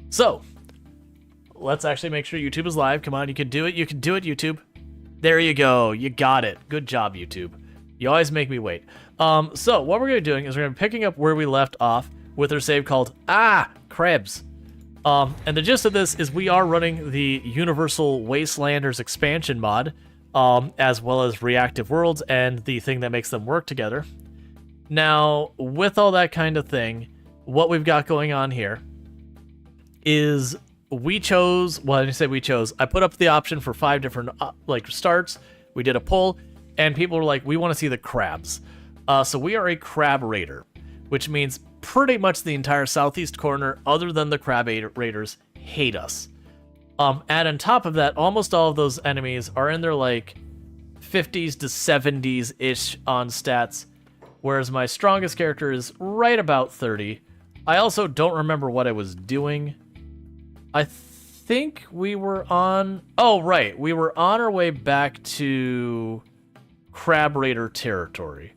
So, let's actually make sure YouTube is live. Come on, you can do it. You can do it, YouTube. There you go. You got it. Good job, YouTube. You always make me wait. So, what we're going to be doing is we're going to be picking up where we left off with our save called, Krebs. And the gist of this is we are running the Universal Wastelanders expansion mod, as well as Reactive Worlds and the thing that makes them work together. Now, with all that kind of thing, what we've got going on here is we chose, well, I say we chose, I put up the option for 5 different starts. We did a poll, and people were like, we want to see the crabs. So we are a crab raider, which means pretty much the entire southeast corner, other than the crab raiders, hate us. And on top of that, almost all of those enemies are in their like 50s to 70s-ish on stats, whereas my strongest character is right about 30. I also don't remember what I was doing. I think we were on... Oh, right. We were on our way back to Crab Raider territory.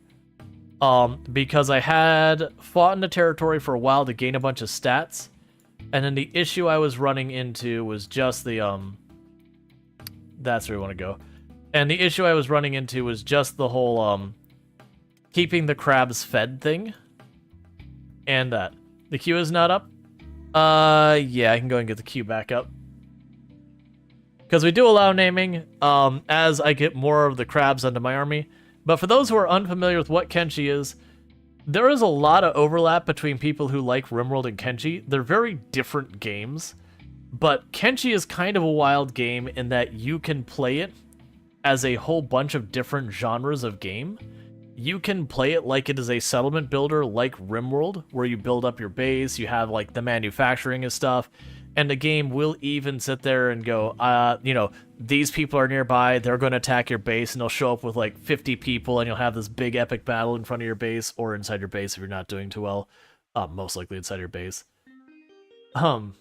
Because I had fought in the territory for a while to gain a bunch of stats. And then the issue I was running into was just the... That's where we want to go. And the issue I was running into was just the whole... keeping the crabs fed thing. And that. The queue is not up? Yeah, I can go and get the queue back up. Because we do allow naming, as I get more of the crabs onto my army. But for those who are unfamiliar with what Kenshi is, there is a lot of overlap between people who like RimWorld and Kenshi. They're very different games. But Kenshi is kind of a wild game in that you can play it as a whole bunch of different genres of game. You can play it like it is a settlement builder like RimWorld, where you build up your base, you have like the manufacturing and stuff, and the game will even sit there and go, these people are nearby, they're going to attack your base, and they'll show up with like 50 people, and you'll have this big epic battle in front of your base, or inside your base if you're not doing too well. Most likely inside your base. You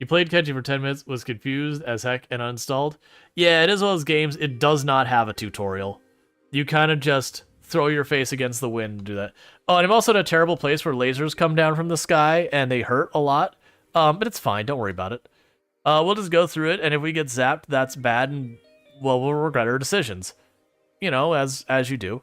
played Kenshi for 10 minutes, was confused as heck, and uninstalled. Yeah, it is one of those games, it does not have a tutorial. You kind of just throw your face against the wind and do that. Oh, and I'm also in a terrible place where lasers come down from the sky, and they hurt a lot. But it's fine, don't worry about it. We'll just go through it, and if we get zapped, that's bad, and, well, we'll regret our decisions. You know, as you do.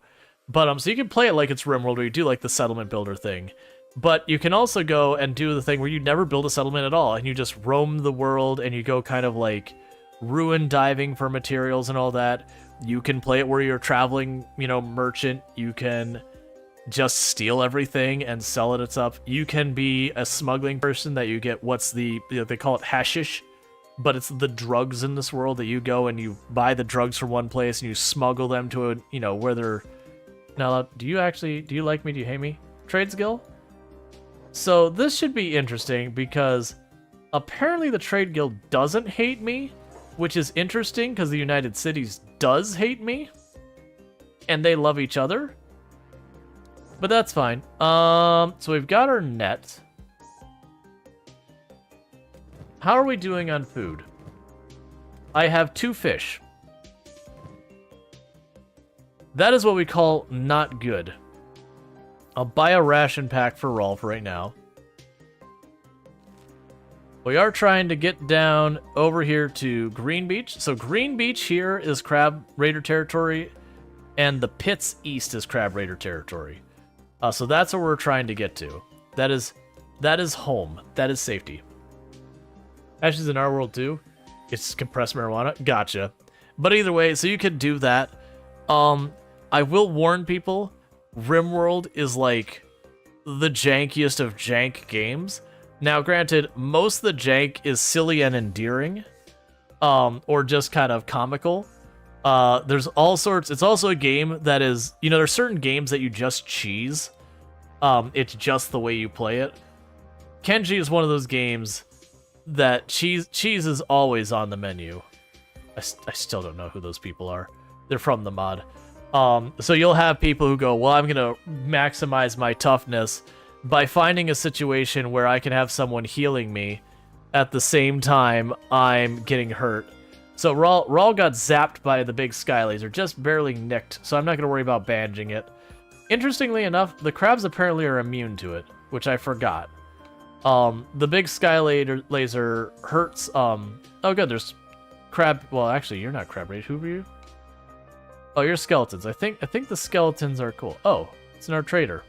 But, so you can play it like it's RimWorld, where you do, like, the settlement builder thing. But you can also go and do the thing where you never build a settlement at all, and you just roam the world, and you go kind of, like, ruin diving for materials and all that. You can play it where you're traveling, merchant. You can just steal everything and sell it at stuff. You can be a smuggling person that you get they call it hashish, but it's the drugs in this world that you go and you buy the drugs from one place and you smuggle them to where they're... Now, do you like me? Do you hate me? Trade skill? So this should be interesting because apparently the trade guild doesn't hate me, which is interesting because the United Cities does hate me, and they love each other. But that's fine. So we've got our net. How are we doing on food? I have 2 fish. That is what we call not good. I'll buy a ration pack for Rual for right now. We are trying to get down over here to Green Beach. So Green Beach here is Crab Raider territory, and the pits east is Crab Raider territory. So that's where we're trying to get to. That is home. That is safety. Ashes in our world too. It's compressed marijuana. Gotcha. But either way, so you can do that. I will warn people, RimWorld is like the jankiest of jank games. Now, granted, most of the jank is silly and endearing, or just kind of comical. There's all sorts. It's also a game that is, there's certain games that you just cheese. It's just the way you play it. Kenshi is one of those games that cheese is always on the menu. I still don't know who those people are. They're from the mod. So you'll have people who go, well, I'm going to maximize my toughness by finding a situation where I can have someone healing me at the same time I'm getting hurt. So Rual got zapped by the big sky laser, just barely nicked, so I'm not going to worry about bandaging it. Interestingly enough, the crabs apparently are immune to it, which I forgot. The big sky laser hurts. Oh, good. There's crab. Well, actually, you're not crab raid. Who are you? Oh, you're skeletons. I think the skeletons are cool. Oh, it's our trader.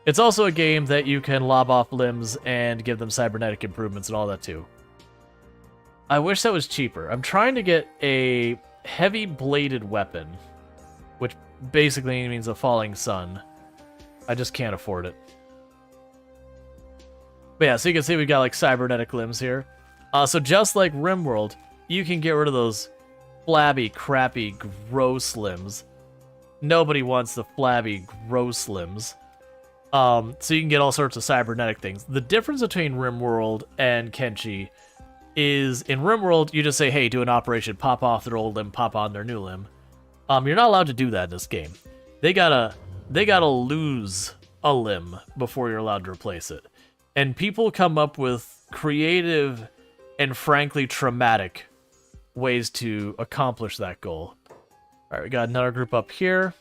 It's also a game that you can lob off limbs and give them cybernetic improvements and all that too. I wish that was cheaper. I'm trying to get a heavy bladed weapon, which basically means a falling sun. I just can't afford it. But yeah, so you can see we got like cybernetic limbs here. So just like RimWorld, you can get rid of those flabby, crappy, gross limbs. Nobody wants the flabby, gross limbs. So you can get all sorts of cybernetic things. The difference between RimWorld and Kenshi is in RimWorld, you just say, hey, do an operation, pop off their old limb, pop on their new limb. You're not allowed to do that in this game. They gotta lose a limb before you're allowed to replace it. And people come up with creative and frankly traumatic ways to accomplish that goal. Alright, we got another group up here.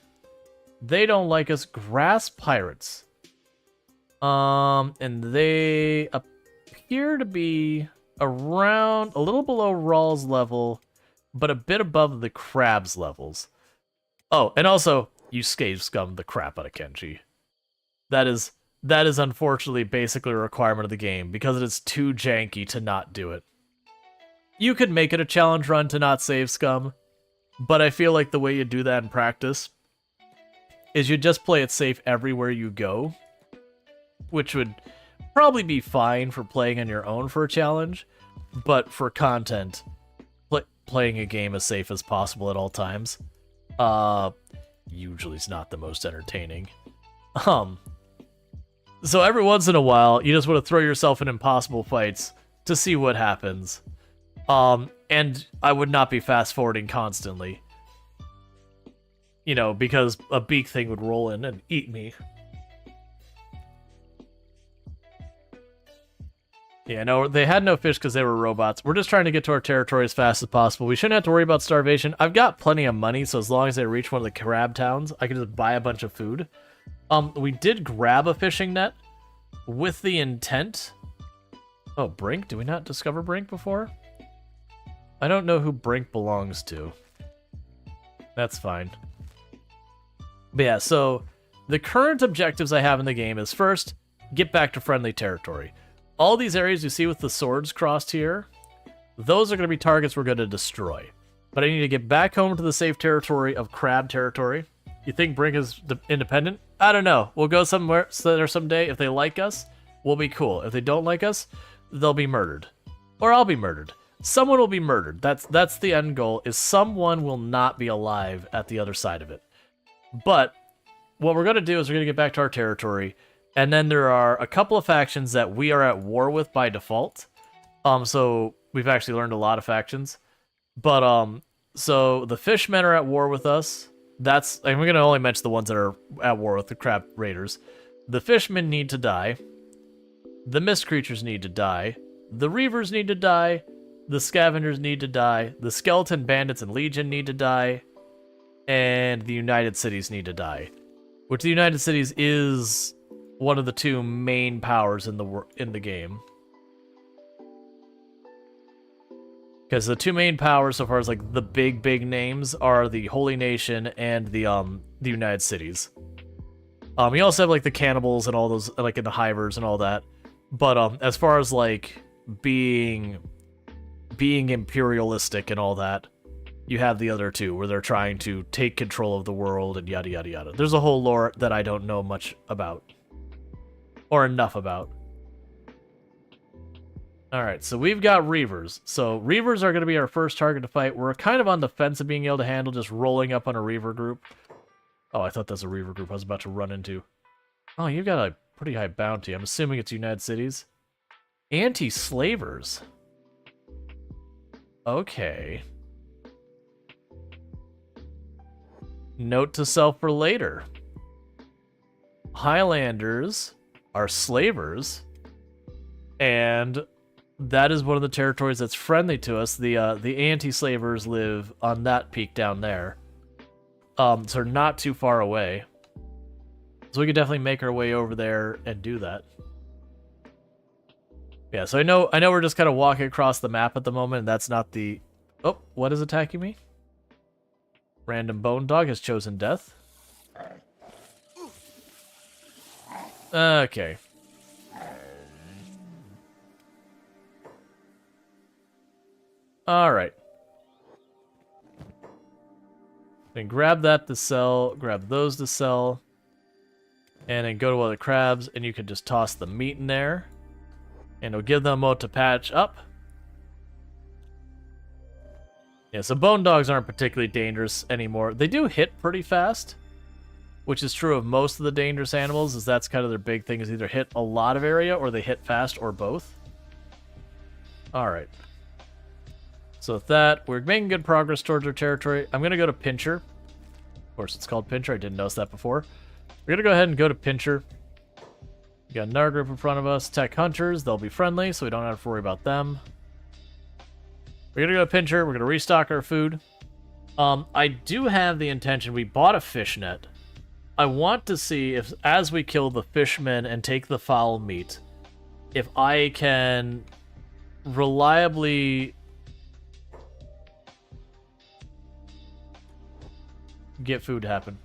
They don't like us. Grass Pirates. And they appear to be around a little below Rual's level, but a bit above the Crab's levels. Oh, and also, you scave scum the crap out of Kenshi. That is unfortunately basically a requirement of the game, because it is too janky to not do it. You could make it a challenge run to not save scum, but I feel like the way you do that in practice is you just play it safe everywhere you go, which would probably be fine for playing on your own for a challenge, but for content, playing a game as safe as possible at all times, usually is not the most entertaining. So every once in a while, you just want to throw yourself in impossible fights to see what happens. And I would not be fast-forwarding constantly. You know, because a beak thing would roll in and eat me. Yeah, no, they had no fish because they were robots. We're just trying to get to our territory as fast as possible. We shouldn't have to worry about starvation. I've got plenty of money, so as long as I reach one of the crab towns, I can just buy a bunch of food. We did grab a fishing net with the intent... Oh, Brink? Did we not discover Brink before? I don't know who Brink belongs to. That's fine. But yeah, so the current objectives I have in the game is first, get back to friendly territory. All these areas you see with the swords crossed here, those are going to be targets we're going to destroy. But I need to get back home to the safe territory of Crab territory. You think Brink is independent? I don't know. We'll go somewhere there someday. If they like us, we'll be cool. If they don't like us, they'll be murdered. Or I'll be murdered. Someone will be murdered. That's the end goal, is someone will not be alive at the other side of it. But what we're going to do is we're going to get back to our territory, and then there are a couple of factions that we are at war with by default. So we've actually learned a lot of factions. But, so the Fishmen are at war with us. And we're going to only mention the ones that are at war with the Crab Raiders. The Fishmen need to die. The Mist Creatures need to die. The Reavers need to die. The Scavengers need to die. The Skeleton Bandits and Legion need to die. And the United Cities need to die. Which the United Cities is one of the two main powers in the game. Because the two main powers, so far as like the big names, are the Holy Nation and the United Cities. You also have like the cannibals and all those, like in the Hivers and all that. But as far as like being imperialistic and all that, you have the other two where they're trying to take control of the world and yada yada yada. There's a whole lore that I don't know much about. Or enough about. Alright, so we've got Reavers. So Reavers are going to be our first target to fight. We're kind of on the fence of being able to handle just rolling up on a Reaver group. Oh, I thought that's a Reaver group I was about to run into. Oh, you've got a pretty high bounty. I'm assuming it's United Cities. Anti-slavers. Okay. Note to self for later. Highlanders are slavers, and that is one of the territories that's friendly to us. The anti-slavers live on that peak down there. So they're not too far away. So we could definitely make our way over there and do that. Yeah, so I know we're just kind of walking across the map at the moment, and that's not the... Oh, what is attacking me? Random bone dog has chosen death. Okay. Alright. Then grab that to sell, grab those to sell, and then go to other crabs, and you can just toss the meat in there, and it'll give them a mode to patch up. Yeah, so bone dogs aren't particularly dangerous anymore. They do hit pretty fast, which is true of most of the dangerous animals, as that's kind of their big thing, is either hit a lot of area, or they hit fast, or both. Alright. So with that, we're making good progress towards our territory. I'm going to go to Pincher. Of course, it's called Pincher. I didn't notice that before. We're going to go ahead and go to Pincher. We got another group in front of us. Tech Hunters. They'll be friendly, so we don't have to worry about them. We're going to go to Pincher. We're going to restock our food. I do have the intention. We bought a fish net. I want to see if, as we kill the fishmen and take the foul meat, if I can reliably get food to happen.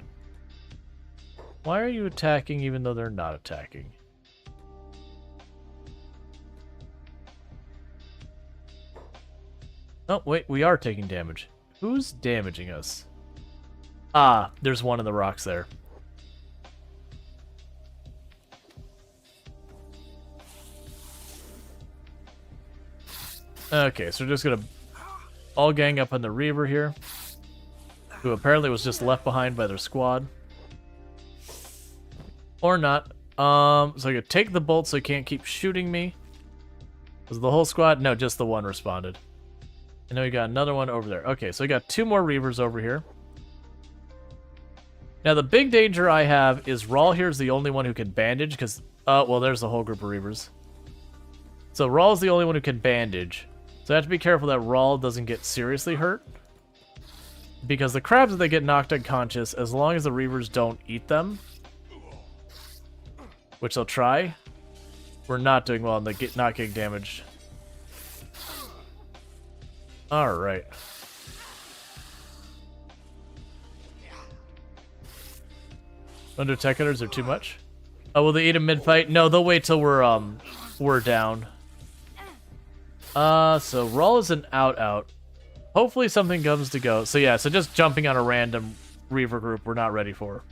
Why are you attacking even though they're not attacking? Oh, wait, we are taking damage. Who's damaging us? Ah, there's one in the rocks there. Okay, so we're just gonna all gang up on the Reaver here, who apparently was just left behind by their squad. Or not. So I could take the bolt so he can't keep shooting me. Was the whole squad? No, just the one responded. And then we got another one over there. Okay, so we got two more Reavers over here. Now, the big danger I have is Rual here is the only one who can bandage, because... Oh, well, there's the whole group of Reavers. So Rual is the only one who can bandage. So I have to be careful that Rual doesn't get seriously hurt. Because the crabs, if they get knocked unconscious, as long as the Reavers don't eat them, which they'll try, we're not doing well and they not getting damaged. Alright. Under tech hunters are too much? Oh, will they eat him mid-fight? No, they'll wait till we're down. So Rual is an out. Hopefully something comes to go. So yeah, so just jumping on a random Reaver group we're not ready for.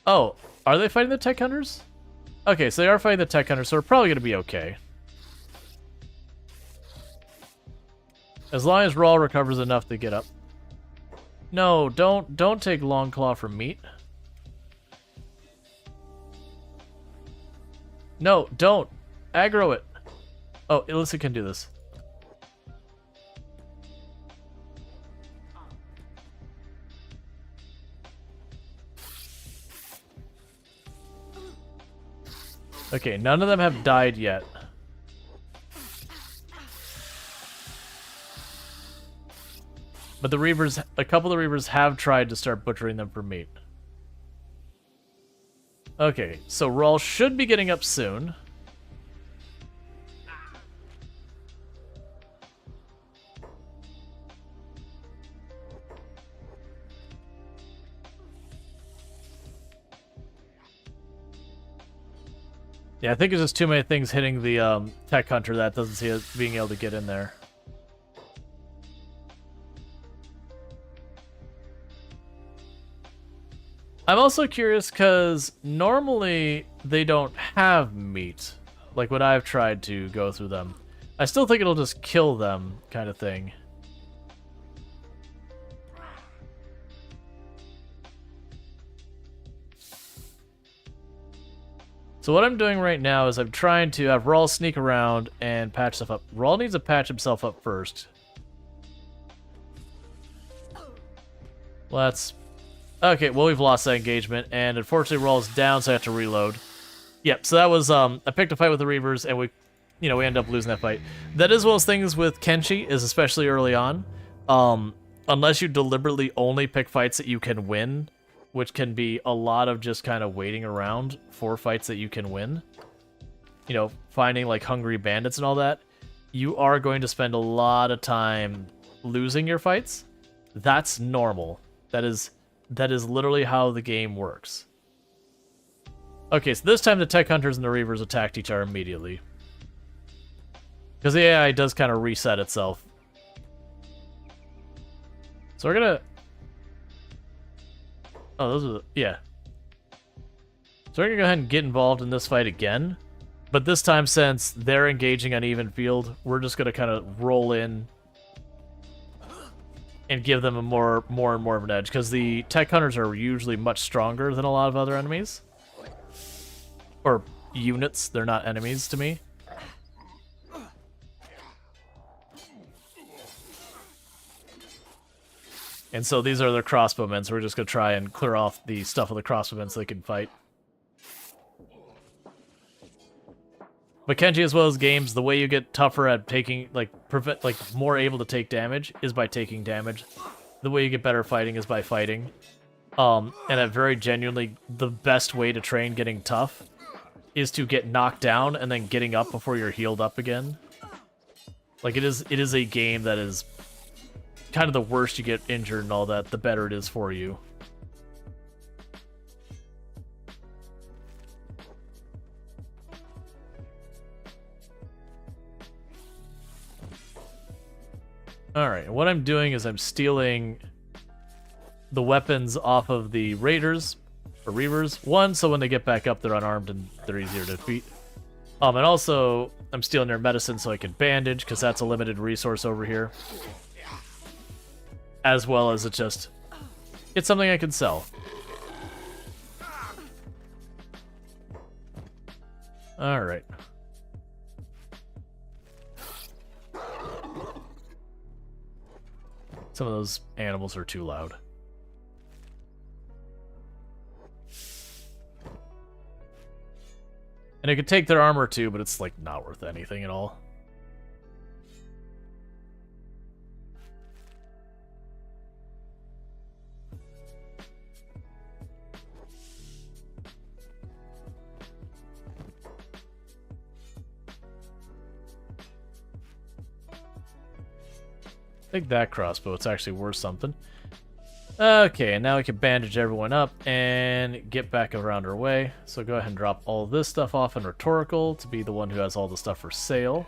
Oh, are they fighting the tech hunters? Okay, so they are fighting the tech hunters, so we're probably gonna be okay. As long as Rual recovers enough to get up. No, don't take Long Claw for meat. No, don't. Aggro it. Oh, Illicit can do this. Okay, none of them have died yet. But the Reavers, a couple of the Reavers have tried to start butchering them for meat. Okay, so Rual should be getting up soon. Yeah, I think it's just too many things hitting the tech hunter that doesn't see it being able to get in there. I'm also curious because normally they don't have meat, like when I've tried to go through them. I still think it'll just kill them, kind of thing. So what I'm doing right now is I'm trying to have Rual sneak around and patch stuff up. Rual needs to patch himself up first. Let's... Okay, well, we've lost that engagement, and unfortunately Rual's down, so I have to reload. Yep, so that was, I picked a fight with the Reavers, and we end up losing that fight. That is one of those things with Kenshi, is especially early on. Unless you deliberately only pick fights that you can win, which can be a lot of just kind of waiting around for fights that you can win, you know, finding like hungry bandits and all that, you are going to spend a lot of time losing your fights. That's normal. That is literally how the game works. Okay, so this time the tech hunters and the reavers attacked each other immediately. Because the AI does kind of reset itself. So we're gonna... Oh, those are the... Yeah. So we're gonna go ahead and get involved in this fight again. But this time, since they're engaging on even field, we're just gonna kind of roll in and give them a more and more of an edge. Because the tech hunters are usually much stronger than a lot of other enemies. Or units. They're not enemies to me. And so these are their crossbowmen, so we're just going to try and clear off the stuff of the crossbowmen so they can fight. But Kenshi, as well as games, the way you get tougher at taking, more able to take damage is by taking damage. The way you get better fighting is by fighting. And at very genuinely, the best way to train getting tough is to get knocked down and then getting up before you're healed up again. Like, it is a game that is kind of the worse you get injured and all that, the better it is for you. Alright, what I'm doing is I'm stealing the weapons off of the raiders, or reavers. One, so when they get back up, they're unarmed and they're easier to defeat. And also, I'm stealing their medicine so I can bandage, because that's a limited resource over here. As well as it's something I can sell. Alright. Some of those animals are too loud. And it could take their armor too, but it's like not worth anything at all. I think that crossbow, it's actually worth something. Okay, and now we can bandage everyone up and get back around our way. So go ahead and drop all this stuff off in Rhetorical to be the one who has all the stuff for sale.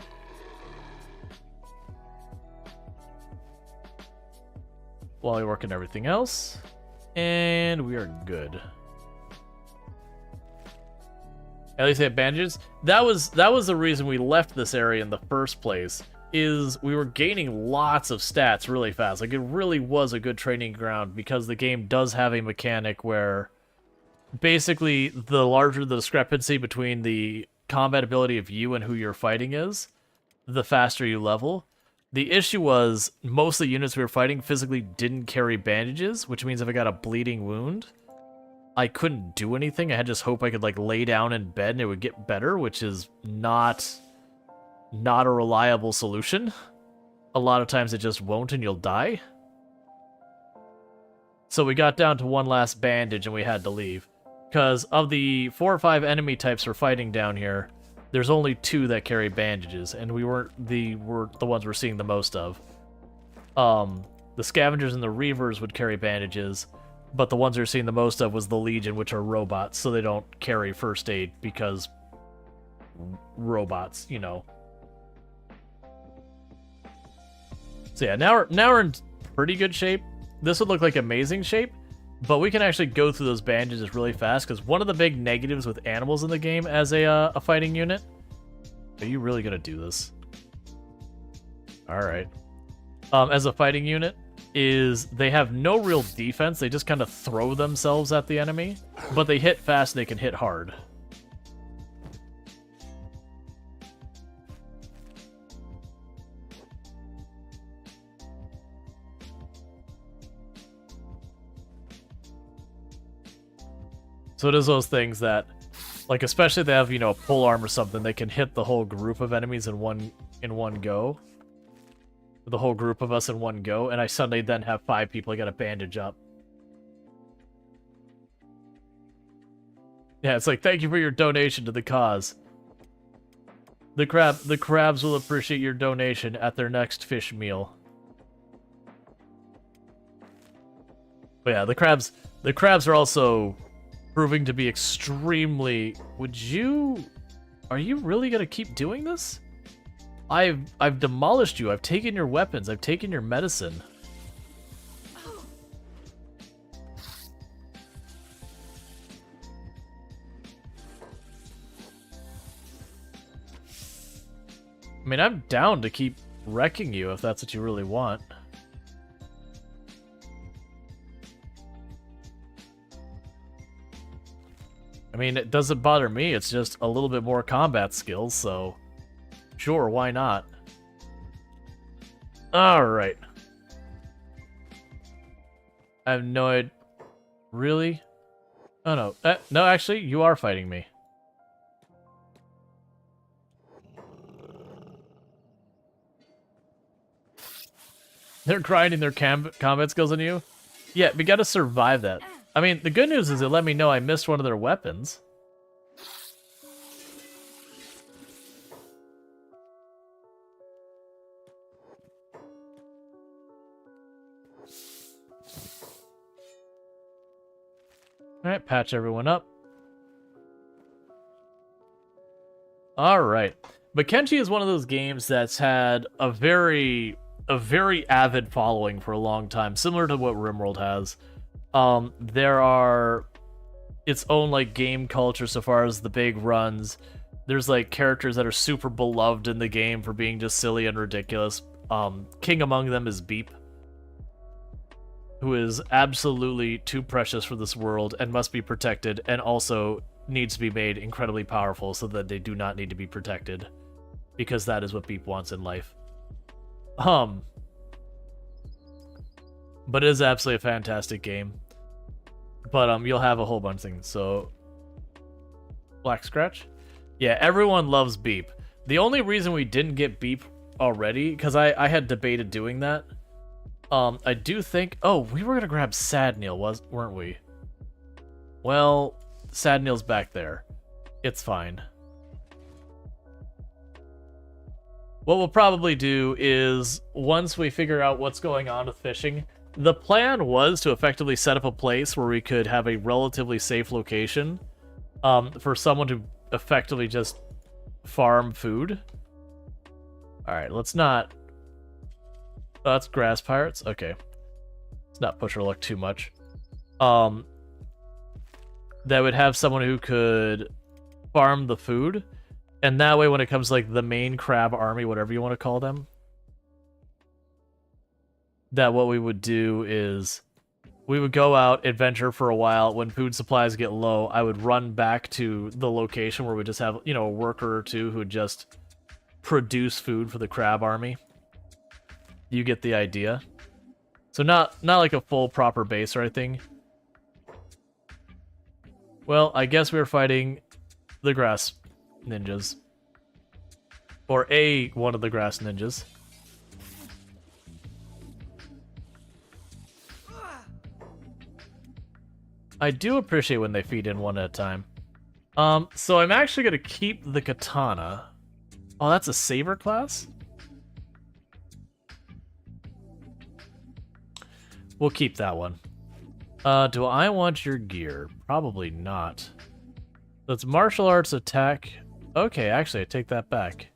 While we work on everything else. And we are good. At least they have bandages. That was the reason we left this area in the first place. Is we were gaining lots of stats really fast. Like, it really was a good training ground because the game does have a mechanic where basically the larger the discrepancy between the combat ability of you and who you're fighting is, the faster you level. The issue was most of the units we were fighting physically didn't carry bandages, which means if I got a bleeding wound, I couldn't do anything. I had to just hope I could like lay down in bed and it would get better, which is not a reliable solution. A lot of times it just won't and you'll die. So we got down to one last bandage and we had to leave. Because of the 4 or 5 enemy types we're fighting down here, there's only 2 that carry bandages, and we were the ones we're seeing the most of. The scavengers and the reavers would carry bandages, but the ones we're seeing the most of was the Legion, which are robots, so they don't carry first aid because robots, you know. So yeah, now we're in pretty good shape. This would look like amazing shape, but we can actually go through those bandages really fast, because one of the big negatives with animals in the game as a fighting unit... Are you really gonna do this? Alright. As a fighting unit, is they have no real defense, they just kind of throw themselves at the enemy, but they hit fast and they can hit hard. So it is those things that, like, especially if they have, you know, a pole arm or something, they can hit the whole group of enemies in one go. The whole group of us in one go, and I suddenly then have 5 people I gotta bandage up. Yeah, it's like, thank you for your donation to the cause. The crabs will appreciate your donation at their next fish meal. But yeah, the crabs are also proving to be extremely... Are you really gonna keep doing this? I've demolished you. I've taken your weapons. I've taken your medicine. I mean, I'm down to keep wrecking you if that's what you really want. I mean, it doesn't bother me. It's just a little bit more combat skills, so... Sure, why not? Alright. I have no idea. Really? Oh, no. No, actually, you are fighting me. They're grinding their combat skills on you? Yeah, we gotta survive that. I mean, the good news is it let me know I missed one of their weapons. Alright, patch everyone up. Alright. But Kenshi is one of those games that's had a very avid following for a long time, similar to what RimWorld has. There are its own like game culture so far as the big runs. There's like characters that are super beloved in the game for being just silly and ridiculous. King among them is Beep, who is absolutely too precious for this world and must be protected, and also needs to be made incredibly powerful so that they do not need to be protected, because that is what Beep wants in life. But it is absolutely a fantastic game. But you'll have a whole bunch of things. So Black Scratch? Yeah, everyone loves Beep. The only reason we didn't get Beep already, because I had debated doing that. I do think... Oh, we were gonna grab Sad Neil, weren't we? Well, Sad Neil's back there. It's fine. What we'll probably do is, once we figure out what's going on with fishing, the plan was to effectively set up a place where we could have a relatively safe location for someone to effectively just farm food. Alright, let's not... Oh, that's Grass Pirates? Okay. Let's not push our luck too much. That would have someone who could farm the food, and that way when it comes to, like, the main crab army, whatever you want to call them, that what we would do is we would go out, adventure for a while. When food supplies get low, I would run back to the location where we just have, you know, a worker or two who would just produce food for the crab army. You get the idea. So not like a full proper base or anything. Well, I guess we were fighting the grass ninjas. Or one of the grass ninjas. I do appreciate when they feed in one at a time. So I'm actually going to keep the katana. Oh, that's a saber class? We'll keep that one. Do I want your gear? Probably not. That's martial arts attack. Okay, actually, I take that back.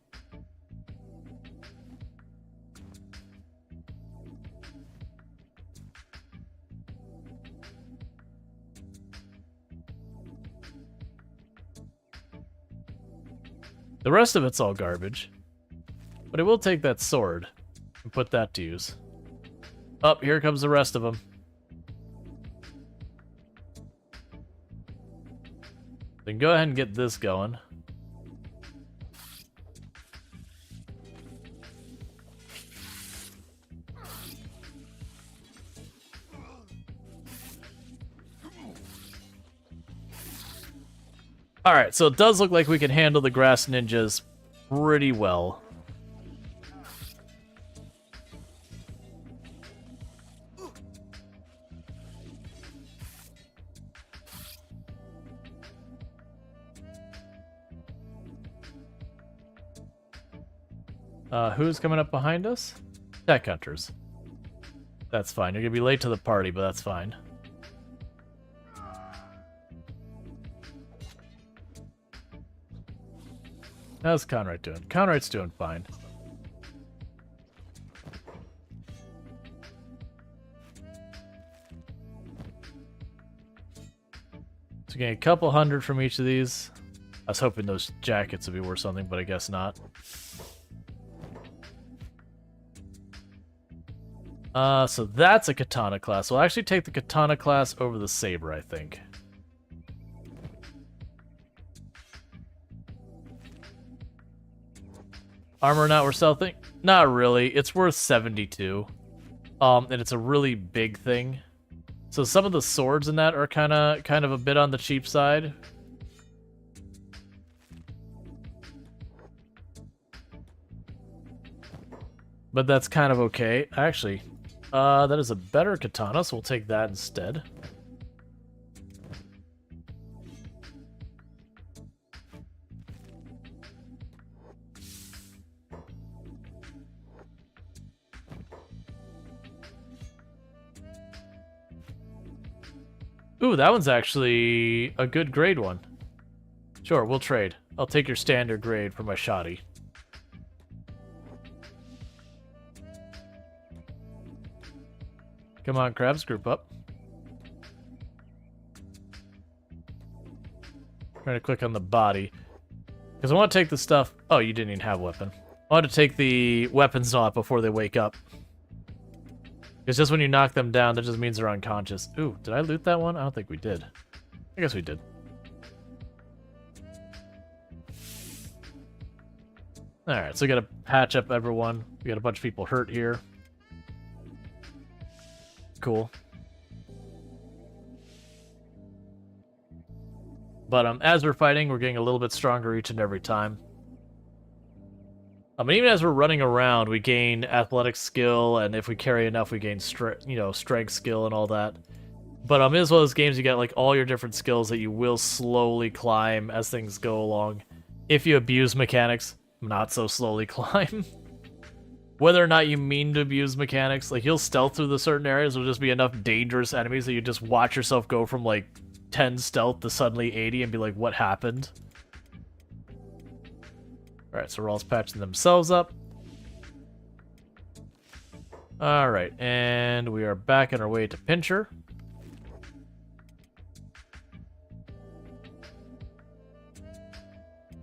The rest of it's all garbage. But I will take that sword and put that to use. Up, here comes the rest of them. Then go ahead and get this going. Alright, so it does look like we can handle the grass ninjas pretty well. Who's coming up behind us? Tech hunters. That's fine. You're gonna be late to the party, but that's fine. How's Conrad doing? Conrad's doing fine. So getting a couple hundred from each of these. I was hoping those jackets would be worth something, but I guess not. So that's a katana class. We'll actually take the katana class over the saber, I think. Armor not worth something? Not really. It's worth 72. And it's a really big thing. So some of the swords in that are kind of a bit on the cheap side. But that's kind of okay. Actually, that is a better katana, so we'll take that instead. Ooh, that one's actually a good grade one. Sure, we'll trade. I'll take your standard grade for my shoddy. Come on, Crabs, group up. Trying to click on the body. Because I want to take the stuff... Oh, you didn't even have a weapon. I want to take the weapons off before they wake up. Because just when you knock them down, that just means they're unconscious. Ooh, did I loot that one? I don't think we did. I guess we did. Alright, so we gotta patch up everyone. We got a bunch of people hurt here. Cool. But as we're fighting, we're getting a little bit stronger each and every time. Even as we're running around, we gain athletic skill, and if we carry enough, we gain strength skill and all that. But as well as games, you get like all your different skills that you will slowly climb as things go along. If you abuse mechanics, not so slowly climb. Whether or not you mean to abuse mechanics, like you'll stealth through the certain areas, there'll just be enough dangerous enemies that you just watch yourself go from like 10 stealth to suddenly 80 and be like, what happened? Alright, so Rual's patching themselves up. Alright, and we are back on our way to Pincher.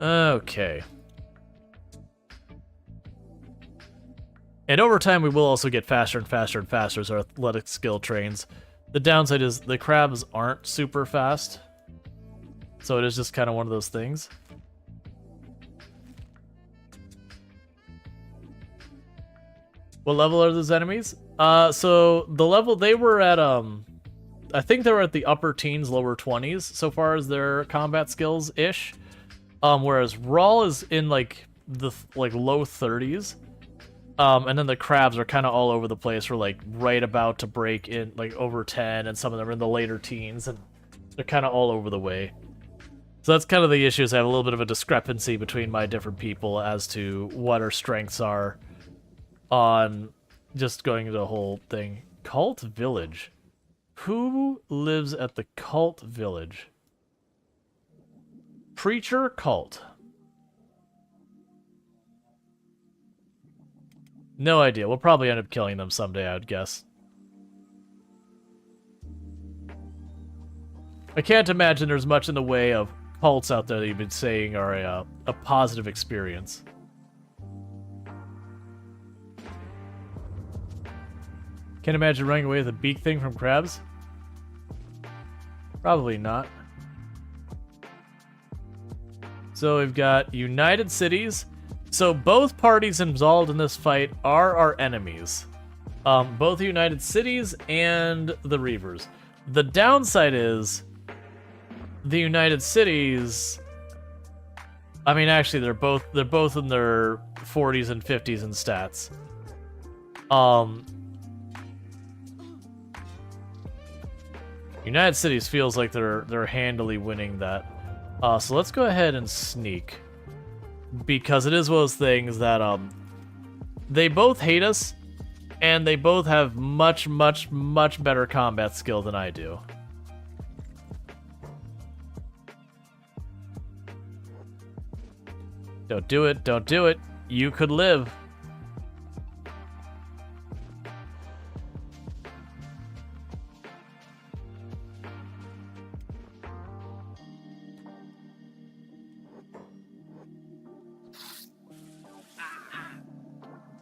Okay. And over time, we will also get faster and faster and faster as our athletic skill trains. The downside is the crabs aren't super fast. So it is just kind of one of those things. What level are those enemies? So the level they were at, I think they were at the upper teens, lower 20s so far as their combat skills-ish. Whereas Rual is in like the low 30s. And then the crabs are kind of all over the place. We're like right about to break in like over 10, and some of them are in the later teens, and they're kind of all over the way. So that's kind of the issue, is I have a little bit of a discrepancy between my different people as to what our strengths are on just going into the whole thing. Cult Village. Who lives at the Cult Village? Preacher Cult. No idea. We'll probably end up killing them someday, I would guess. I can't imagine there's much in the way of cults out there that you've been saying are a positive experience. Can't imagine running away with a beak thing from crabs? Probably not. So we've got United Cities. So both parties involved in this fight are our enemies. Both the United Cities and the Reavers. The downside is the United Cities, actually they're both in their 40s and 50s in stats. United Cities feels like they're handily winning that. So let's go ahead and sneak, because it is one of those things that They both hate us, and they both have much, much, much better combat skill than I do. Don't do it, don't do it. You could live.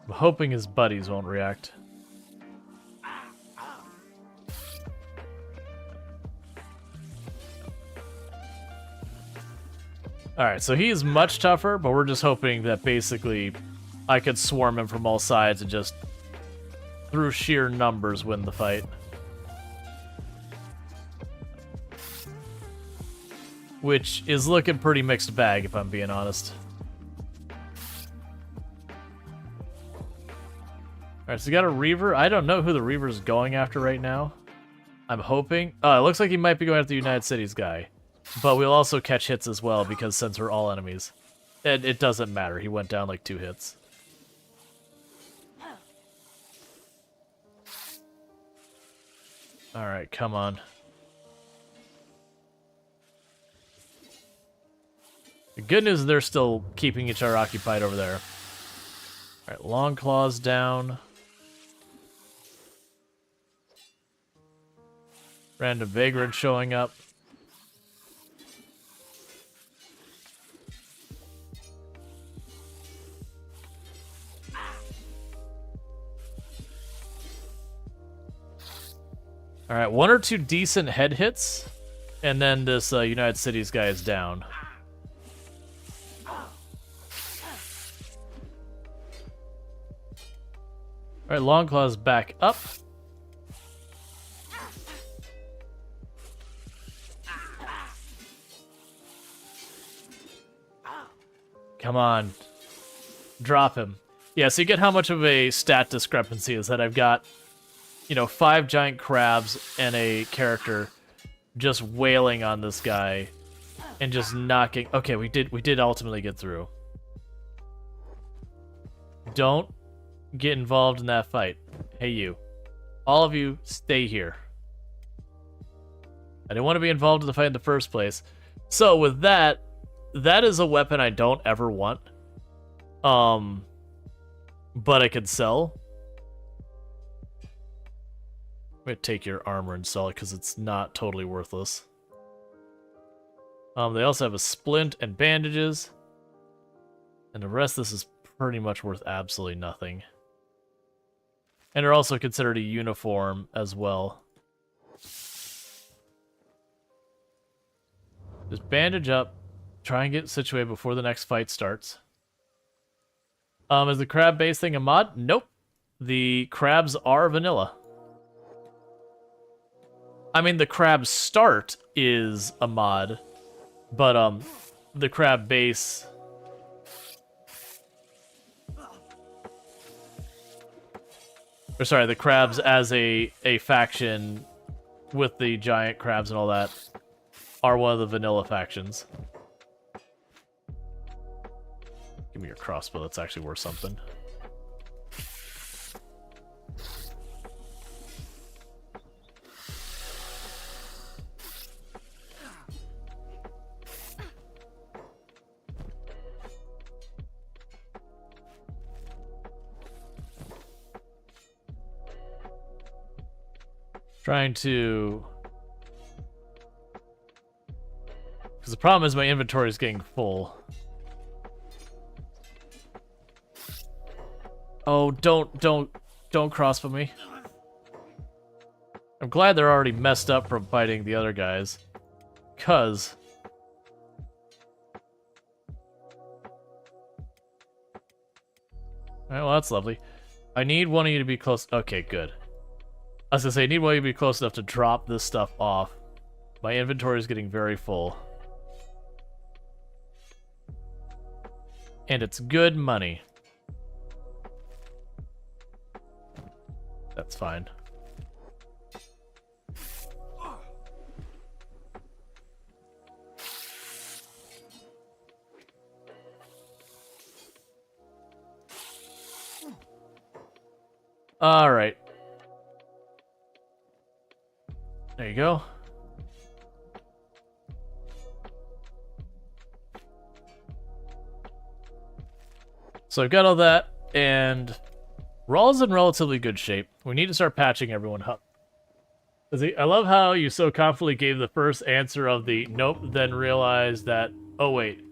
I'm hoping his buddies won't react. Alright, so he's much tougher, but we're just hoping that basically I could swarm him from all sides and just, through sheer numbers, win the fight. Which is looking pretty mixed bag, if I'm being honest. Alright, so we got a Reaver. I don't know who the Reaver's going after right now. I'm hoping... Oh, it looks like he might be going after the United Cities guy. But we'll also catch hits as well, because since we're all enemies. It doesn't matter. He went down like 2 hits. Alright, come on. The good news is they're still keeping each other occupied over there. Alright, Long Claws down. Random Vagrant showing up. Alright, 1 or 2 decent head hits, and then this United Cities guy is down. Alright, Longclaw's back up. Come on. Drop him. Yeah, so you get how much of a stat discrepancy is that I've got, you know, 5 giant crabs and a character just wailing on this guy and just knocking... Okay, we did ultimately get through. Don't get involved in that fight. Hey, you. All of you, stay here. I didn't want to be involved in the fight in the first place. So with that, that is a weapon I don't ever want. But I could sell. I'm gonna take your armor and sell it because it's not totally worthless. They also have a splint and bandages. And the rest of this is pretty much worth absolutely nothing. And they're also considered a uniform as well. Just bandage up. Try and get situated before the next fight starts. Is the crab base thing a mod? Nope. The crabs are vanilla. I mean, the crab start is a mod, but the crab base... Or sorry, the crabs as a faction with the giant crabs and all that are one of the vanilla factions. Give me your crossbow, that's actually worth something. Trying to... Because the problem is my inventory is getting full. Oh, don't crossbow me. I'm glad they're already messed up from fighting the other guys. 'Cause... Alright, well that's lovely. I need one of you to be close... Okay, good. I was gonna say, I need one of you to be close enough to drop this stuff off. My inventory is getting very full. And it's good money. That's fine. Alright. There you go. So I've got all that, and Rual's in relatively good shape. We need to start patching everyone up. I love how you so confidently gave the first answer of the nope, then realized that, oh wait,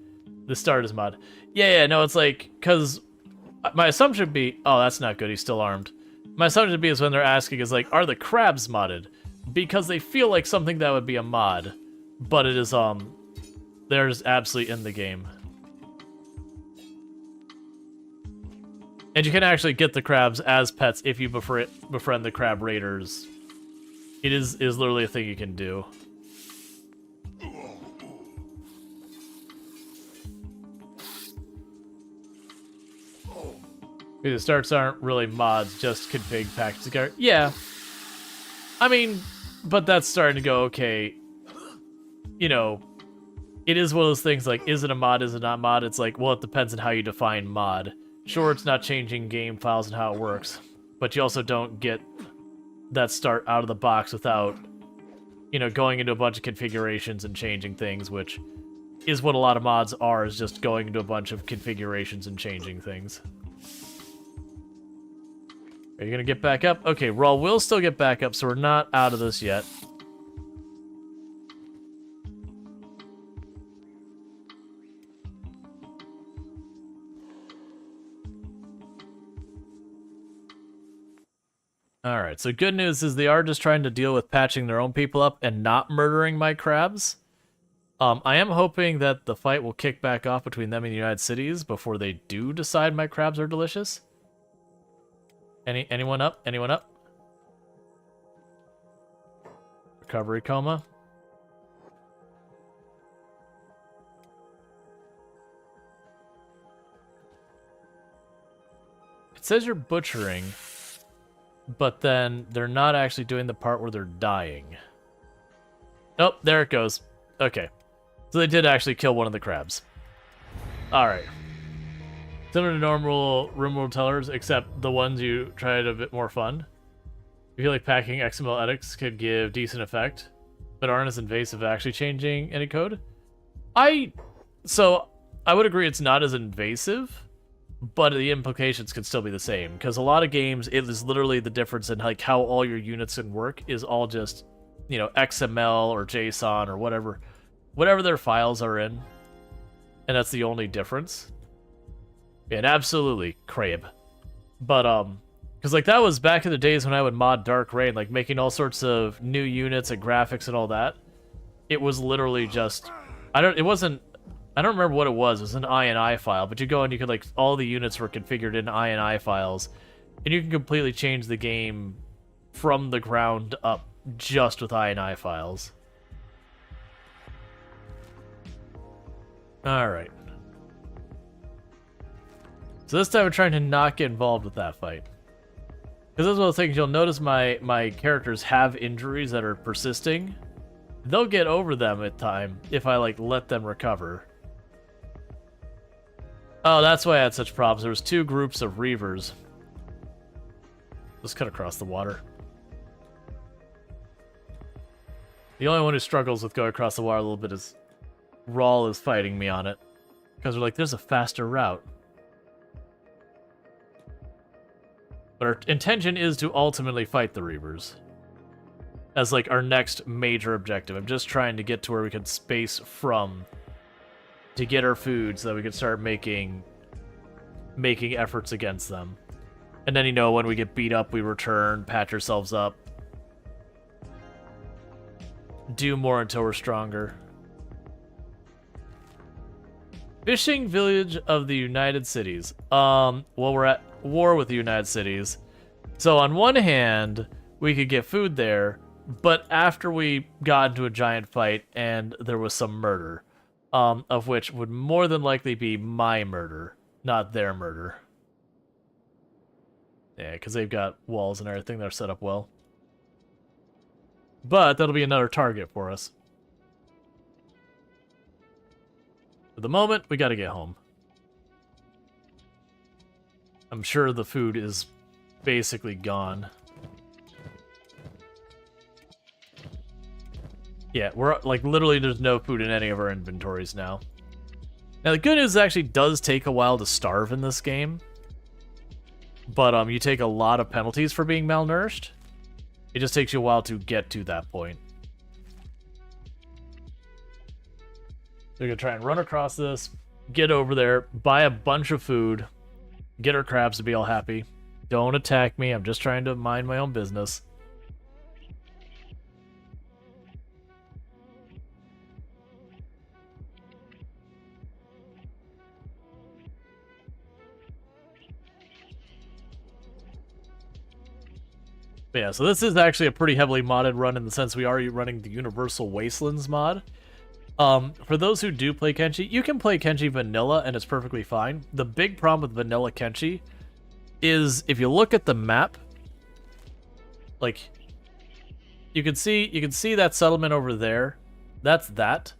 the start is mod. Yeah, no, it's like, because my assumption would be, oh, that's not good, he's still armed. My assumption would be is when they're asking is like, are the crabs modded? Because they feel like something that would be a mod, but it is, they're just absolutely in the game. And you can actually get the crabs as pets if you befriend the crab raiders. It is literally a thing you can do. The starts aren't really mods, just config packages together. Yeah. I mean, but that's starting to go, okay, you know, it is one of those things like, is it a mod, is it not mod? It's like, well, it depends on how you define mod. Sure, it's not changing game files and how it works, but you also don't get that start out of the box without, you know, going into a bunch of configurations and changing things, which is what a lot of mods are, is just going into a bunch of configurations and changing things. Are you gonna get back up? Okay, Rual will still get back up, so we're not out of this yet. Alright, so good news is they are just trying to deal with patching their own people up and not murdering my crabs. I am hoping that the fight will kick back off between them and the United Cities before they do decide my crabs are delicious. Anyone up? Anyone up? Recovery coma. It says you're butchering, but then they're not actually doing the part where they're dying. Oh, there it goes. Okay. So they did actually kill one of the crabs. Alright. Similar to normal room world tellers, except the ones you tried a bit more fun. I feel like packing XML edits could give decent effect, but aren't as invasive actually changing any code. So I would agree it's not as invasive, but the implications could still be the same, because a lot of games, it is literally the difference in like how all your units can work is all just, you know, XML or JSON or whatever their files are in, and that's the only difference. And absolutely, Creb. But, because, like, that was back in the days when I would mod Dark Rain, like, making all sorts of new units and graphics and all that. It was literally just... I don't remember what it was. It was an INI file, but you go and you could, like, all the units were configured in INI files, and you can completely change the game from the ground up just with INI files. Alright. So this time we're trying to not get involved with that fight. Because this is one of the things, you'll notice my characters have injuries that are persisting. They'll get over them at time if I, like, let them recover. Oh, that's why I had such problems. There was two groups of Reavers. Let's cut across the water. The only one who struggles with going across the water a little bit is Rual is fighting me on it. Because we're like, there's a faster route. But our intention is to ultimately fight the Reavers. As, like, our next major objective. I'm just trying to get to where we can space from to get our food so that we can start making efforts against them. And then, you know, when we get beat up, we return, patch ourselves up. Do more until we're stronger. Fishing village of the United Cities. Well, we're at war with the United Cities. So on one hand, we could get food there, but after we got into a giant fight and there was some murder, of which would more than likely be my murder, not their murder. Yeah, because they've got walls and everything. They're set up well. But that'll be another target for us. For the moment, we gotta get home. I'm sure the food is basically gone. Yeah, we're like literally there's no food in any of our inventories now. Now the good news actually does take a while to starve in this game. But you take a lot of penalties for being malnourished. It just takes you a while to get to that point. So you're gonna try and run across this, get over there, buy a bunch of food, get our crabs to be all happy. Don't attack me, I'm just trying to mind my own business. But yeah, so this is actually a pretty heavily modded run in the sense we are running the Universal Wastelands mod. For those who do play Kenshi, you can play Kenshi vanilla and it's perfectly fine. The big problem with vanilla Kenshi is if you look at the map, like you can see that settlement over there. That's that.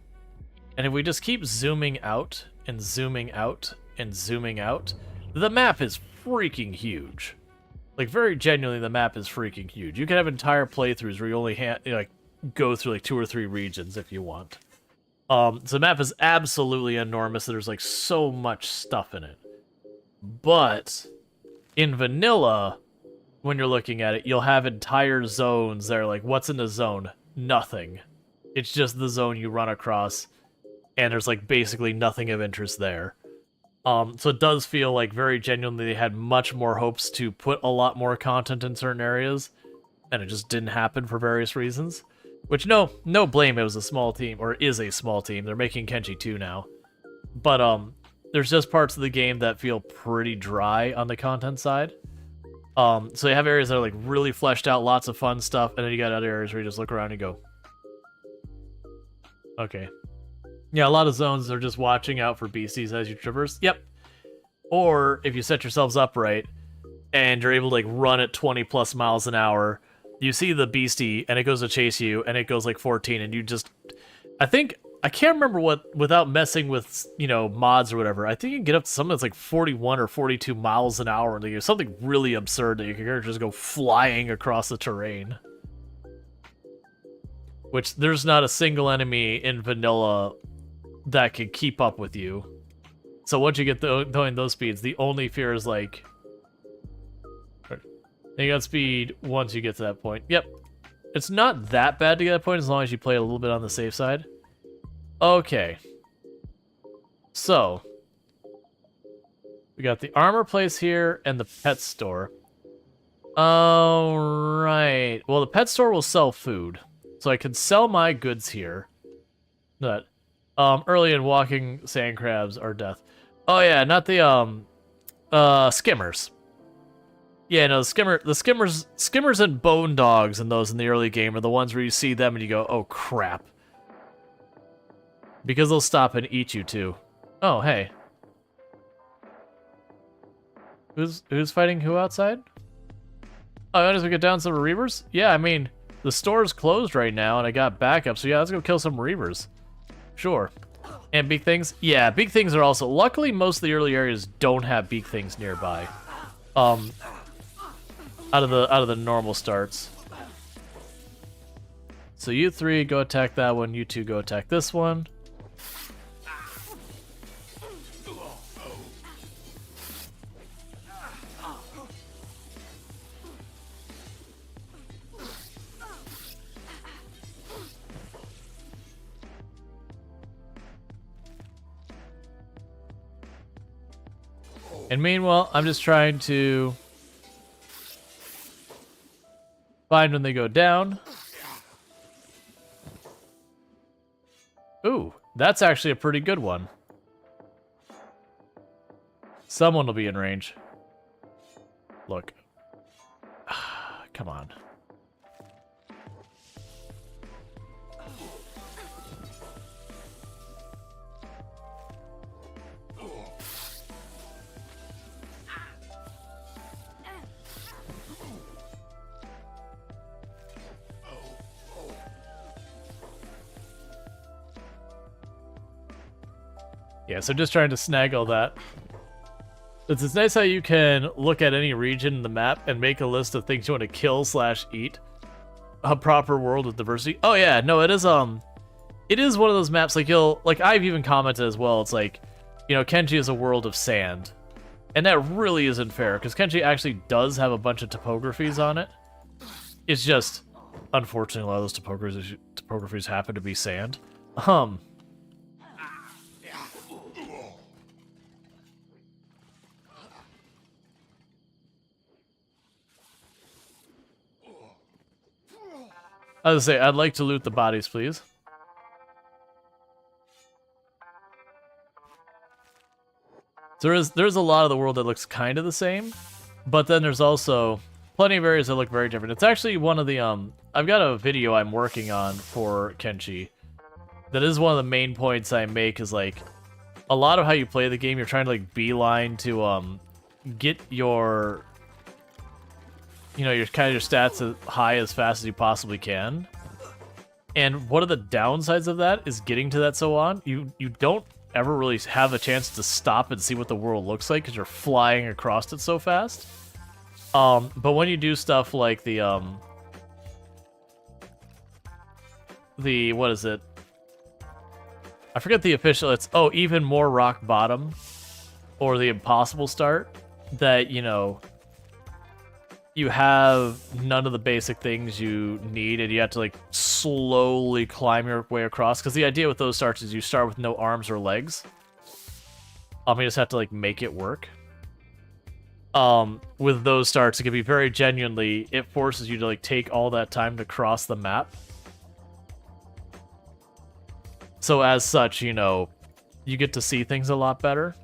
And if we just keep zooming out and zooming out and zooming out, the map is freaking huge. Like, very genuinely, the map is freaking huge. You can have entire playthroughs where you only go through like 2 or 3 regions if you want. So the map is absolutely enormous. There's like so much stuff in it. But in vanilla, when you're looking at it, you'll have entire zones that are like, what's in the zone? Nothing. It's just the zone you run across, and there's like basically nothing of interest there. So it does feel like very genuinely they had much more hopes to put a lot more content in certain areas, and it just didn't happen for various reasons. Which, no blame, it was a small team, or is a small team. They're making Kenshi 2 now. But, there's just parts of the game that feel pretty dry on the content side. So you have areas that are like really fleshed out, lots of fun stuff, and then you got other areas where you just look around and go, okay. Yeah, a lot of zones are just watching out for beasties as you traverse. Yep. Or if you set yourselves up right and you're able to like run at 20 plus miles an hour, you see the beastie and it goes to chase you and it goes like 14 and you just, I can't remember what, without messing with, mods or whatever, I think you can get up to something that's like 41 or 42 miles an hour. And there's something really absurd that you can just go flying across the terrain. Which there's not a single enemy in vanilla that can keep up with you. So once you get going those speeds, the only fear is like... You got speed once you get to that point. Yep. It's not that bad to get to that point as long as you play a little bit on the safe side. Okay. So. We got the armor place here and the pet store. Alright. Well, the pet store will sell food. So I can sell my goods here. But... early in walking sand crabs are death. Oh yeah, not the skimmers. Yeah, no, the skimmers and bone dogs and those in the early game are the ones where you see them and you go, oh crap. Because they'll stop and eat you too. Oh, hey. Who's fighting who outside? Oh, as we get down some reavers? Yeah, I mean, the store's closed right now and I got backup, so yeah, let's go kill some reavers. Sure. And big things? Yeah, big things are also... Luckily, most of the early areas don't have big things nearby. Out of the normal starts. So you 3 go attack that one, you 2 go attack this one. And meanwhile, I'm just trying to find when they go down. Ooh, that's actually a pretty good one. Someone will be in range. Look. Come on. Yeah, so just trying to snag all that. It's nice how you can look at any region in the map and make a list of things you want to kill / eat. A proper world with diversity. Oh yeah, no, it is one of those maps like I've even commented as well. It's like, you know, Kenshi is a world of sand. And that really isn't fair, because Kenshi actually does have a bunch of topographies on it. It's just, unfortunately, a lot of those topographies happen to be sand. I was gonna say, I'd like to loot the bodies, please. So there's a lot of the world that looks kind of the same, but then there's also plenty of areas that look very different. It's actually one of the I've got a video I'm working on for Kenshi. That is one of the main points I make, is like a lot of how you play the game, you're trying to like beeline to get your, you know, your stats as high as fast as you possibly can. And one of the downsides of that is getting to that so on. You don't ever really have a chance to stop and see what the world looks like because you're flying across it so fast. But when you do stuff like the what is it? I forget the official. It's even more rock bottom, or the impossible start. That, you know, you have none of the basic things you need, and you have to like slowly climb your way across. Because the idea with those starts is you start with no arms or legs. You just have to like make it work. With those starts, it can be very genuinely, it forces you to like take all that time to cross the map. So as such, you know, you get to see things a lot better.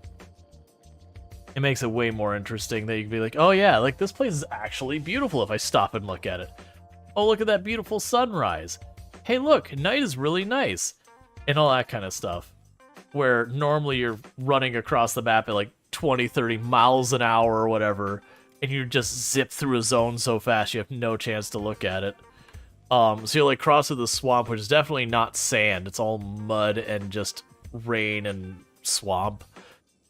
It makes it way more interesting that you can be like, oh yeah, like this place is actually beautiful if I stop and look at it. Oh, look at that beautiful sunrise. Hey, look, night is really nice. And all that kind of stuff. Where normally you're running across the map at like 20, 30 miles an hour or whatever, and you just zip through a zone so fast you have no chance to look at it. So you'll like cross through the swamp, which is definitely not sand. It's all mud and just rain and swamp.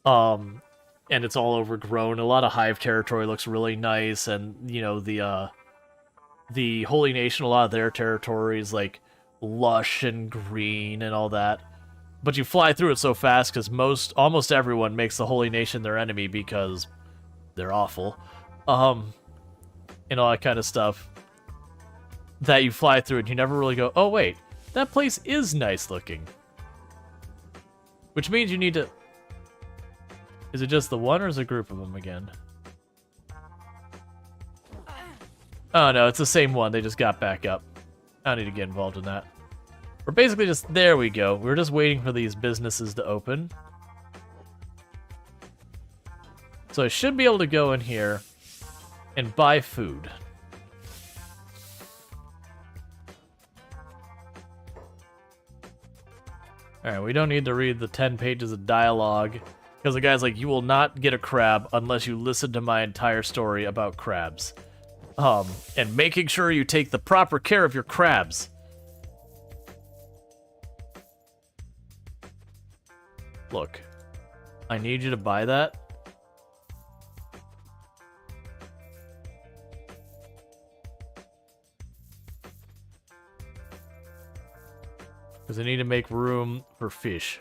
And it's all overgrown. A lot of hive territory looks really nice, and you know, the Holy Nation, a lot of their territory is like lush and green and all that. But you fly through it so fast because almost everyone makes the Holy Nation their enemy because they're awful. And all that kind of stuff. That you fly through and you never really go, oh wait, that place is nice looking. Which means you need to... Is it just the one or is it a group of them again? Oh no, it's the same one. They just got back up. I don't need to get involved in that. We're basically just... There we go. We're just waiting for these businesses to open. So I should be able to go in here and buy food. Alright, we don't need to read the 10 pages of dialogue, because the guy's like, you will not get a crab unless you listen to my entire story about crabs. And making sure you take the proper care of your crabs. Look, I need you to buy that. Because I need to make room for fish.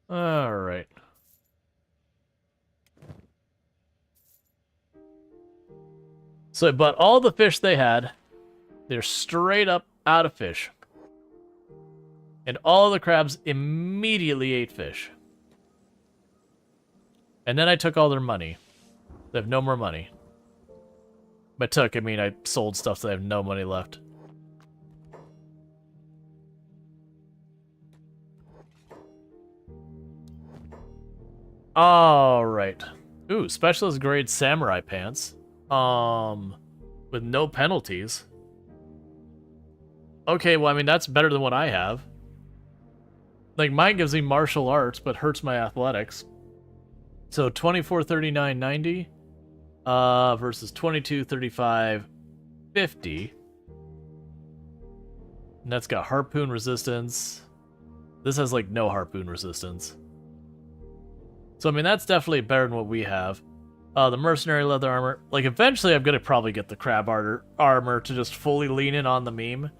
All right. So I bought all the fish they had. They're straight up out of fish. And all of the crabs immediately ate fish. And then I took all their money. They have no more money. By took, I mean I sold stuff so they have no money left. Alright. Ooh, specialist grade samurai pants. With no penalties. Okay, well, I mean, that's better than what I have. Like, mine gives me martial arts, but hurts my athletics. So, 24, 39, 90. versus 22, 35, 50. And that's got harpoon resistance. This has like no harpoon resistance. So I mean that's definitely better than what we have. The mercenary leather armor. Like eventually I'm gonna probably get the crab armor to just fully lean in on the meme.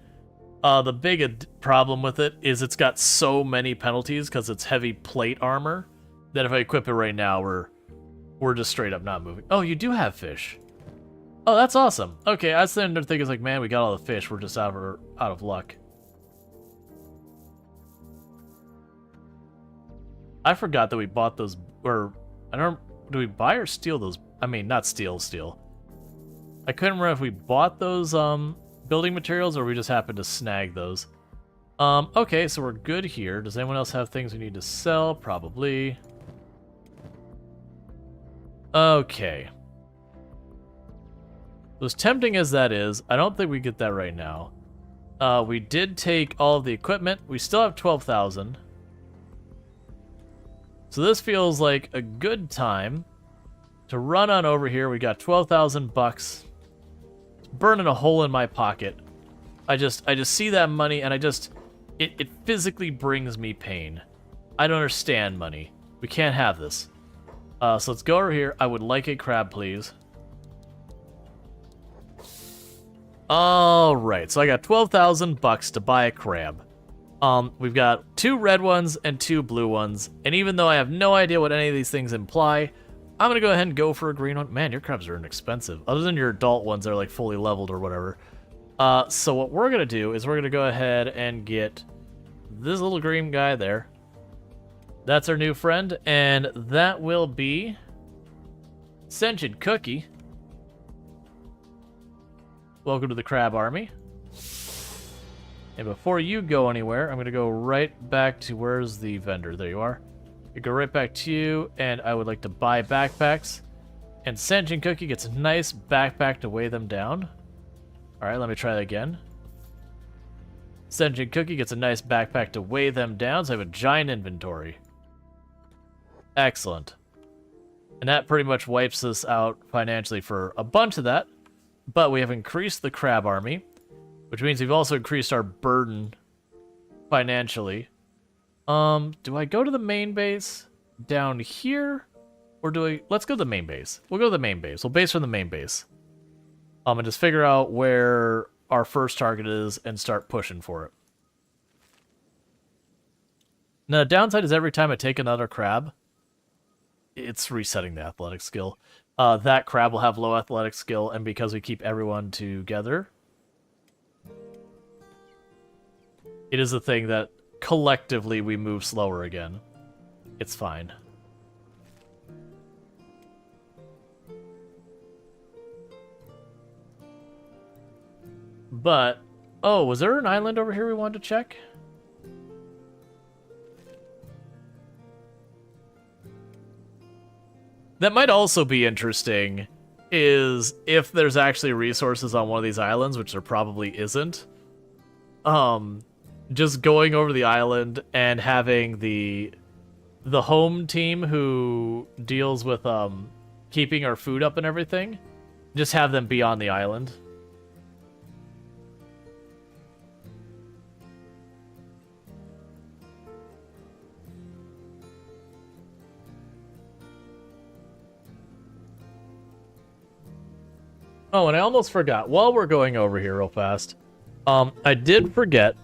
The big problem with it is it's got so many penalties because it's heavy plate armor that if I equip it right now, we're just straight up not moving. Oh, you do have fish. Oh, that's awesome. Okay, I was sitting there thinking, like, man, we got all the fish. We're just out of luck. I forgot that we bought those, or I don't. Do we buy or steal those? I mean, not steal. I couldn't remember if we bought those building materials or we just happened to snag those. Okay, so we're good here. Does anyone else have things we need to sell? Probably. Okay. As tempting as that is, I don't think we get that right now. We did take all of the equipment. We still have 12,000. So this feels like a good time to run on over here. We got 12,000 bucks. It's burning a hole in my pocket. I just see that money and it physically brings me pain. I don't understand money. We can't have this. So let's go over here. I would like a crab, please. All right, so I got 12,000 bucks to buy a crab. We've got 2 red ones and 2 blue ones, and even though I have no idea what any of these things imply, I'm gonna go ahead and go for a green one. Man, your crabs are inexpensive, other than your adult ones that are like fully leveled or whatever. So what we're gonna do is we're gonna go ahead and get this little green guy there. That's our new friend, and that will be Sentient Cookie. Welcome to the Crab Army. And before you go anywhere, I'm going to go right back to where's the vendor? There you are. I go right back to you, and I would like to buy backpacks. And Sentient Cookie gets a nice backpack to weigh them down. All right, let me try that again. Sentient Cookie gets a nice backpack to weigh them down, so I have a giant inventory. Excellent. And that pretty much wipes us out financially for a bunch of that. But we have increased the crab army, which means we've also increased our burden financially. Do I go to the main base down here? Or do I... Let's go to the main base. We'll go to the main base. We'll base from the main base. And just figure out where our first target is and start pushing for it. Now, the downside is every time I take another crab, it's resetting the athletic skill. That crab will have low athletic skill, and because we keep everyone together, it is a thing that collectively we move slower again. It's fine. But, oh, was there an island over here we wanted to check? That might also be interesting, is if there's actually resources on one of these islands, which there probably isn't. Just going over the island and having the home team who deals with keeping our food up and everything, just have them be on the island. Oh, and I almost forgot. While we're going over here real fast, I did forget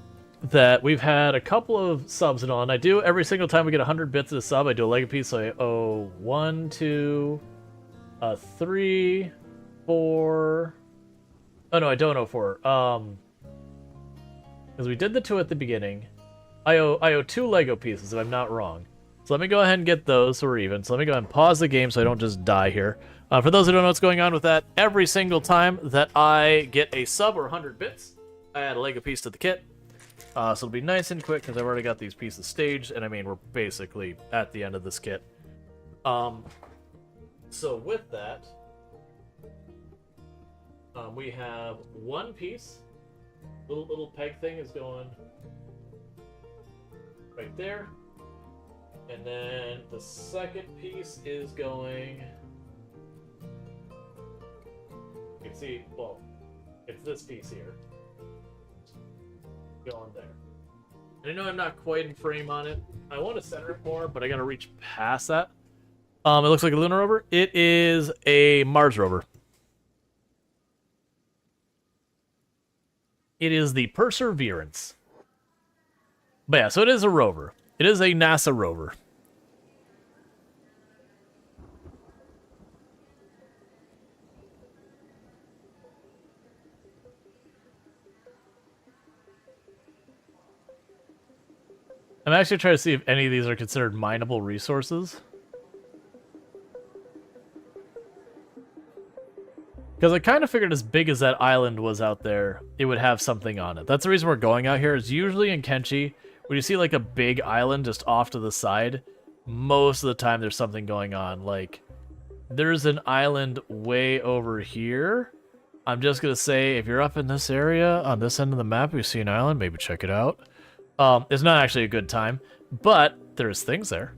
that we've had a couple of subs and all, and I do every single time we get 100 bits of a sub, I do a Lego piece, so I owe 1, 2, 3, 4... Oh, no, I don't owe 4. Because we did the 2 at the beginning. I owe 2 Lego pieces, if I'm not wrong. So let me go ahead and get those so we're even. So let me go ahead and pause the game so I don't just die here. For those who don't know what's going on with that, every single time that I get a sub or 100 bits, I add a Lego piece to the kit. So it'll be nice and quick because I've already got these pieces staged, and I mean, we're basically at the end of this kit. So with that, we have 1 piece. Little peg thing is going right there. And then the second piece is going see, well, it's this piece here. Going there. I know I'm not quite in frame on it. I want to center it more, but I gotta reach past that. It looks like a lunar rover. It is a Mars rover. It is the Perseverance. But yeah, so it is a rover. It is a NASA rover. I'm actually trying to see if any of these are considered mineable resources. Because I kind of figured as big as that island was out there, it would have something on it. That's the reason we're going out here, is usually in Kenshi, when you see like a big island just off to the side, most of the time there's something going on. Like, there's an island way over here. I'm just going to say, if you're up in this area, on this end of the map, you see an island, maybe check it out. It's not actually a good time, but there's things there.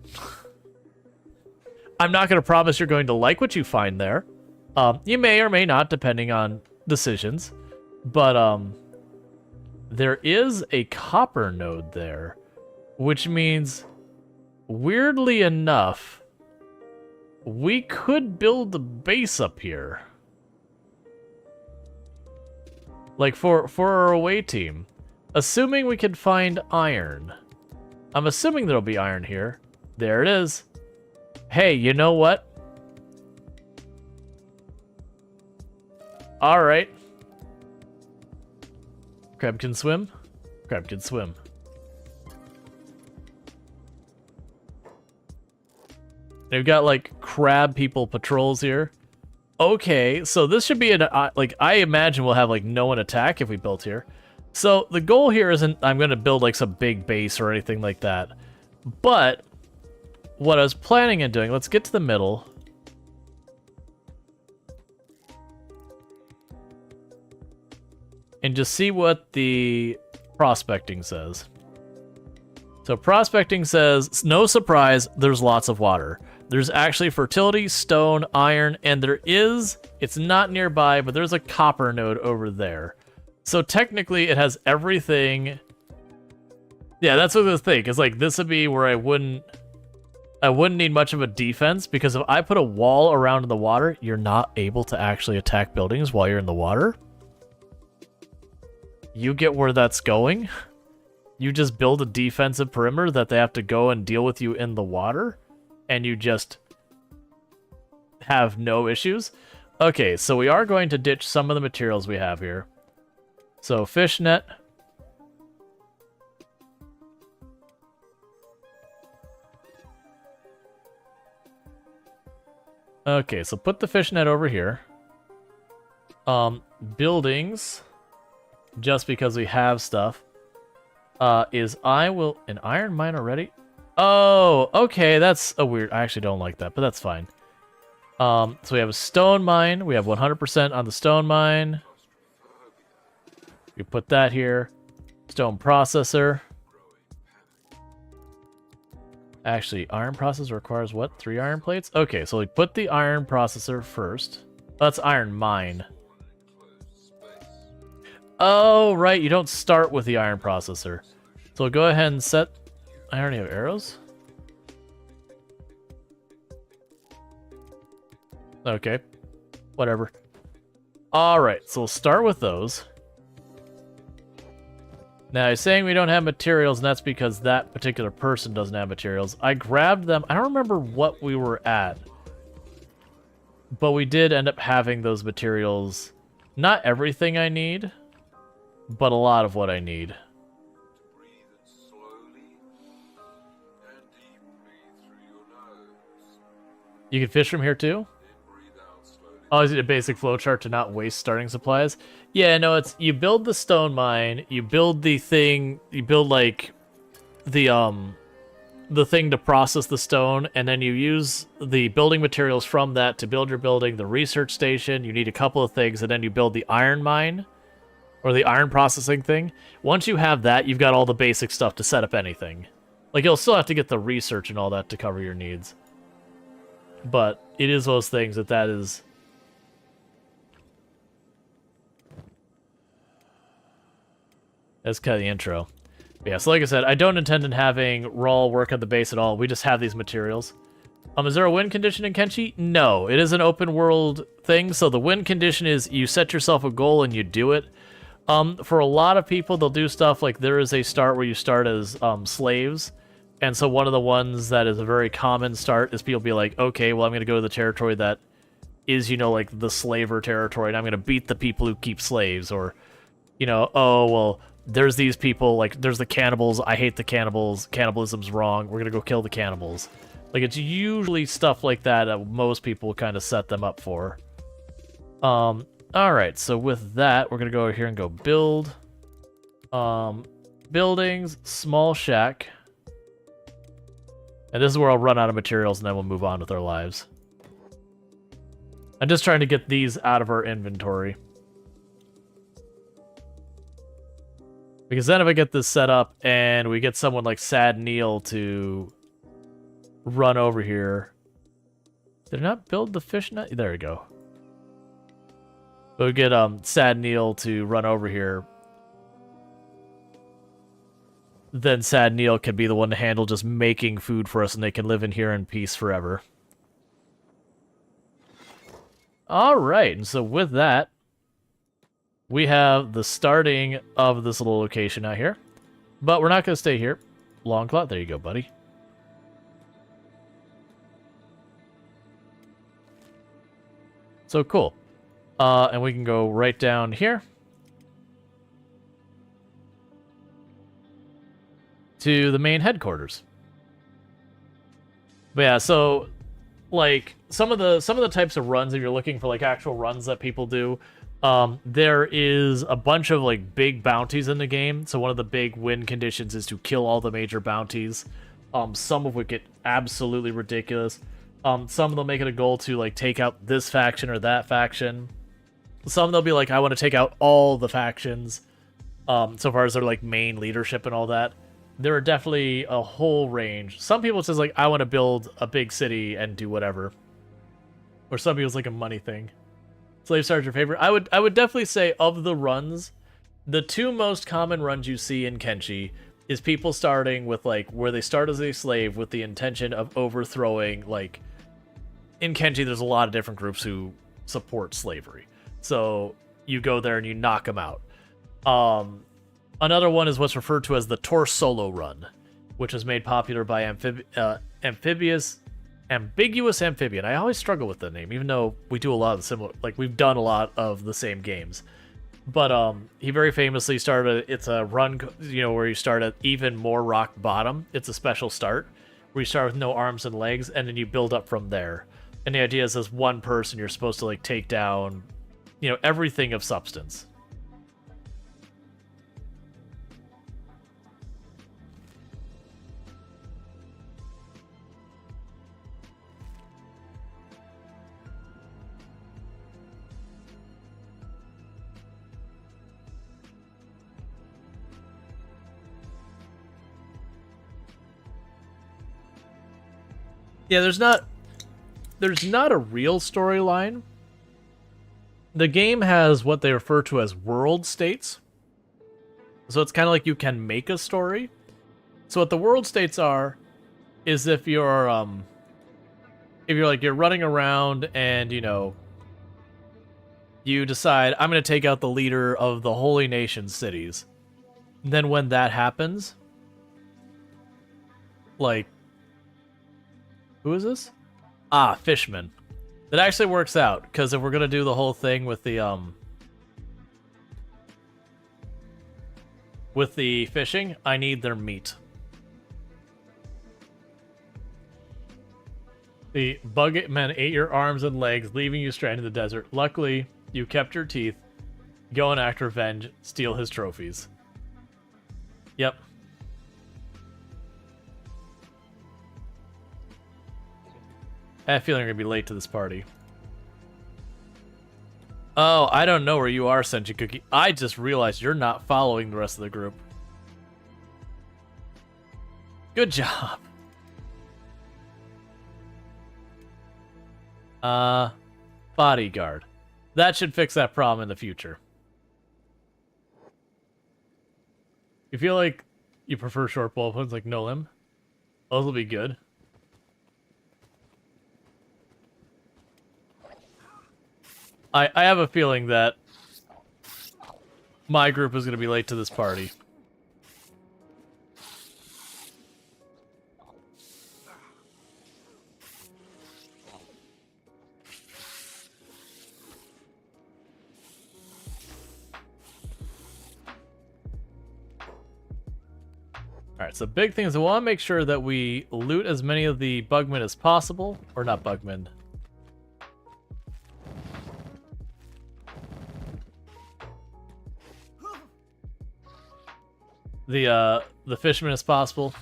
I'm not going to promise you're going to like what you find there. You may or may not, depending on decisions. But there is a copper node there, which means, weirdly enough, we could build the base up here. Like, for our away team. Assuming we can find iron. I'm assuming there'll be iron here. There it is. Hey, you know what? Alright. Creb can swim? Creb can swim. They've got, like, crab people patrols here. Okay, so this should be an... like, I imagine we'll have, like, no one attack if we built here. So, the goal here isn't I'm going to build, like, some big base or anything like that. But, what I was planning on doing... Let's get to the middle. And just see what the prospecting says. So, prospecting says, no surprise, there's lots of water. There's actually fertility, stone, iron, and there is... It's not nearby, but there's a copper node over there. So technically, it has everything. Yeah, that's what I was thinking. It's like this would be where I wouldn't need much of a defense, because if I put a wall around the water, you're not able to actually attack buildings while you're in the water. You get where that's going. You just build a defensive perimeter that they have to go and deal with you in the water, and you just have no issues. Okay, so we are going to ditch some of the materials we have here. So, fishnet. Okay, so put the fishnet over here. Buildings, just because we have stuff, is an iron mine already? Oh, okay, that's a weird... I actually don't like that, but that's fine. So we have a stone mine. We have 100% on the stone mine. We put that here. Stone processor. Actually, iron processor requires what? 3 iron plates? Okay, so we put the iron processor first. That's iron mine. Oh, right, you don't start with the iron processor. So we'll go ahead and set... I already have arrows? Okay. Whatever. Alright, so we'll start with those. Now, he's saying we don't have materials, and that's because that particular person doesn't have materials. I grabbed them. I don't remember what we were at. But we did end up having those materials. Not everything I need, but a lot of what I need. You can fish from here too? Oh, is it a basic flowchart to not waste starting supplies? Yeah, no, it's you build the stone mine, you build the thing, you build like the thing to process the stone, and then you use the building materials from that to build your building, the research station, you need a couple of things, and then you build the iron mine or the iron processing thing. Once you have that, you've got all the basic stuff to set up anything. Like you'll still have to get the research and all that to cover your needs. But it is those things that is That's kind of the intro. But yeah, so like I said, I don't intend on having Rual work at the base at all. We just have these materials. Is there a win condition in Kenshi? No, it is an open world thing, so the win condition is you set yourself a goal and you do it. For a lot of people, they'll do stuff like there is a start where you start as slaves, and so one of the ones that is a very common start is people be like, okay, well, I'm going to go to the territory that is, you know, like the slaver territory, and I'm going to beat the people who keep slaves, or, you know, oh, well, there's these people, like, there's the cannibals, I hate the cannibals, cannibalism's wrong, we're going to go kill the cannibals. Like, it's usually stuff like that that most people kind of set them up for. Alright, so with that, we're going to go over here and go build. Buildings, small shack. And this is where I'll run out of materials and then we'll move on with our lives. I'm just trying to get these out of our inventory. Because then if I get this set up and we get someone like Sad Neil to run over here. Did I not build the fish net? There we go. We'll get Sad Neil to run over here. Then Sad Neil can be the one to handle just making food for us and they can live in here in peace forever. Alright, and so with that, we have the starting of this little location out here. But we're not going to stay here. Longclaw, there you go, buddy. So cool. And we can go right down here to the main headquarters. But yeah, so like some of the types of runs, if you're looking for like actual runs that people do, there is a bunch of like big bounties in the game. So one of the big win conditions is to kill all the major bounties. Some of which get absolutely ridiculous. Some of them make it a goal to like take out this faction or that faction. Some they'll be like, I want to take out all the factions. So far as their like main leadership and all that. There are definitely a whole range. Some people says like, I want to build a big city and do whatever. Or some people it's like a money thing. Slave Star's your favorite? I would definitely say of the runs, the two most common runs you see in Kenshi is people starting with like where they start as a slave with the intention of overthrowing like in Kenshi there's a lot of different groups who support slavery. So you go there and you knock them out. Another one is what's referred to as the Solo run, which was made popular by Ambiguous Amphibian. I always struggle with the name, even though we do a lot of the similar, like we've done a lot of the same games. But he very famously started, it's a run, you know, where you start at even more rock bottom. It's a special start, where you start with no arms and legs, and then you build up from there. And the idea is as one person, you're supposed to like take down, you know, everything of substance. Yeah, there's not a real storyline. The game has what they refer to as world states. So it's kind of like you can make a story. So what the world states are is if you're like you're running around and, you know, you decide I'm going to take out the leader of the Holy Nation cities. And then when that happens, like, who is this? Ah, Fishman. That actually works out, because if we're going to do the whole thing with the fishing, I need their meat. The Bucket Men ate your arms and legs, leaving you stranded in the desert. Luckily, you kept your teeth. Go and act revenge. Steal his trophies. Yep. I have a feeling I'm going to be late to this party. Oh, I don't know where you are, Senshi Cookie. I just realized you're not following the rest of the group. Good job. Bodyguard. That should fix that problem in the future. You feel like you prefer short bullet points like no limb? Those will be good. I have a feeling that my group is going to be late to this party. Alright, so big thing is we want to make sure that we loot as many of the bugmen as possible. Or not bugmen. The fishermen as possible.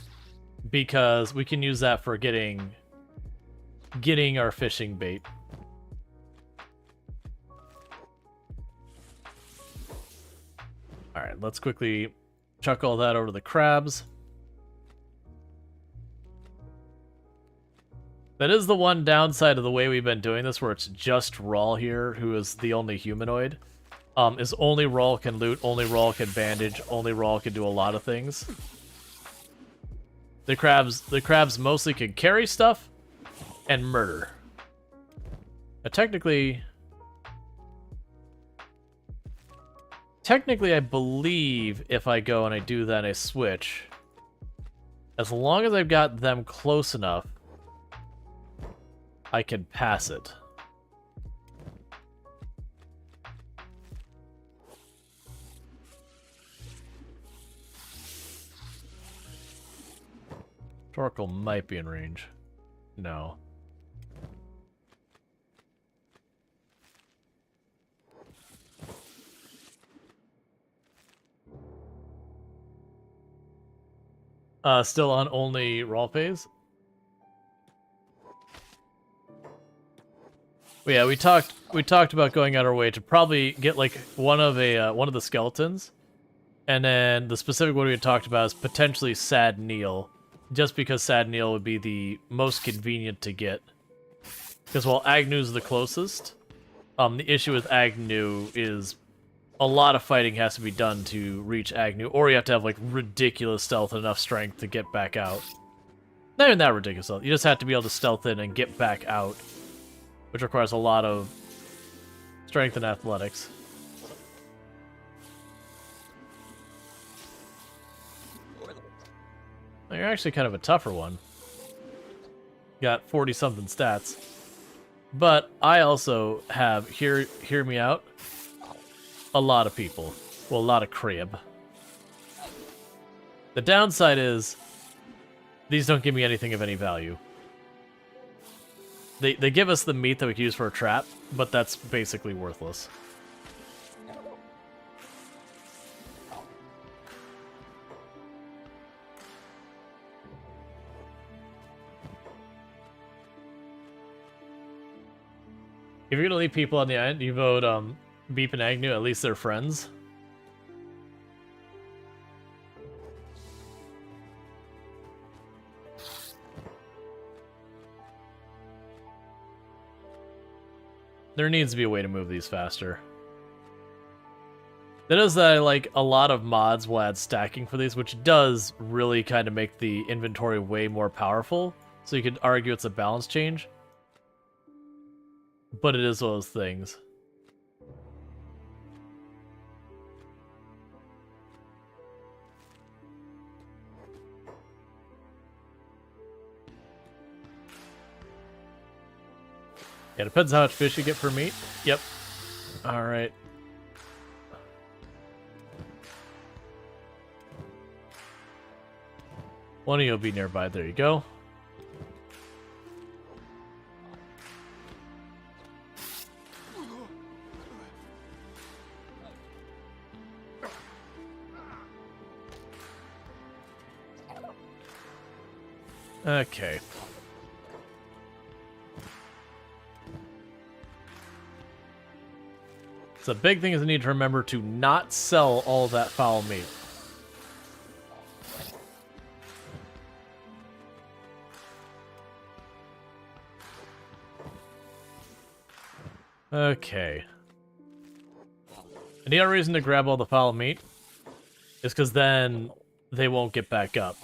Because we can use that for getting our fishing bait. Alright, let's quickly chuck all that over to the crabs. That is the one downside of the way we've been doing this, where it's just Rual here, who is the only humanoid. Is only Rual can loot, only Rual can bandage, only Rual can do a lot of things. The crabs mostly can carry stuff and murder. Technically, I believe if I go and I do that and I switch, as long as I've got them close enough, I can pass it. Torkel might be in range. No. Still on only Rual phase? But yeah, we talked about going out our way to probably get like one of the skeletons, and then the specific one we had talked about is potentially Sad Neil, just because Sad Neil would be the most convenient to get. Because while Agnew's the closest, the issue with Agnew is a lot of fighting has to be done to reach Agnew, or you have to have like ridiculous stealth and enough strength to get back out. Not even that ridiculous stealth. You just have to be able to stealth in and get back out, which requires a lot of strength and athletics. Now, you're actually kind of a tougher one. Got 40-something stats. But I also have, hear me out, a lot of people. Well, a lot of Creb. The downside is, these don't give me anything of any value. They give us the meat that we can use for a trap, but that's basically worthless. If you're gonna leave people on the island, you vote Beep and Agnew, at least they're friends. There needs to be a way to move these faster. That is that like a lot of mods will add stacking for these, which does really kind of make the inventory way more powerful. So you could argue it's a balance change. But it is one of those things. Yeah, depends how much fish you get per meat. Yep. Alright. One of you will be nearby. There you go. Okay. So the big thing is I need to remember to not sell all that foul meat. Okay. And the other reason to grab all the foul meat is because then they won't get back up.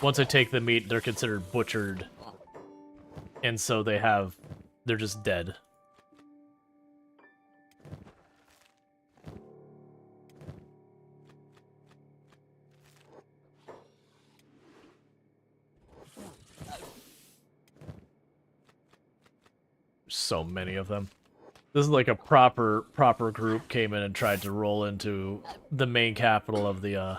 Once I take the meat, they're considered butchered. And so they're just dead. So many of them. This is like a proper group came in and tried to roll into the main capital of the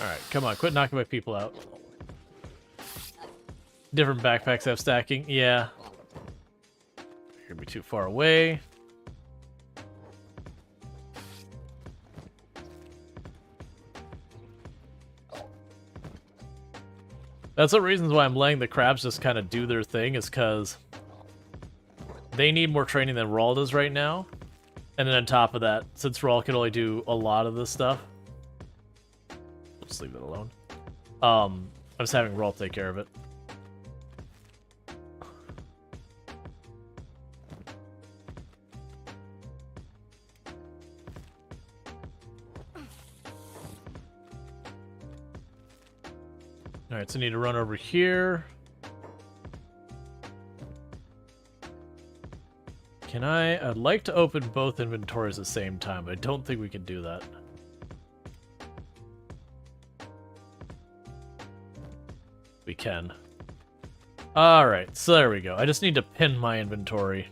Alright, come on, quit knocking my people out. Different backpacks have stacking, yeah. You're gonna be too far away. That's the reasons why I'm letting the crabs just kind of do their thing, is because they need more training than Rual does right now. And then on top of that, since Rual can only do a lot of this stuff, just leave it alone. I'm just having Rual take care of it. Alright, so I need to run over here. I'd like to open both inventories at the same time, but I don't think we can do that. We can. Alright, so there we go. I just need to pin my inventory.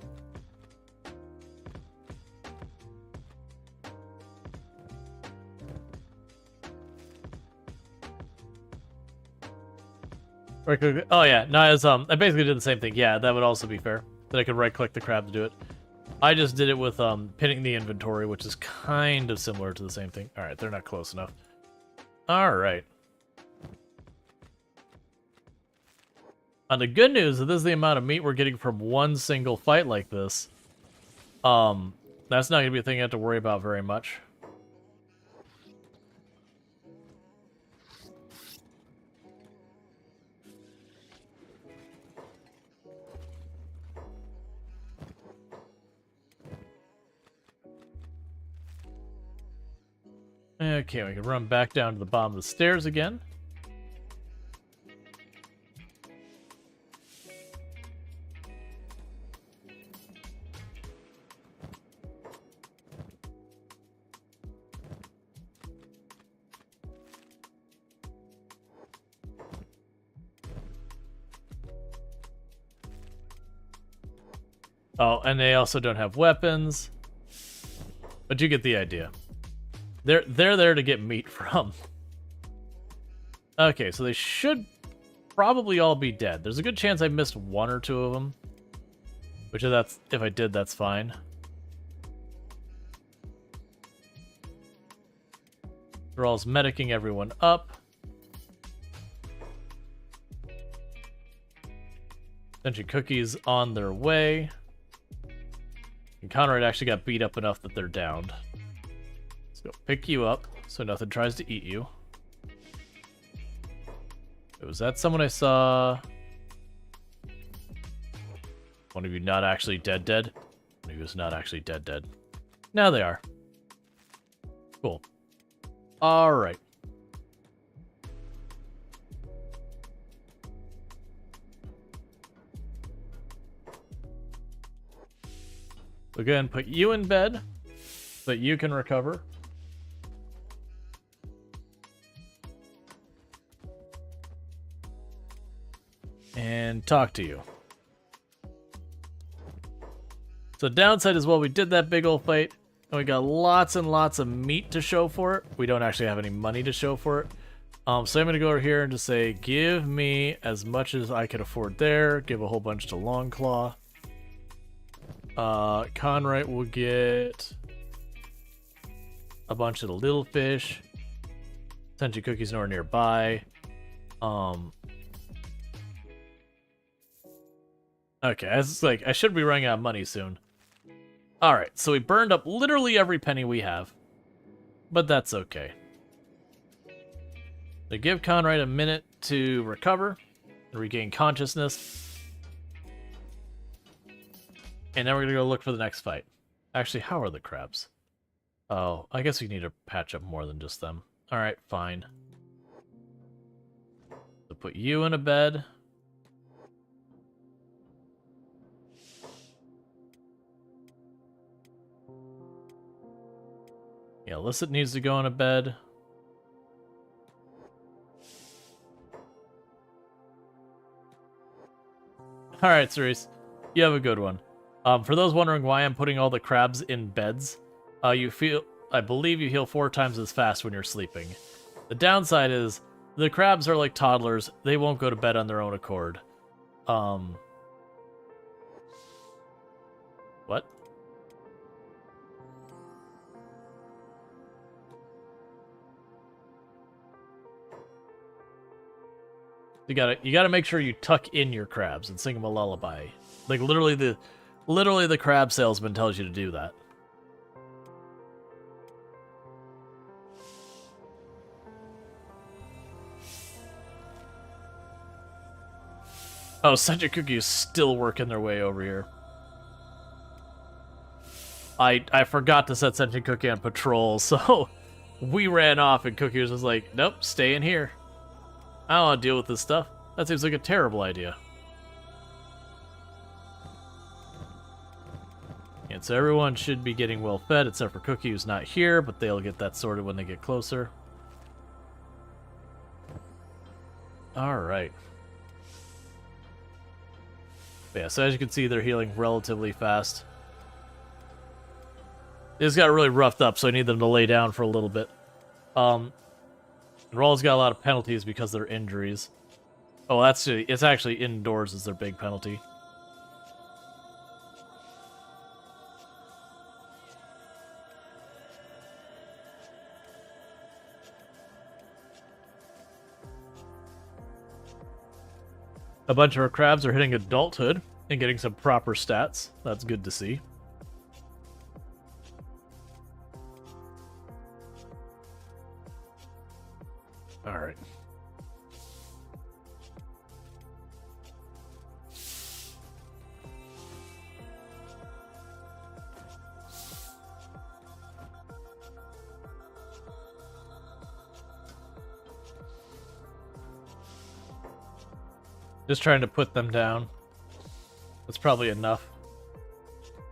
Oh yeah, no, I basically did the same thing. Yeah, that would also be fair. That I could right-click the crab to do it. I just did it with pinning the inventory, which is kind of similar to the same thing. All right, they're not close enough. All right. And the good news is this is the amount of meat we're getting from one single fight like this. That's not going to be a thing I have to worry about very much. Okay, we can run back down to the bottom of the stairs again. Oh, and they also don't have weapons. But you get the idea. They're there to get meat from. Okay, so they should probably all be dead. There's a good chance I missed one or two of them. Which if I did, that's fine. Rual's medicing everyone up. Kenshi cookies on their way. And Conrad actually got beat up enough that they're downed. Let's go pick you up so nothing tries to eat you. Was that someone I saw? One of you not actually dead? One of you is not actually dead. Now they are. Cool. Alright. So go ahead and put you in bed so that you can recover. And talk to you. So downside is, well, we did that big old fight, and we got lots and lots of meat to show for it. We don't actually have any money to show for it. So I'm going to go over here and just say, give me as much as I could afford there. Give a whole bunch to Longclaw. Conrad will get a bunch of the little fish. Kenshi cookies nowhere nearby. Okay, I should be running out of money soon. Alright, so we burned up literally every penny we have. But that's okay. So give Conrad a minute to recover and regain consciousness. And then we're gonna go look for the next fight. Actually, how are the crabs? Oh, I guess we need to patch up more than just them. Alright, fine. So put you in a bed. Yeah, Illicit needs to go in a bed. Alright, Cerise. You have a good one. For those wondering why I'm putting all the crabs in beds, I believe you heal 4 times as fast when you're sleeping. The downside is, the crabs are like toddlers, they won't go to bed on their own accord. What? You gotta make sure you tuck in your crabs and sing them a lullaby. Like literally the crab salesman tells you to do that. Oh, Sentient Cookie is still working their way over here. I forgot to set Sentient Cookie on patrol, so we ran off and Cookie was just like, nope, stay in here. I don't want to deal with this stuff. That seems like a terrible idea. And so everyone should be getting well fed, except for Cookie, who's not here, but they'll get that sorted when they get closer. Alright. Yeah, so as you can see, they're healing relatively fast. They just got really roughed up, so I need them to lay down for a little bit. Rual's got a lot of penalties because of their injuries. Oh, it's actually indoors is their big penalty. A bunch of our crabs are hitting adulthood and getting some proper stats. That's good to see. Alright. Just trying to put them down. That's probably enough.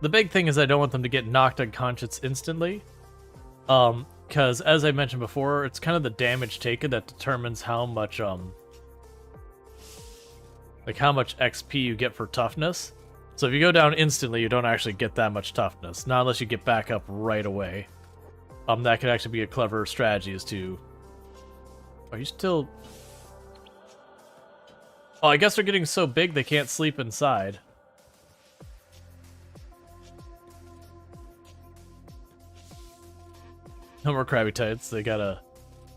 The big thing is I don't want them to get knocked unconscious instantly. Because as I mentioned before, it's kind of the damage taken that determines how much like how much XP you get for toughness. So if you go down instantly, you don't actually get that much toughness. Not unless you get back up right away. That could actually be a clever strategy is to... Are you still... Oh, I guess they're getting so big they can't sleep inside. No more Krabby Tights. They gotta...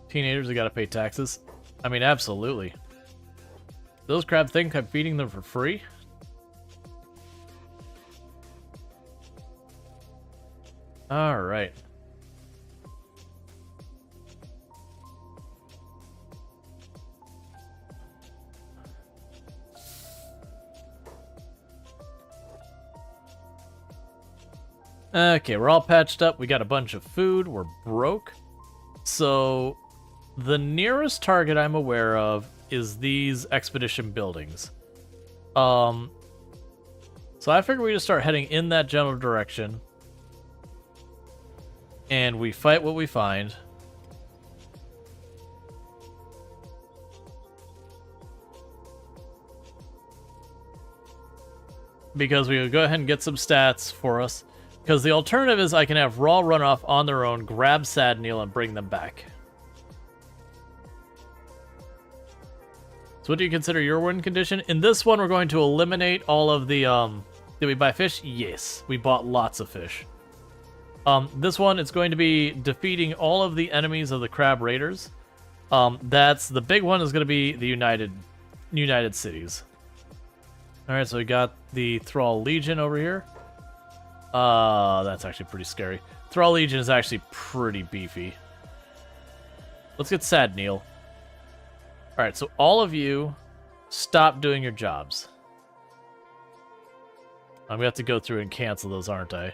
Teenagers, they gotta pay taxes. I mean, absolutely. Those crab think I'm feeding them for free? Alright. Okay, we're all patched up. We got a bunch of food. We're broke. So, the nearest target I'm aware of is these expedition buildings. So I figure we just start heading in that general direction. And we fight what we find. Because we would go ahead and get some stats for us. Because the alternative is I can have Rual run off on their own, grab Sadneil, and bring them back. So what do you consider your win condition? In this one, we're going to eliminate all of the... Did we buy fish? Yes, we bought lots of fish. This one, it's going to be defeating all of the enemies of the Crab Raiders. That's the big one is going to be the United Cities. Alright, so we got the Thrall Legion over here. That's actually pretty scary. Thrall Legion is actually pretty beefy. Let's get Sadneil. Alright, so all of you, stop doing your jobs. I'm gonna have to go through and cancel those, aren't I?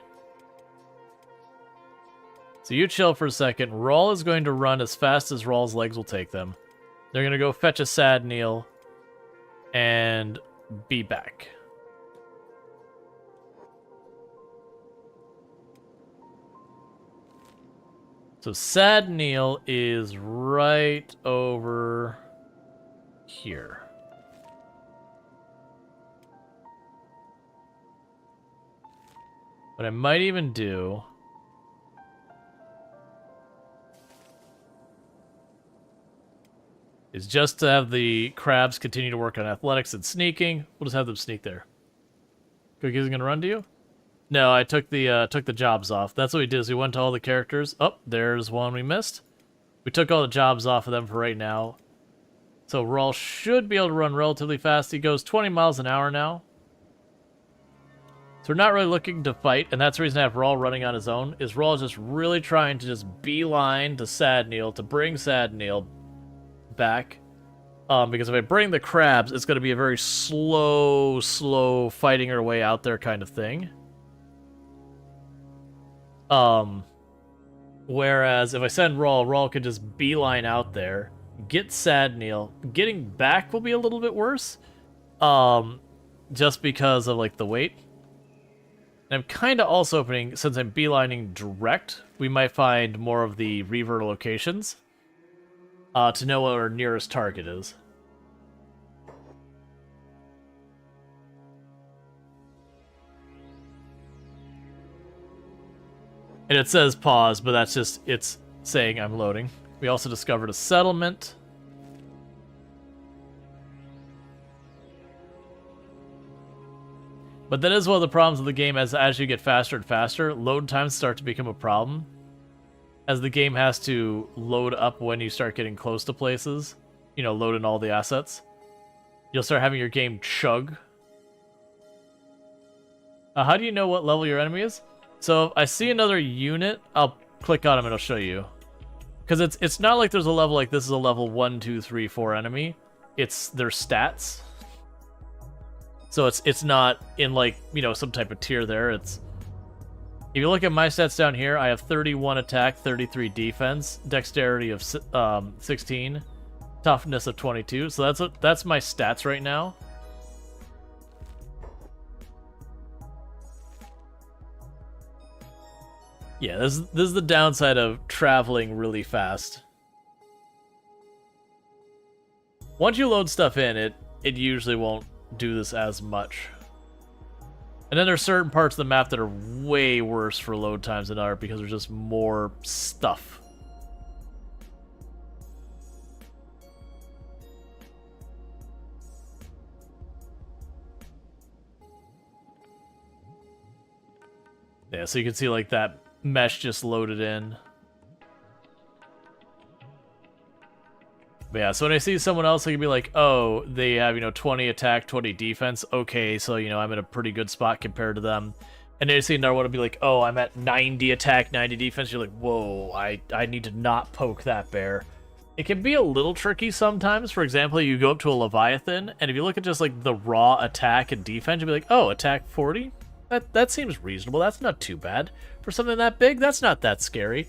So you chill for a second. Rual is going to run as fast as Rual's legs will take them. They're gonna go fetch a sad Neil and be back. So sad Neil is right over here. What I might even do is just to have the crabs continue to work on athletics and sneaking. We'll just have them sneak there. Cookie's gonna run to you? No, I took the jobs off. That's what we did, is we went to all the characters. Oh, there's one we missed. We took all the jobs off of them for right now. So Rual should be able to run relatively fast. He goes 20 miles an hour now. So we're not really looking to fight, and that's the reason I have Rual running on his own, is Rual just really trying to just beeline to Sad Neil, to bring Sad Neil back. Because if I bring the crabs, it's going to be a very slow fighting our way out there kind of thing. Whereas if I send Rual, Rual could just beeline out there, get Sad Neil. Getting back will be a little bit worse, just because of like the weight. And I'm kind of also opening, since I'm beelining direct, we might find more of the Reaver locations to know what our nearest target is. And it says pause, but that's just, it's saying I'm loading. We also discovered a settlement. But that is one of the problems of the game, as you get faster and faster, load times start to become a problem. As the game has to load up when you start getting close to places, you know, load in all the assets. You'll start having your game chug. How do you know what level your enemy is? So if I see another unit, I'll click on them and it'll show you. Because it's not like there's a level like this is a level 1, 2, 3, 4 enemy. It's their stats. So it's not in like, you know, some type of tier there. It's, if you look at my stats down here, I have 31 attack, 33 defense, dexterity of 16, toughness of 22. So that's my stats right now. Yeah, this is the downside of traveling really fast. Once you load stuff in, it usually won't do this as much. And then there's certain parts of the map that are way worse for load times than others because there's just more stuff. Yeah, so you can see like that mesh just loaded in. But yeah, so when I see someone else, I can be like, oh, they have, you know, 20 attack, 20 defense. Okay, so, you know, I'm in a pretty good spot compared to them. And then you see another one to be like, oh, I'm at 90 attack, 90 defense. You're like, whoa, I need to not poke that bear. It can be a little tricky sometimes. For example, you go up to a Leviathan, and if you look at just like the raw attack and defense, you'll be like, oh, attack 40? That seems reasonable. That's not too bad. For something that big, that's not that scary.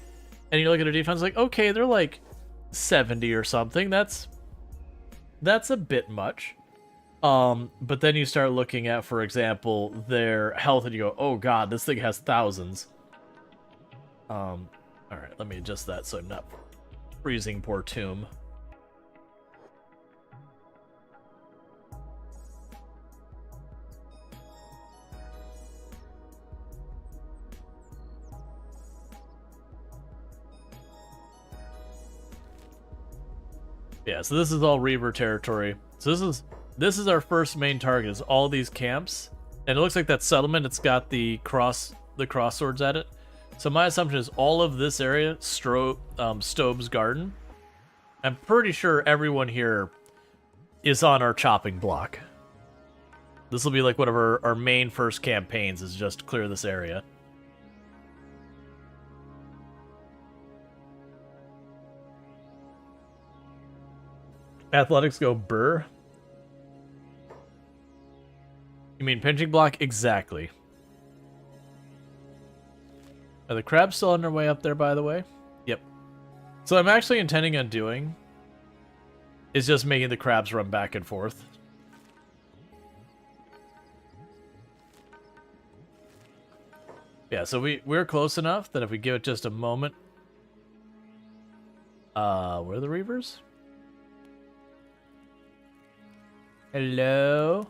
And you look at their defense, like, okay, they're like 70 or something. That's a bit much. But then you start looking at, for example, their health, and you go, oh god, this thing has thousands. Alright, let me adjust that so I'm not freezing poor Tomb. Yeah, so this is all Reaver territory. So this is our first main target, is all these camps. And it looks like that settlement, it's got the cross swords at it. So my assumption is all of this area, Stobe's Garden. I'm pretty sure everyone here is on our chopping block. This will be like one of our main first campaigns, is just clear this area. Athletics go burr. You mean pinching block? Exactly. Are the crabs still on their way up there, by the way? Yep. So I'm actually intending on doing is just making the crabs run back and forth. Yeah, so we're close enough that if we give it just a moment. Where are the reavers? Hello?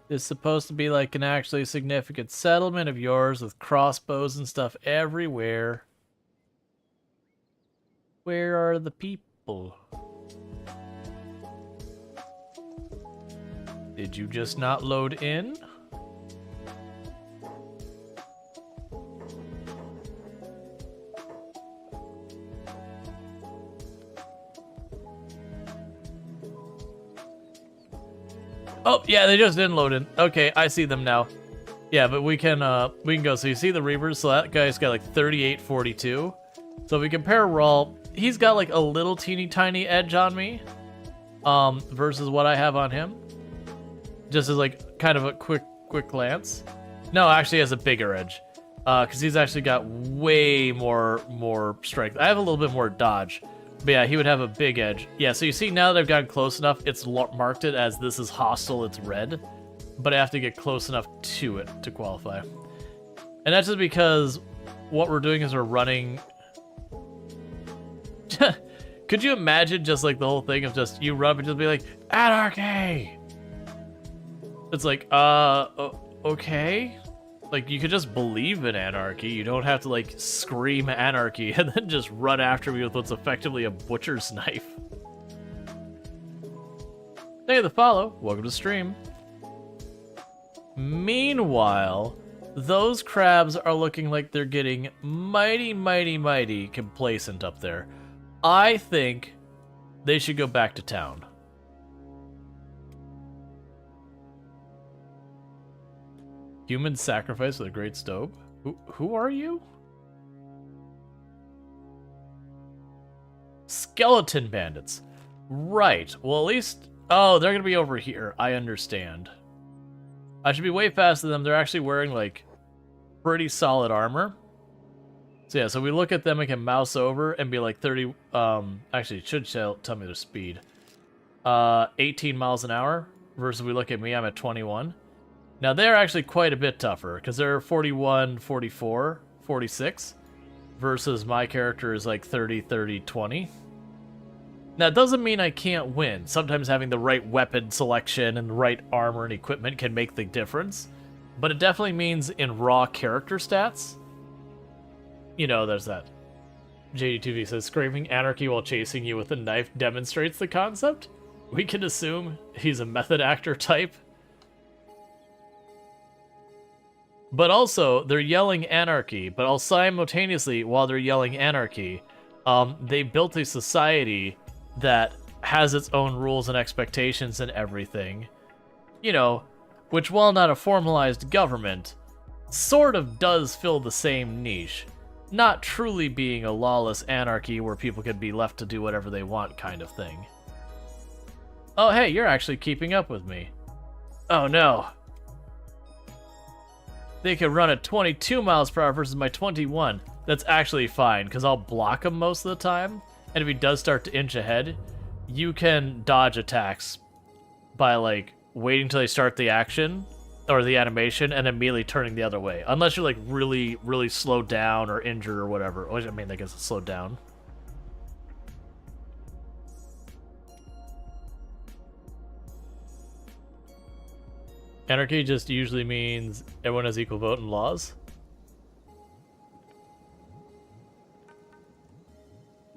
This is supposed to be like an actually significant settlement of yours with crossbows and stuff everywhere. Where are the people? Did you just not load in? Oh, yeah, they just didn't load in. Okay, I see them now. Yeah, but we can go. So you see the Reavers? So that guy's got like 3842. So if we compare Rual, he's got like a little teeny tiny edge on me. Versus what I have on him. Just as like kind of a quick glance. No, actually he has a bigger edge. Because he's actually got way more strength. I have a little bit more dodge. But yeah, he would have a big edge. Yeah, so you see now that I've gotten close enough, it's marked it as this is hostile, it's red. But I have to get close enough to it to qualify. And that's just because what we're doing is we're running... Could you imagine just like the whole thing of just you run up and just be like, anarchy! It's like, okay? Like, you could just believe in anarchy. You don't have to, like, scream anarchy and then just run after me with what's effectively a butcher's knife. Thank you for the follow. Welcome to stream. Meanwhile, those crabs are looking like they're getting mighty complacent up there. I think they should go back to town. Human sacrifice of the Great Stove? Who are you? Skeleton bandits. Right. Well, at least... Oh, they're going to be over here. I understand. I should be way faster than them. They're actually wearing, like, pretty solid armor. So, yeah, so we look at them and can mouse over and be like 30... actually, it should tell me their speed. 18 miles an hour. Versus we look at me, I'm at 21. Now, they're actually quite a bit tougher, because they're 41, 44, 46, versus my character is like 30, 30, 20. Now, it doesn't mean I can't win. Sometimes having the right weapon selection and the right armor and equipment can make the difference, but it definitely means in raw character stats, you know, there's that. JD2V says, screaming anarchy while chasing you with a knife demonstrates the concept? We can assume he's a method actor type. But also, they're yelling anarchy, but all simultaneously, while they're yelling anarchy, they built a society that has its own rules and expectations and everything. You know, which, while not a formalized government, sort of does fill the same niche. Not truly being a lawless anarchy where people can be left to do whatever they want kind of thing. Oh, hey, you're actually keeping up with me. Oh, no. They can run at 22 miles per hour versus my 21. That's actually fine, because I'll block him most of the time. And if he does start to inch ahead, you can dodge attacks by, like, waiting till they start the action, or the animation, and immediately turning the other way. Unless you're, like, really slowed down or injured or whatever. Which, I mean, I guess it's slowed down. Anarchy just usually means everyone has equal vote and laws.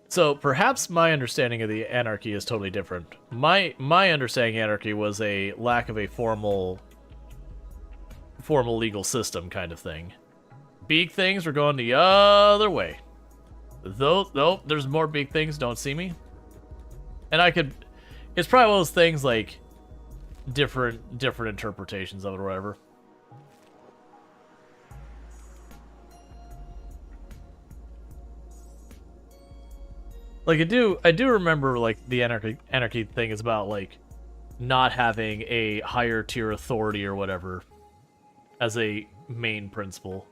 So perhaps my understanding of the anarchy is totally different. My understanding of anarchy was a lack of a formal legal system kind of thing. Big things were going the other way. Nope, there's more big things, don't see me. And it's probably one of those things like different interpretations of it or whatever. Like I do remember like the anarchy thing is about like not having a higher tier authority or whatever as a main principle.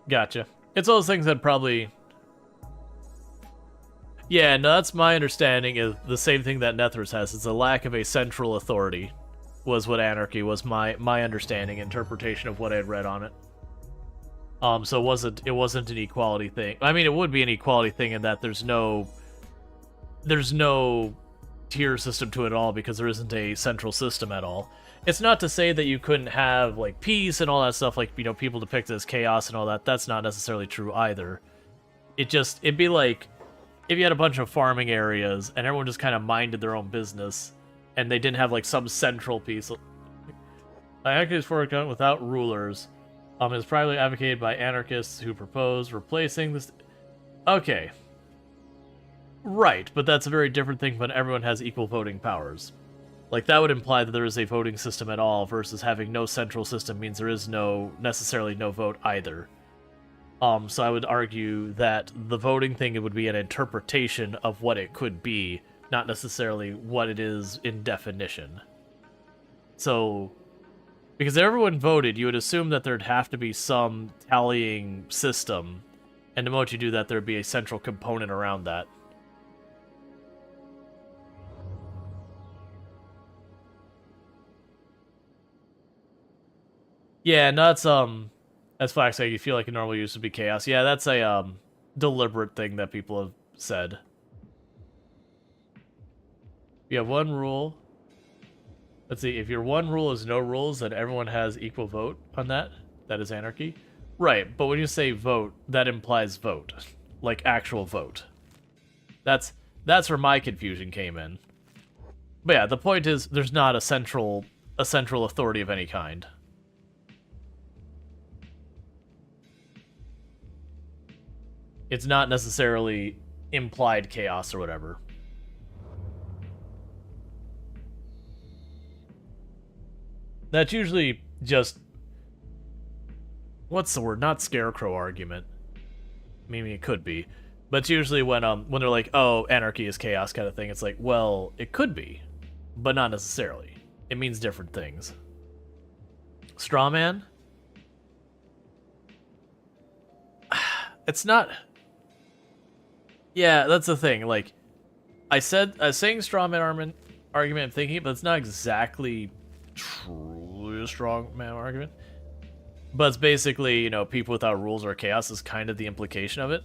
Gotcha. It's all those things that probably... Yeah, no, that's my understanding is the same thing that Nethers has. It's a lack of a central authority was what anarchy was my understanding, interpretation of what I had read on it. So it wasn't an equality thing. I mean, it would be an equality thing in that there's no tier system to it at all because there isn't a central system at all. It's not to say that you couldn't have like peace and all that stuff, like, you know, people depict as chaos and all that. That's not necessarily true either. It'd be like if you had a bunch of farming areas and everyone just kind of minded their own business and they didn't have like some central piece. Anarchy is for account without rulers. Is primarily advocated by anarchists who propose replacing this. Okay. Right, but that's a very different thing when everyone has equal voting powers. Like, that would imply that there is a voting system at all, versus having no central system means there is necessarily no vote either. So I would argue that the voting thing would be an interpretation of what it could be, not necessarily what it is in definition. So, because everyone voted, you would assume that there'd have to be some tallying system, and the moment you do that, there'd be a central component around that. Yeah, and that's Flax saying you feel like a normal use would be chaos. Yeah, that's a deliberate thing that people have said. You have one rule. Let's see, if your one rule is no rules, then everyone has equal vote on that. That is anarchy. Right, but when you say vote, that implies vote. Like actual vote. That's where my confusion came in. But yeah, the point is there's not a central authority of any kind. It's not necessarily implied chaos or whatever. That's usually just... What's the word? Not scarecrow argument. Maybe it could be. But it's usually when they're like, oh, anarchy is chaos kind of thing. It's like, well, it could be. But not necessarily. It means different things. Straw man? It's not... Yeah, that's the thing. Like, I was saying straw man argument, I'm thinking, but it's not exactly truly a strong man argument. But it's basically, you know, people without rules or chaos is kind of the implication of it.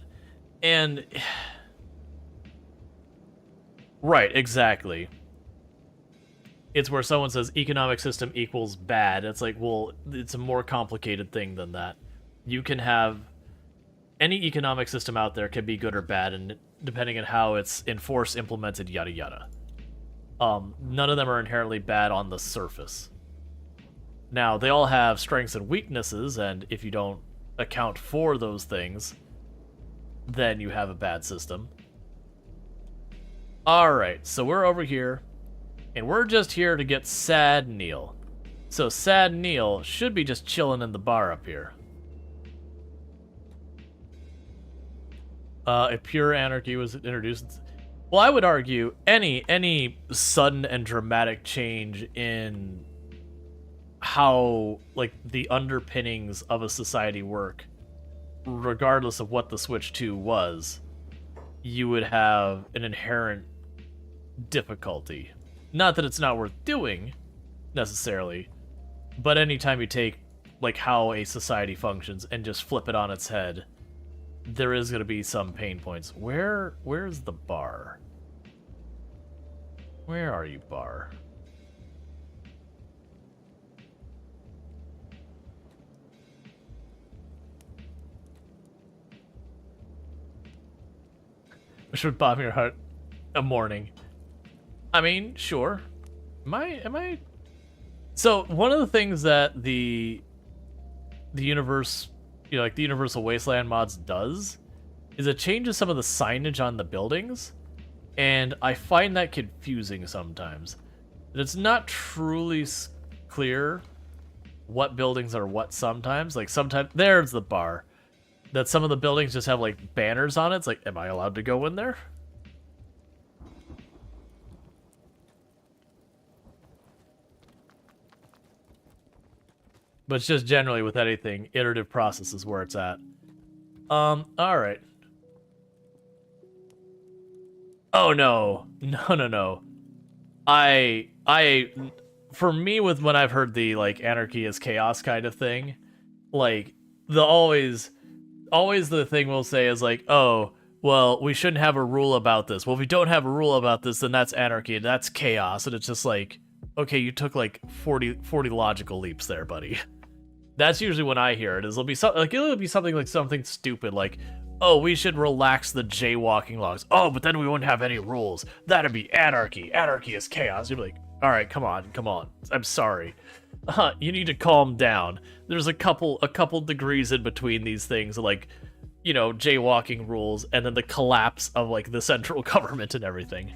And... Right, exactly. It's where someone says economic system equals bad. It's like, well, it's a more complicated thing than that. You can have... Any economic system out there can be good or bad, and depending on how it's enforced, implemented, yada yada. None of them are inherently bad on the surface. Now, they all have strengths and weaknesses, and if you don't account for those things, then you have a bad system. Alright, so we're over here, and we're just here to get Sad Neil. So Sad Neil should be just chilling in the bar up here. If pure anarchy was introduced... Well, I would argue any sudden and dramatic change in how, like, the underpinnings of a society work, regardless of what the Switch 2 was, you would have an inherent difficulty. Not that it's not worth doing, necessarily, but anytime you take, like, how a society functions and just flip it on its head, there is going to be some pain points. Where's the bar? Where are you, bar? Which would bomb your heart a morning. I mean, sure. Am I? So, one of the things that the universe, you know, like the Universal Wasteland mods does is it changes some of the signage on the buildings, and I find that confusing sometimes. It's not truly clear what buildings are what sometimes. Like, sometimes... There's the bar. That some of the buildings just have, like, banners on it. It's like, am I allowed to go in there? But it's just generally with anything, iterative process is where it's at. Alright. Oh, no. No. For me, with when I've heard the, like, anarchy is chaos kind of thing, like, always the thing we'll say is like, oh, well, we shouldn't have a rule about this. Well, if we don't have a rule about this, then that's anarchy, and that's chaos, and it's just like, okay, you took, like, 40 logical leaps there, buddy. That's usually when I hear it, is it'll be something stupid, like, oh, we should relax the jaywalking laws. Oh, but then we wouldn't have any rules. That'd be anarchy. Anarchy is chaos. You'd be like, all right, come on. I'm sorry. You need to calm down. There's a couple degrees in between these things, like, you know, jaywalking rules, and then the collapse of, like, the central government and everything.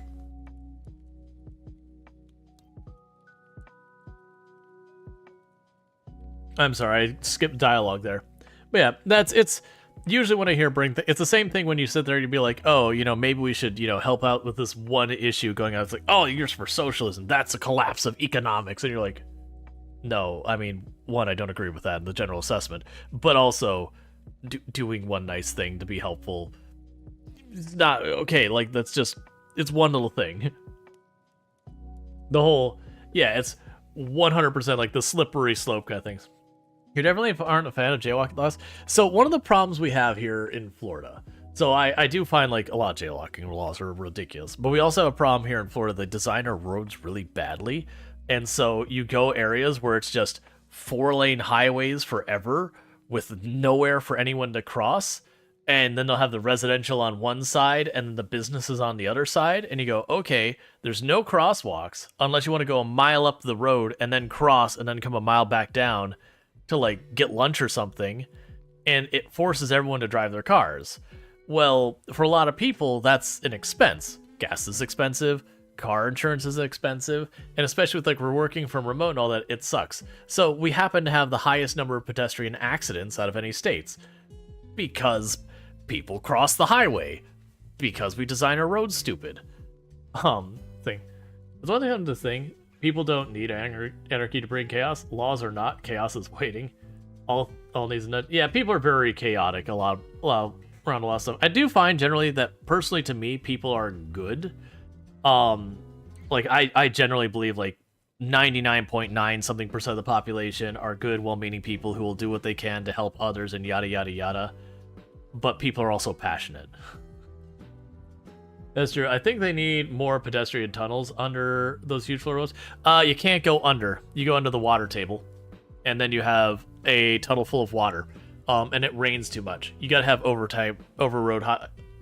I'm sorry, I skipped dialogue there. But yeah, it's usually when I hear it's the same thing when you sit there and you be like, oh, you know, maybe we should, you know, help out with this one issue going on. It's like, oh, you're for socialism. That's a collapse of economics. And you're like, no, I mean, one, I don't agree with that in the general assessment, but also doing one nice thing to be helpful. It's not, okay, like, it's one little thing. The whole, yeah, it's 100% like the slippery slope kind of things. You definitely aren't a fan of jaywalking laws. So one of the problems we have here in Florida, so I do find, like, a lot of jaywalking laws are ridiculous, but we also have a problem here in Florida. They design our roads really badly, and so you go areas where it's just 4-lane highways forever with nowhere for anyone to cross, and then they'll have the residential on one side and the businesses on the other side, and you go, okay, there's no crosswalks unless you want to go a mile up the road and then cross and then come a mile back down to, like, get lunch or something, and it forces everyone to drive their cars. Well, for a lot of people, that's an expense. Gas is expensive, car insurance is expensive, and especially with, like, we're working from remote and all that, it sucks. So we happen to have the highest number of pedestrian accidents out of any states because people cross the highway, because we design our roads stupid. Thing. There's one thing on this thing. People don't need anarchy to bring chaos. Laws are not. Chaos is waiting. All needs to... Yeah, people are very chaotic around a lot of stuff. I do find generally that, personally, to me, people are good. Like, I generally believe, like, 99.9 something % of the population are good, well-meaning people who will do what they can to help others and yada yada yada. But people are also passionate. That's true. I think they need more pedestrian tunnels under those huge floor roads. You can't go under. You go under the water table, and then you have a tunnel full of water, and it rains too much. You gotta have over-road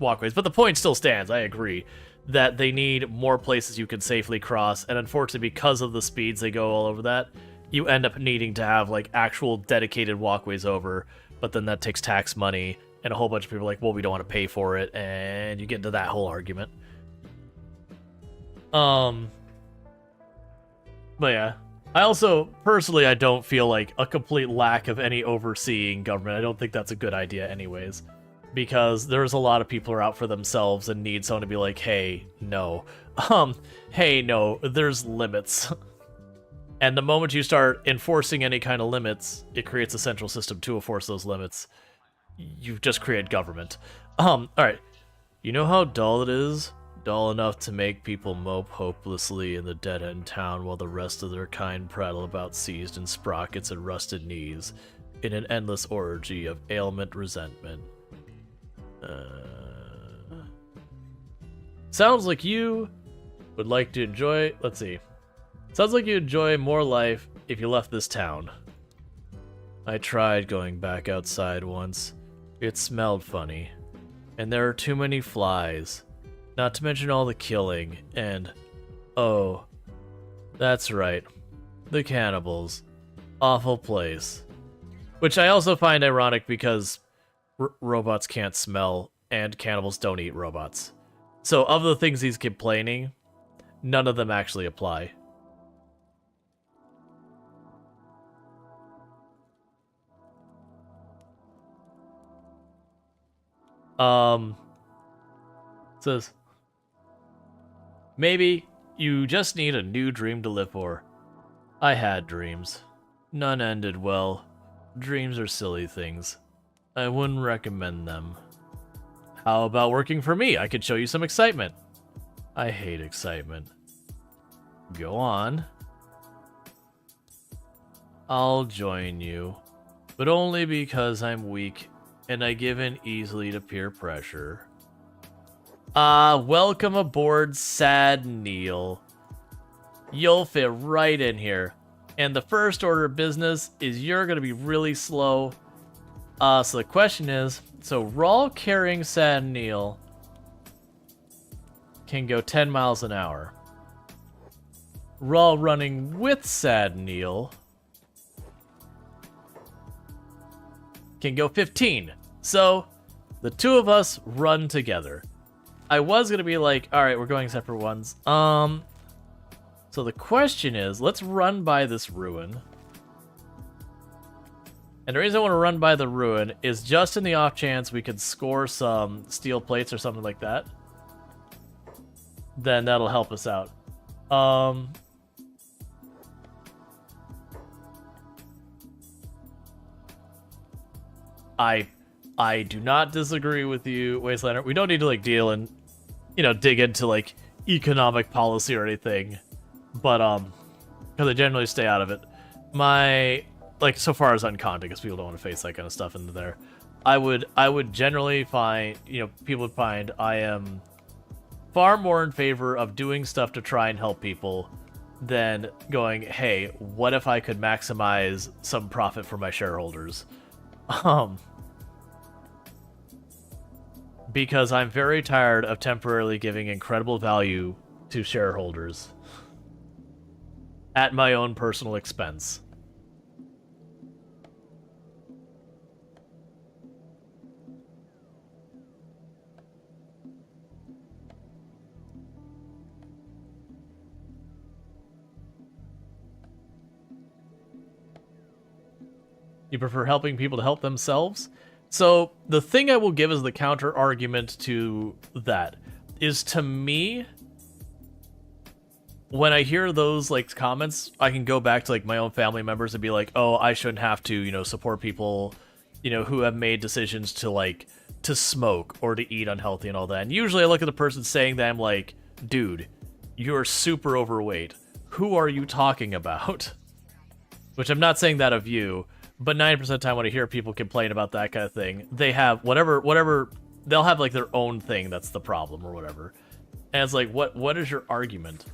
walkways. But the point still stands, I agree, that they need more places you can safely cross, and unfortunately, because of the speeds they go all over that, you end up needing to have, like, actual dedicated walkways over, but then that takes tax money, and a whole bunch of people are like, well, we don't want to pay for it, and you get into that whole argument. But yeah. I also, personally, I don't feel like a complete lack of any overseeing government. I don't think that's a good idea anyways. Because there's a lot of people who are out for themselves and need someone to be like, hey, no. Hey, no, there's limits. And the moment you start enforcing any kind of limits, it creates a central system to enforce those limits. You've just created government. Alright. You know how dull it is? Dull enough to make people mope hopelessly in the dead-end town while the rest of their kind prattle about seized and sprockets and rusted knees in an endless orgy of ailment resentment. Sounds like you would like to enjoy... Let's see. Sounds like you'd enjoy more life if you left this town. I tried going back outside once. It smelled funny. And there are too many flies. Not to mention all the killing, and... Oh. That's right. The cannibals. Awful place. Which I also find ironic because robots can't smell, and cannibals don't eat robots. So of the things he's complaining, none of them actually apply. Says, maybe you just need a new dream to live for. I had dreams. None ended well. Dreams are silly things. I wouldn't recommend them. How about working for me? I could show you some excitement. I hate excitement. Go on. I'll join you, but only because I'm weak and I give in easily to peer pressure. Welcome aboard, Sad Neil. You'll fit right in here. And the first order of business is you're gonna be really slow. So the question is, so Rual carrying Sad Neil can go 10 miles an hour. Rual running with Sad Neil can go 15. So the two of us run together. I was gonna be like, all right, we're going separate ones. So the question is, let's run by this ruin. And the reason I want to run by the ruin is just in the off chance we could score some steel plates or something like that. Then that'll help us out. I do not disagree with you, Wastelander. We don't need to like deal and, dig into like economic policy or anything. But because I generally stay out of it. So far as uncontent, because people don't want to face that kind of stuff into there. I would generally find, people would find I am far more in favor of doing stuff to try and help people than going, hey, what if I could maximize some profit for my shareholders? Because I'm very tired of temporarily giving incredible value to shareholders at my own personal expense. You prefer helping people to help themselves? So the thing I will give as the counter argument to that is, to me, when I hear those like comments, I can go back to like my own family members and be like, oh, I shouldn't have to, support people, who have made decisions to smoke or to eat unhealthy and all that. And usually I look at the person saying that, I'm like, dude, you're super overweight. Who are you talking about? Which I'm not saying that of you, but 90% of the time when I hear people complain about that kind of thing, they have whatever, they'll have like their own thing that's the problem or whatever. And it's like, what is your argument?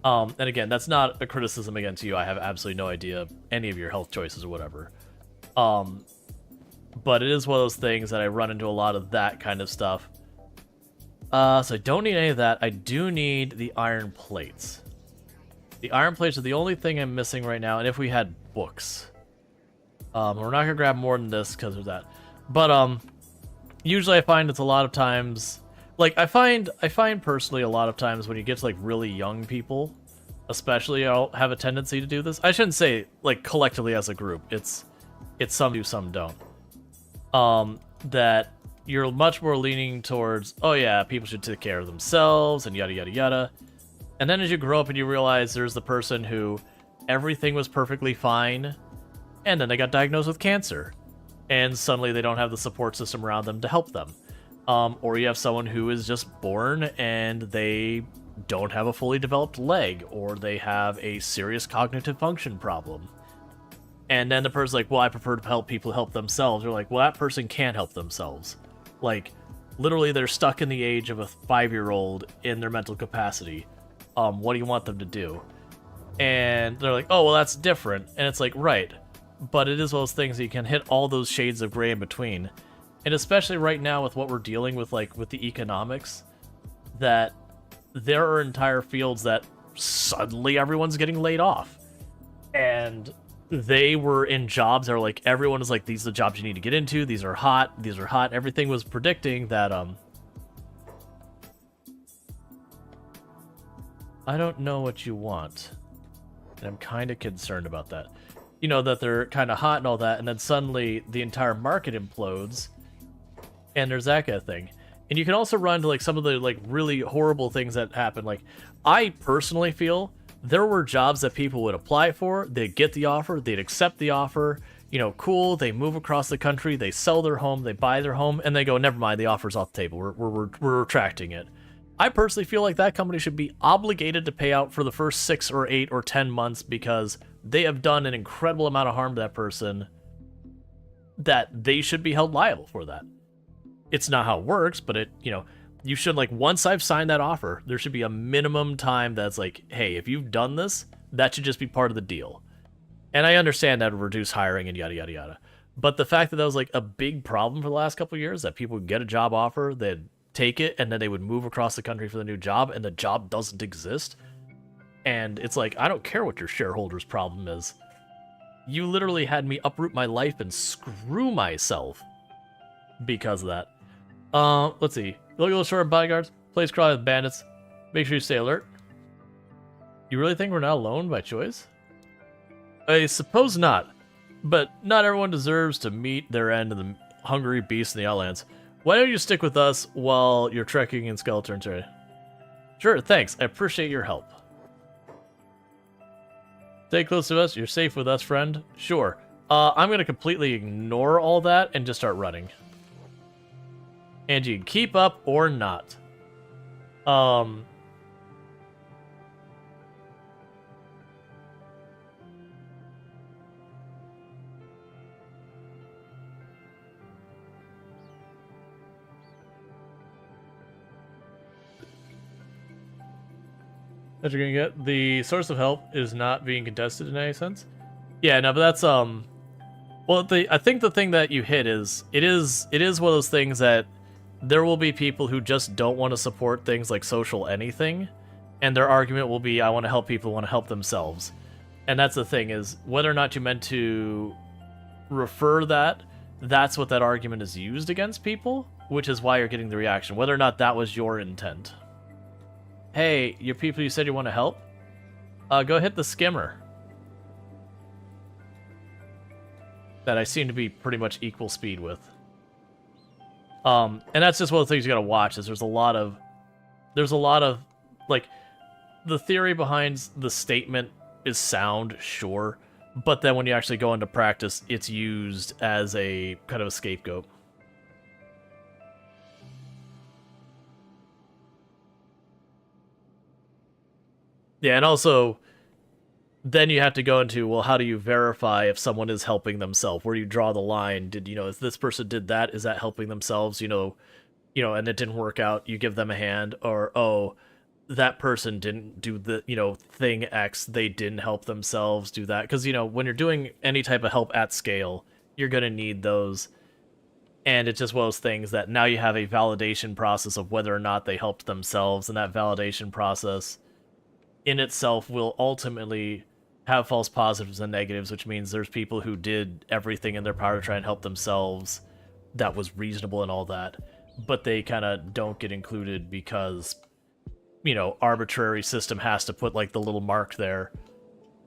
And again, that's not a criticism against you. I have absolutely no idea any of your health choices or whatever. But it is one of those things that I run into a lot of that kind of stuff. So I don't need any of that. I do need the iron plates. The iron plates are the only thing I'm missing right now. And if we had books, we're not gonna grab more than this because of that. But usually I find it's a lot of times. Like, I find personally a lot of times when you get to, like, really young people, especially, I'll have a tendency to do this. I shouldn't say, like, collectively as a group. It's some do, some don't. That you're much more leaning towards, oh yeah, people should take care of themselves, and yada, yada, yada. And then as you grow up and you realize there's the person who everything was perfectly fine, and then they got diagnosed with cancer. And suddenly they don't have the support system around them to help them. Or you have someone who is just born and they don't have a fully developed leg, or they have a serious cognitive function problem. And then the person's like, well, I prefer to help people help themselves. You're like, well, that person can't help themselves. Like, literally, they're stuck in the age of a 5-year-old in their mental capacity. What do you want them to do? And they're like, oh, well, that's different. And it's like, right. But it is one of those things that you can hit all those shades of gray in between. And especially right now with what we're dealing with, like, with the economics, that there are entire fields that suddenly everyone's getting laid off. And they were in jobs that are like, everyone is like, these are the jobs you need to get into, these are hot. Everything was predicting that, I don't know what you want. And I'm kind of concerned about that. That they're kind of hot and all that, and then suddenly the entire market implodes. and there's that kind of thing. And you can also run into like some of the like really horrible things that happen. Like, I personally feel there were jobs that people would apply for, they'd get the offer, they'd accept the offer, you know, cool, they move across the country, they sell their home, they buy their home, and they go, never mind, the offer's off the table, we're retracting it. I personally feel like that company should be obligated to pay out for the first 6 or 8 or 10 months because they have done an incredible amount of harm to that person, that they should be held liable for that. It's not how it works, but it, you know, you should, like, once I've signed that offer, there should be a minimum time that's like, hey, if you've done this, that should just be part of the deal. And I understand that would reduce hiring and yada, yada, yada. But the fact that that was, like, a big problem for the last couple of years, that people would get a job offer, they'd take it, and then they would move across the country for the new job, and the job doesn't exist. And it's like, I don't care what your shareholders' problem is. You literally had me uproot my life and screw myself because of that. Let's see. Look at those short bodyguards. Place crawling with bandits. Make sure you stay alert. You really think we're not alone by choice? I suppose not. But not everyone deserves to meet their end in the hungry beast in the outlands. Why don't you stick with us while you're trekking in skeleton territory? Sure, thanks. I appreciate your help. Stay close to us. You're safe with us, friend. Sure. I'm going to completely ignore all that and just start running. And you can keep up or not. That you're gonna get. The source of help is not being contested in any sense. Yeah, no, but that's well, I think the thing that you hit is it is one of those things that there will be people who just don't want to support things like social anything, and their argument will be, I want to help people who want to help themselves. And that's the thing, is whether or not you meant to refer that, that's what that argument is used against people, which is why you're getting the reaction, whether or not that was your intent. Hey, your people you said you want to help? Go hit the skimmer. That I seem to be pretty much equal speed with. And that's just one of the things you gotta watch, is there's a lot of, like, the theory behind the statement is sound, sure, but then when you actually go into practice, it's used as a kind of a scapegoat. Yeah, and also, then you have to go into, well, how do you verify if someone is helping themselves? Where do you draw the line? Did, you know, if this person did that, is that helping themselves? You know, and it didn't work out, you give them a hand, or, oh, that person didn't do the, you know, thing X, they didn't help themselves, do that. Because, you know, when you're doing any type of help at scale, you're going to need those. And it's just one of those things that now you have a validation process of whether or not they helped themselves, and that validation process in itself will ultimately have false positives and negatives, which means there's people who did everything in their power to try and help themselves that was reasonable and all that, but they kind of don't get included because, you know, arbitrary system has to put, like, the little mark there.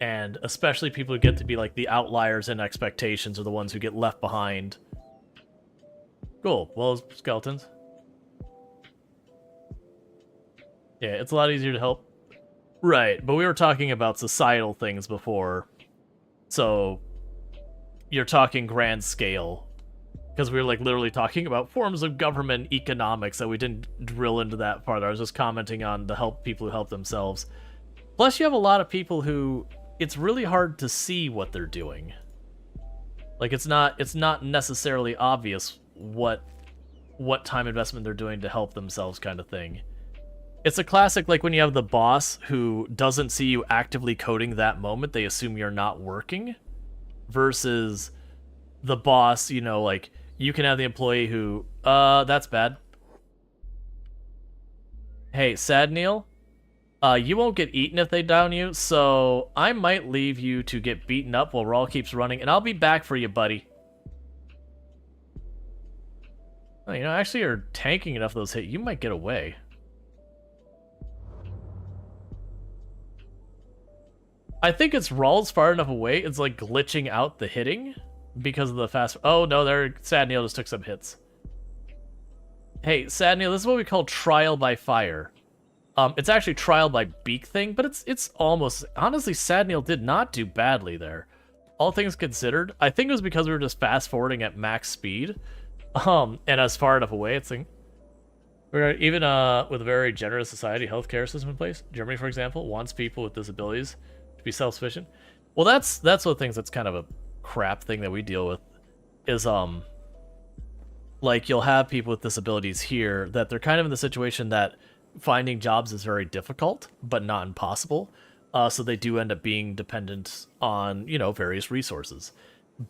And especially people who get to be, like, the outliers in expectations are the ones who get left behind. Cool. Well, skeletons. Yeah, it's a lot easier to help. Right, but we were talking about societal things before, so you're talking grand scale, because we were, like, literally talking about forms of government economics, that we didn't drill into that part. I was just commenting on the people who help themselves. Plus, you have a lot of people who, it's really hard to see what they're doing. Like, it's not necessarily obvious what time investment they're doing to help themselves kind of thing. It's a classic, like, when you have the boss who doesn't see you actively coding that moment, they assume you're not working, versus the boss, you know, like, you can have the employee who, that's bad. Hey, Sad Neil, you won't get eaten if they down you, so I might leave you to get beaten up while Rual keeps running, and I'll be back for you, buddy. Oh, you know, actually, you're tanking enough of those hits, you might get away. I think it's Rual's far enough away, it's like glitching out the hitting because of the fast. Oh no, there, Sad Neil just took some hits. Hey, Sadney, this is what we call trial by fire. It's actually trial by beak thing, but it's almost... Honestly, Sadneil did not do badly there. All things considered, I think it was because we were just fast-forwarding at max speed. And as far enough away, it's like... Even with a very generous society healthcare system in place, Germany, for example, wants people with disabilities to be self-sufficient. Well, that's one of the things that's kind of a crap thing that we deal with, is, like, you'll have people with disabilities here that they're kind of in the situation that finding jobs is very difficult, but not impossible. So they do end up being dependent on, you know, various resources.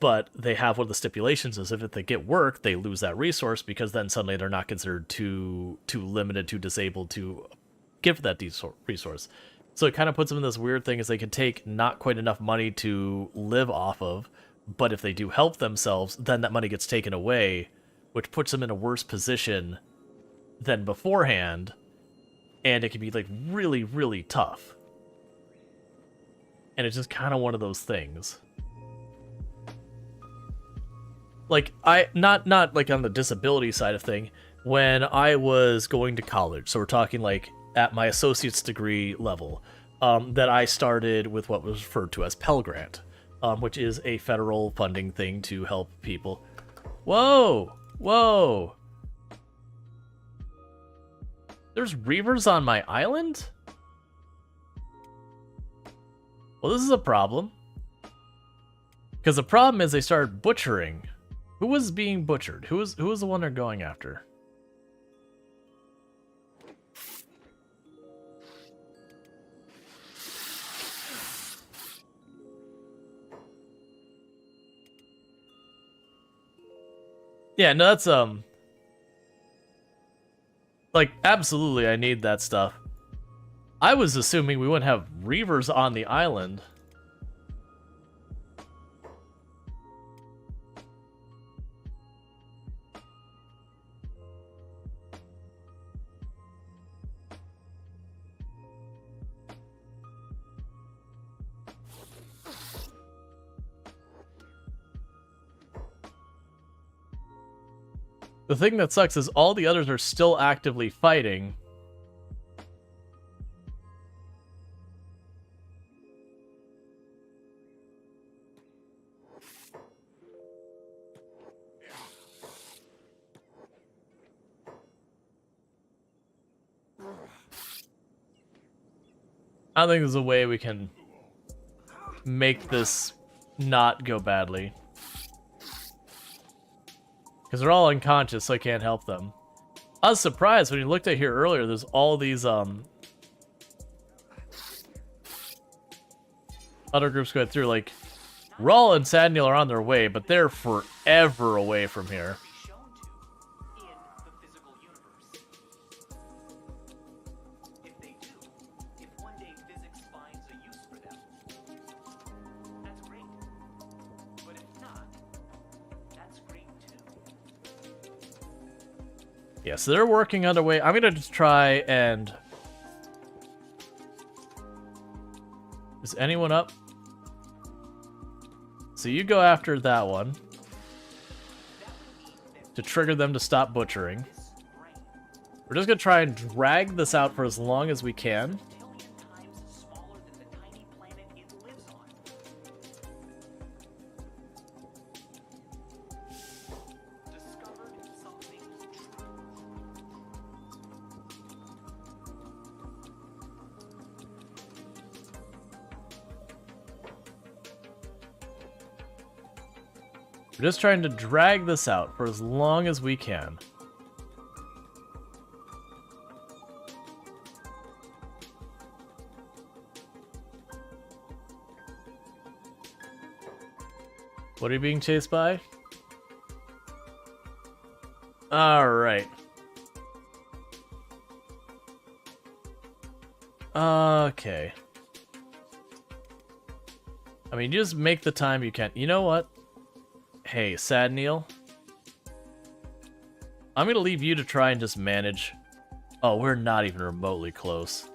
But they have one of the stipulations is if they get work, they lose that resource because then suddenly they're not considered too limited, too disabled to give that resource. So it kind of puts them in this weird thing is they can take not quite enough money to live off of, but if they do help themselves, then that money gets taken away, which puts them in a worse position than beforehand, and it can be like really, really tough. And it's just kind of one of those things. Like, not like on the disability side of thing, when I was going to college, so we're talking like at my associate's degree level, that I started with what was referred to as Pell Grant, which is a federal funding thing to help people. Whoa! Whoa! There's reavers on my island? Well, this is a problem. Because the problem is they started butchering. Who was being butchered? Who was the one they're going after? Yeah, no, that's like, absolutely I need that stuff. I was assuming we wouldn't have reavers on the island. The thing that sucks is all the others are still actively fighting. I don't think there's a way we can make this not go badly. Because they're all unconscious, so I can't help them. I was surprised when you looked at here earlier, there's all these other groups going through. Like, Rual and Sadnil are on their way, but they're forever away from here. Yeah, so they're working underway. I'm gonna just try and... Is anyone up? So you go after that one to trigger them to stop butchering. We're just gonna try and drag this out for as long as we can. We're just trying to drag this out for as long as we can. What are you being chased by? Alright. Okay. I mean, you just make the time you can. You know what? Hey, Sadnil. I'm gonna leave you to try and just manage. Oh, we're not even remotely close.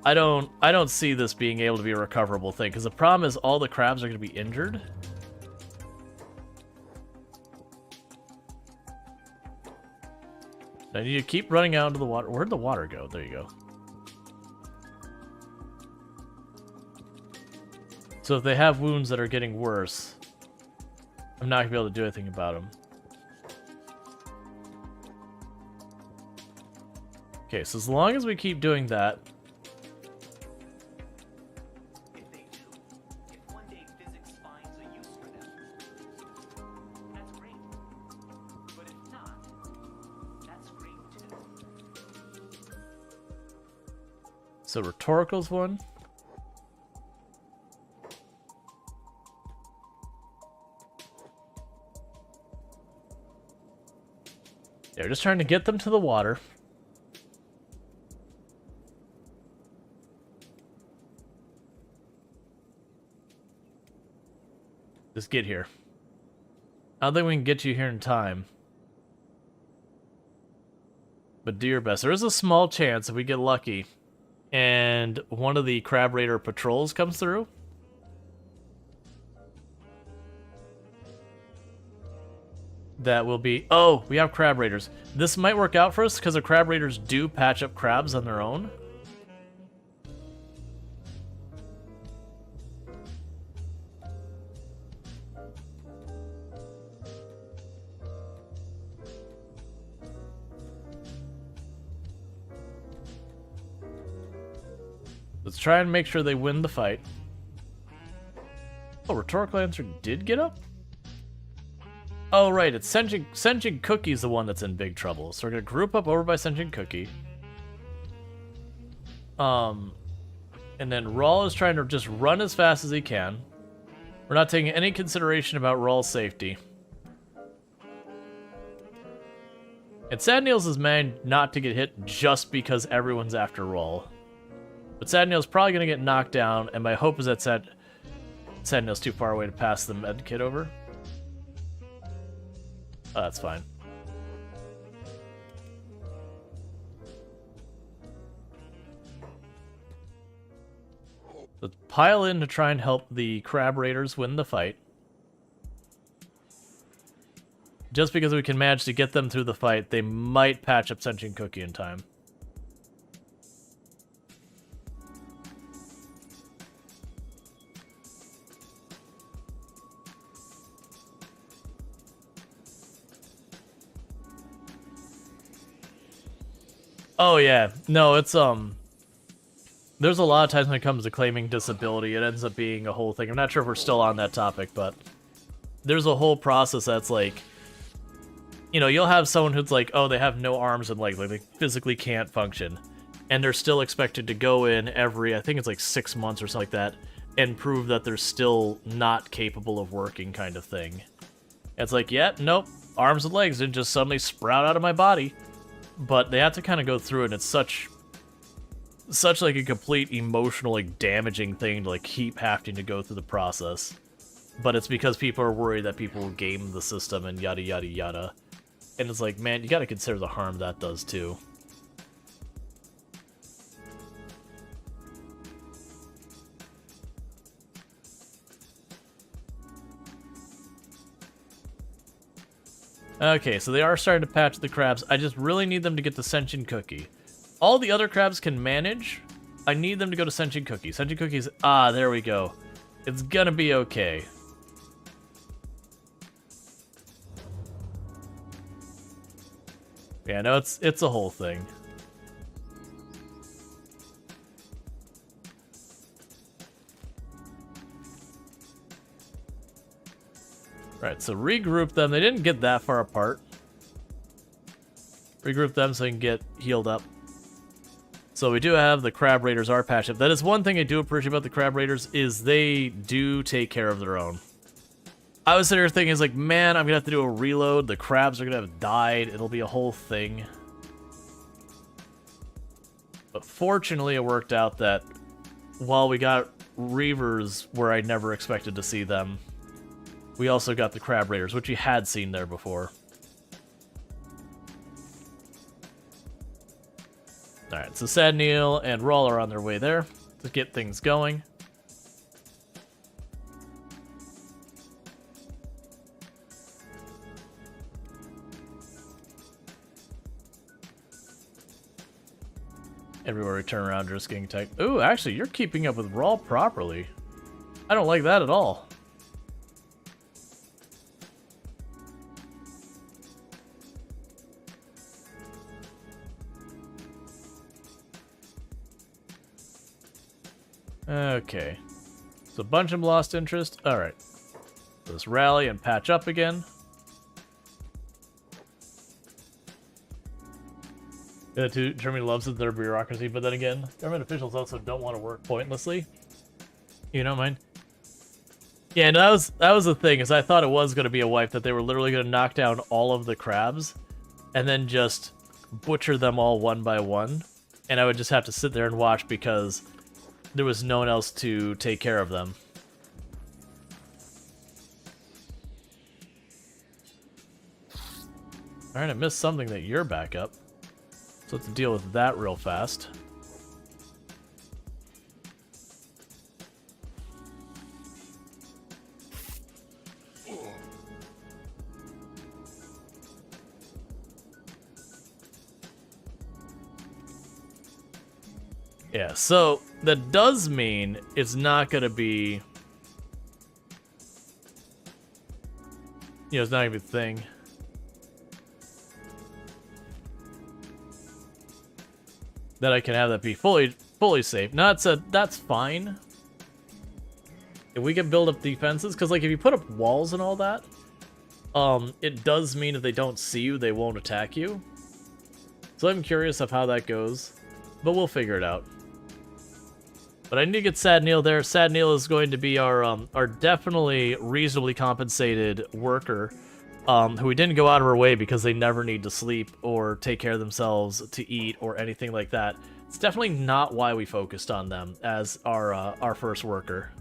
I don't see this being able to be a recoverable thing, because the problem is all the crabs are gonna be injured. I need to keep running out into the water. Where'd the water go? There you go. So if they have wounds that are getting worse, I'm not going to be able to do anything about them. Okay, so as long as we keep doing that... If they do, if one day physics finds a use for them, that's great. But if not, that's great too. So rhetorical's one. They're just trying to get them to the water. Just get here. I don't think we can get you here in time. But do your best. There is a small chance if we get lucky and one of the Crab Raider patrols comes through. That will be... Oh, we have Crab Raiders. This might work out for us because the Crab Raiders do patch up crabs on their own. Let's try and make sure they win the fight. Oh, Rhetorical Answer did get up? Oh, right, it's Sentient Cookie's the one that's in big trouble. So we're going to group up over by Sentient Cookie. And then Rual is trying to just run as fast as he can. We're not taking any consideration about Rual's safety. And Sad Nails is managed not to get hit just because everyone's after Rual. But Sad Nail's probably going to get knocked down, and my hope is that Sad Nail's too far away to pass the med kit over. Oh, that's fine. Let's pile in to try and help the Crab Raiders win the fight. Just because we can manage to get them through the fight, they might patch up Sentient Cookie in time. Oh yeah, no, it's there's a lot of times when it comes to claiming disability, it ends up being a whole thing. I'm not sure if we're still on that topic, but there's a whole process that's like, you know, you'll have someone who's like, oh, they have no arms and legs, like they physically can't function, and they're still expected to go in every, I think it's like 6 months or something like that, and prove that they're still not capable of working, kind of thing. It's like, yeah, nope, arms and legs didn't just suddenly sprout out of my body. But they have to kind of go through it, and it's such like a complete emotional, like, damaging thing to like keep having to go through the process. But it's because people are worried that people will game the system and yada yada yada. And it's like, man, you gotta consider the harm that does too. Okay, so they are starting to patch the crabs. I just really need them to get the Sentient Cookie. All the other crabs can manage. I need them to go to Sentient Cookie. Sentient Cookie's... Ah, there we go. It's gonna be okay. Yeah, no, it's a whole thing. Right, so regroup them. They didn't get that far apart. Regroup them so they can get healed up. So we do have the Crab Raiders are patched up. That is one thing I do appreciate about the Crab Raiders is they do take care of their own. I was sitting here thinking, it's like, man, I'm going to have to do a reload. The crabs are going to have died. It'll be a whole thing. But fortunately, it worked out that while we got Reavers where I never expected to see them, we also got the Crab Raiders, which we had seen there before. Alright, so Sad Neil and Rual are on their way there to get things going. Everywhere we turn around, just getting attacked. Ooh, actually, you're keeping up with Rual properly. I don't like that at all. Okay. So a bunch of them lost interest. Alright. Let's rally and patch up again. Yeah, too, Germany loves their bureaucracy, but then again, government officials also don't want to work pointlessly. You don't mind? Yeah, and that was the thing, is I thought it was going to be a wipe, that they were literally going to knock down all of the crabs, and then just butcher them all one by one, and I would just have to sit there and watch because there was no one else to take care of them. Alright, I missed something that you're back up. So let's deal with that real fast. Yeah, so that does mean it's not going to be... You know, it's not going to be a thing. That I can have that be fully safe. Now, that's fine. If we can build up defenses, because like if you put up walls and all that, it does mean if they don't see you, they won't attack you. So I'm curious of how that goes, but we'll figure it out. But I need to get Sad Neil there. Sad Neil is going to be our definitely reasonably compensated worker, who we didn't go out of our way because they never need to sleep or take care of themselves to eat or anything like that. It's definitely not why we focused on them as our first worker.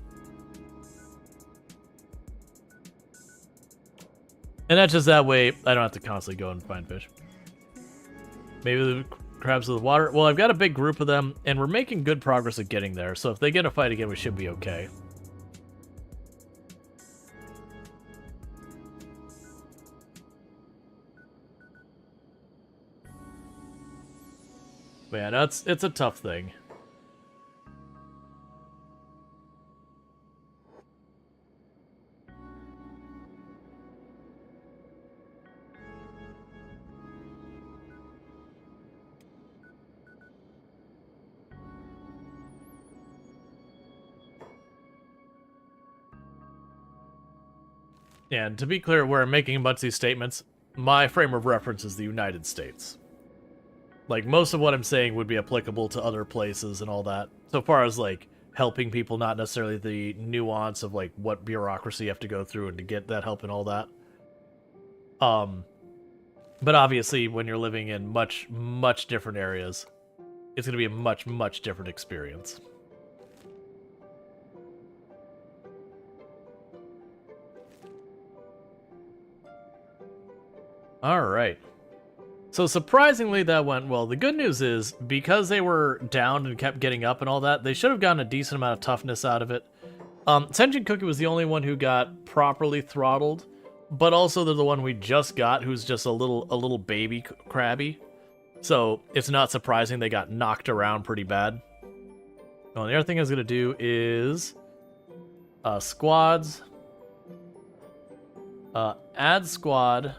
And that's just that way I don't have to constantly go and find fish. Maybe the crabs of the water. Well, I've got a big group of them, and we're making good progress at getting there, so if they get in a fight again, we should be okay. Man, it's a tough thing. And to be clear, where I'm making a bunch of these statements, my frame of reference is the United States. Like, most of what I'm saying would be applicable to other places and all that. So far as, like, helping people, not necessarily the nuance of, like, what bureaucracy you have to go through and to get that help and all that. But obviously, when you're living in much, much different areas, it's going to be a much, much different experience. Alright. So surprisingly, that went well. The good news is, because they were down and kept getting up and all that, they should have gotten a decent amount of toughness out of it. Senjin Cookie was the only one who got properly throttled, but also they're the one we just got, who's just a little baby crabby. So it's not surprising they got knocked around pretty bad. Well, the other thing I was going to do is squads. Add squad.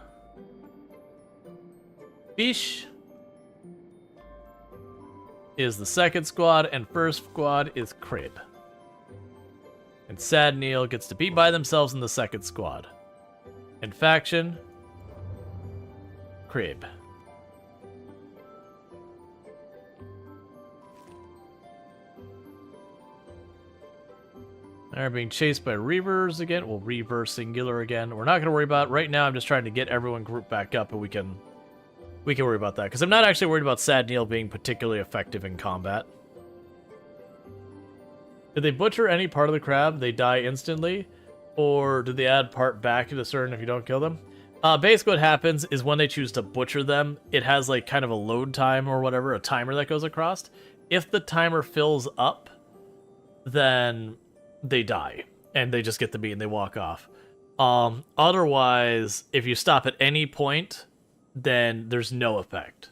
Fish is the second squad, and first squad is Creb. And Sad Neil gets to be by themselves in the second squad. And faction, Creb. They're being chased by Reavers again. Well, Reaver singular again. We're not going to worry about it. Right now, I'm just trying to get everyone grouped back up, and we can worry about that, because I'm not actually worried about Sad Neil being particularly effective in combat. Did they butcher any part of the crab, they die instantly? Or do they add part back to certain if you don't kill them? Basically what happens is when they choose to butcher them, it has like kind of a load time or whatever, a timer that goes across. If the timer fills up, then they die, and they just get the meat and they walk off. Otherwise, if you stop at any point, then there's no effect.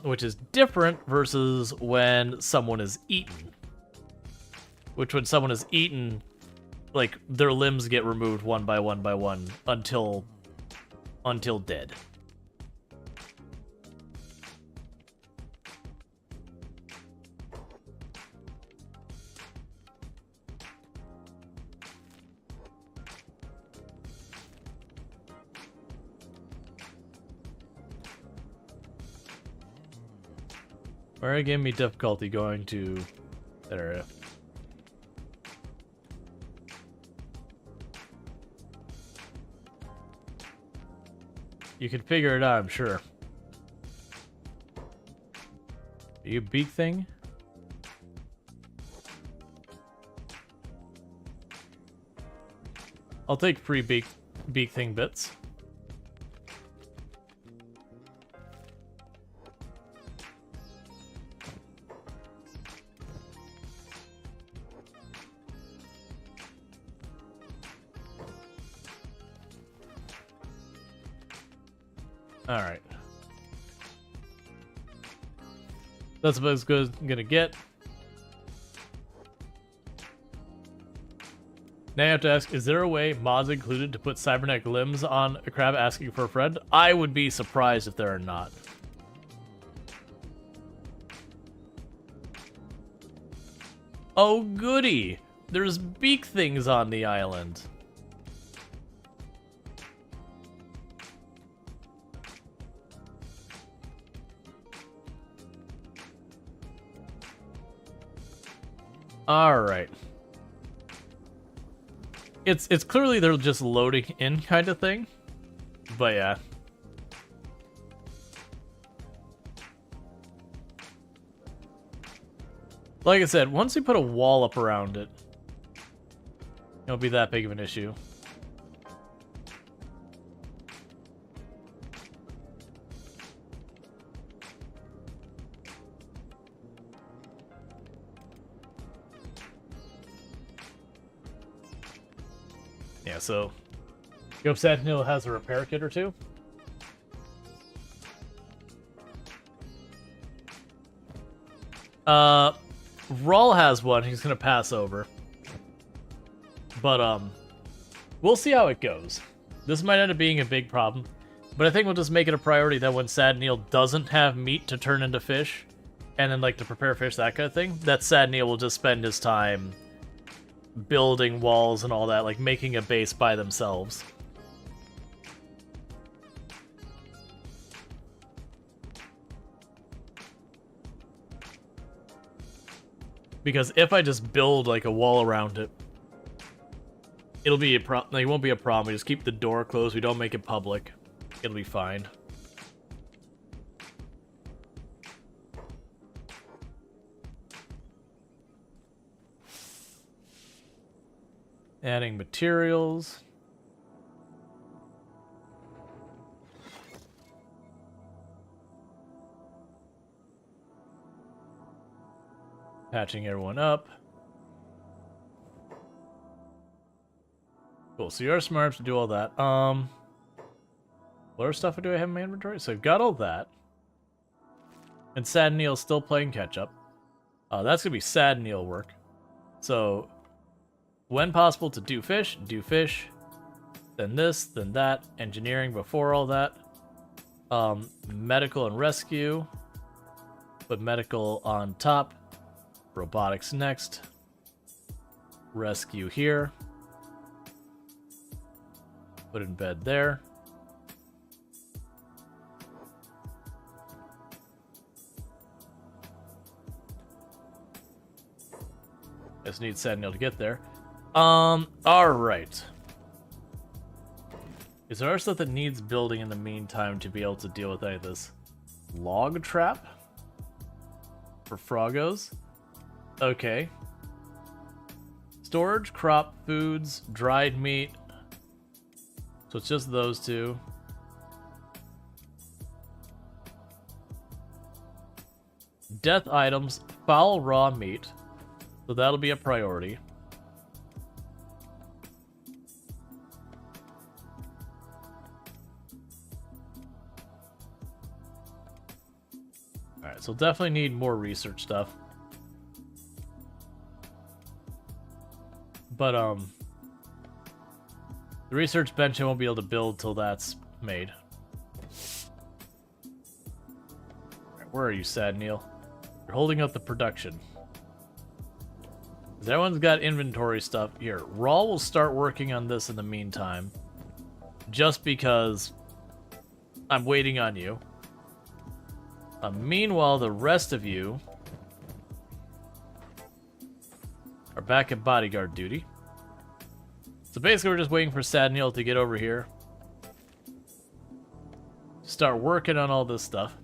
which is different versus when someone is eaten. Which when someone is eaten, like, their limbs get removed one by one by one until dead. Where it gave me difficulty going to that area. You can figure it out, I'm sure. Are you beak thing? I'll take free beak thing bits. Alright. That's about as good as I'm gonna get. Now you have to ask, is there a way, mods included, to put cybernetic limbs on a crab asking for a friend? I would be surprised if there are not. Oh goody! There's beak things on the island. Alright. It's clearly they're just loading in kind of thing. But yeah. Like I said, once we put a wall up around it, it won't be that big of an issue. Yeah, so Go Sentinel has a repair kit or two. Rual has one he's gonna pass over. But we'll see how it goes. This might end up being a big problem. But I think we'll just make it a priority that when Sad Neil doesn't have meat to turn into fish, and then like to prepare fish, that kind of thing, that Sad Neil will just spend his time building walls and all that, like making a base by themselves. Because if I just build like a wall around it, it'll be a problem. Like, it won't be a problem. We just keep the door closed. We don't make it public. It'll be fine. Adding materials. Patching everyone up. Cool, so you're smart enough to do all that. What other stuff do I have in my inventory? So I've got all that. And Sad Neil's still playing catch up. That's gonna be Sad Neil work. So when possible to do fish, then this, then that, engineering before all that. Medical and rescue. Put medical on top. Robotics next. Rescue here. Put in bed there. Just need Sentinel to get there. Alright. Is there stuff that needs building in the meantime to be able to deal with any of this? Log trap? For Froggos? Okay. Storage, crop, foods, dried meat. So it's just those two. Death items, foul raw meat. So that'll be a priority. Alright, so definitely need more research stuff. But, the research bench I won't be able to build till that's made. Alright, where are you, Sad Neil? You're holding up the production. Everyone's got inventory stuff. Here, Rual will start working on this in the meantime. Just because I'm waiting on you. Meanwhile, the rest of you are back at bodyguard duty. So basically, we're just waiting for Sad Neil to get over here. Start working on all this stuff.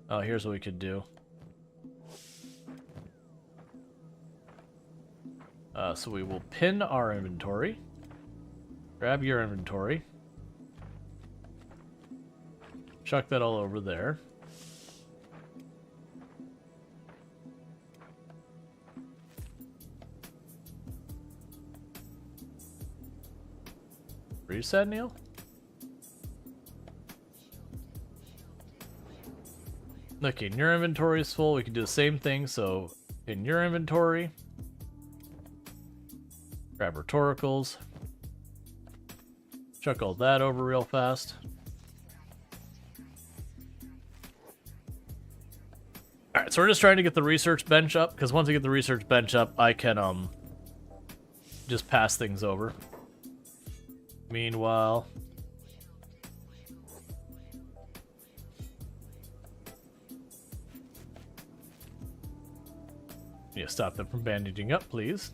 Oh, here's what we could do. So we will pin our inventory. Grab your inventory. Chuck that all over there. Reset, Neil? Okay, your inventory is full. We can do the same thing. So, in your inventory, grab rhetoricals. Chuck all that over real fast. Alright, so we're just trying to get the research bench up, because once I get the research bench up, I can, just pass things over. Meanwhile... Yeah, stop them from bandaging up, please.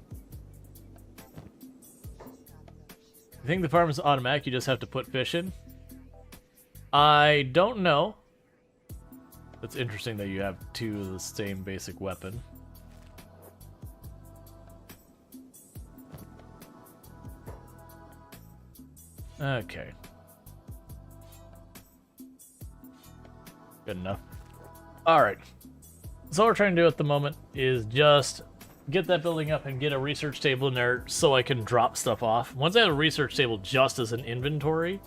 I think the farm is automatic, you just have to put fish in. I don't know. It's interesting that you have two of the same basic weapon. Okay. Good enough. Alright. So what we're trying to do at the moment is just get that building up and get a research table in there so I can drop stuff off. Once I have a research table just as an inventory,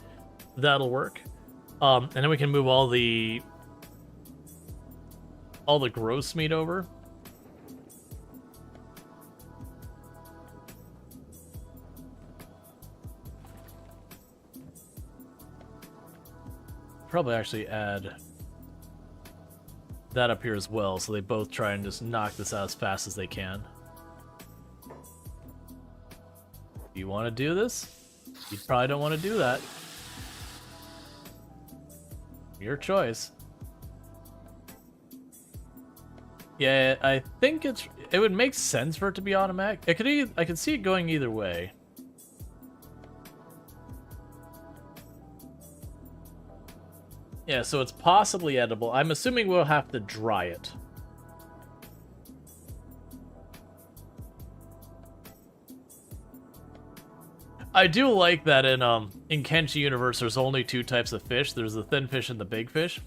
that'll work. And then we can move all the gross meat over. Probably actually add that up here as well, so they both try and just knock this out as fast as they can. Do you want to do this? You probably don't want to do that. Your choice. Yeah, I think it would make sense for it to be automatic. I could see it going either way. Yeah, so it's possibly edible. I'm assuming we'll have to dry it. I do like that in Kenshi universe there's only two types of fish. There's the thin fish and the big fish.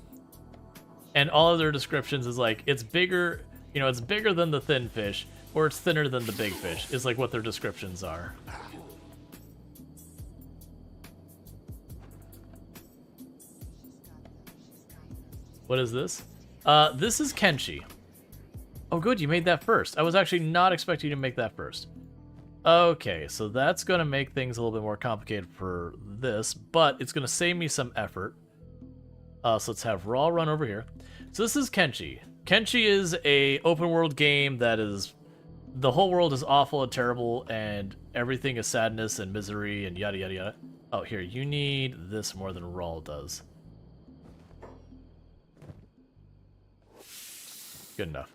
And all of their descriptions is like, it's bigger, you know, it's bigger than the thin fish, or it's thinner than the big fish, is like what their descriptions are. What is this? This is Kenshi. Oh good, you made that first. I was actually not expecting you to make that first. Okay, so that's going to make things a little bit more complicated for this, but it's going to save me some effort. So let's have Rual run over here. So this is Kenshi. Kenshi is a open world game that is... The whole world is awful and terrible, and everything is sadness and misery and yada yada yada. Oh, here, you need this more than Rual does. Good enough.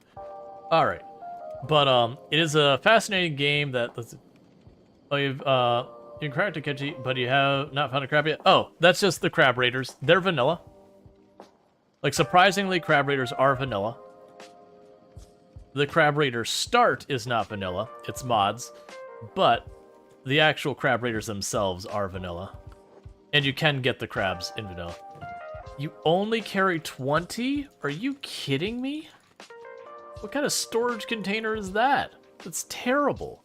Alright. But, it is a fascinating game that... Oh, you've cracked a Kenshi, but you have not found a crab yet? Oh, that's just the crab raiders. They're vanilla. Like, surprisingly, crab raiders are vanilla. The crab raider start is not vanilla. It's mods. But the actual crab raiders themselves are vanilla. And you can get the crabs in vanilla. You only carry 20? Are you kidding me? What kind of storage container is that? That's terrible.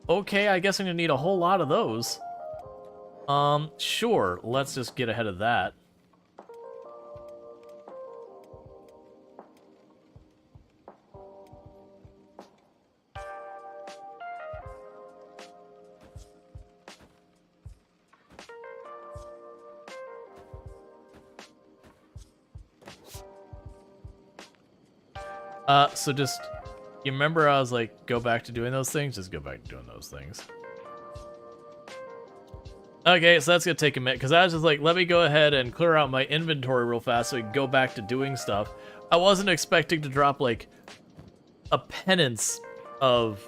Okay, I guess I'm gonna need a whole lot of those. Sure. Let's just get ahead of that. So just, you remember I was like, go back to doing those things? Just go back to doing those things. Okay, so that's gonna take a minute, because I was just like, let me go ahead and clear out my inventory real fast so we can go back to doing stuff. I wasn't expecting to drop, like, a penance of,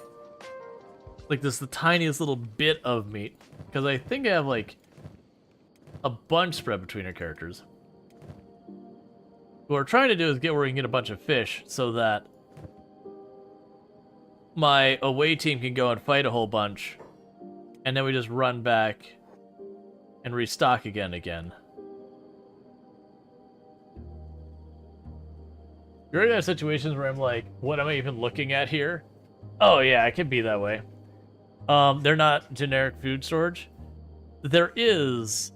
like, this the tiniest little bit of meat, because I think I have, like, a bunch spread between our characters. What we're trying to do is get where we can get a bunch of fish so that my away team can go and fight a whole bunch, and then we just run back and restock again. You already have situations where I'm like, what am I even looking at here? Oh yeah, it can be that way. They're not generic food storage. There is,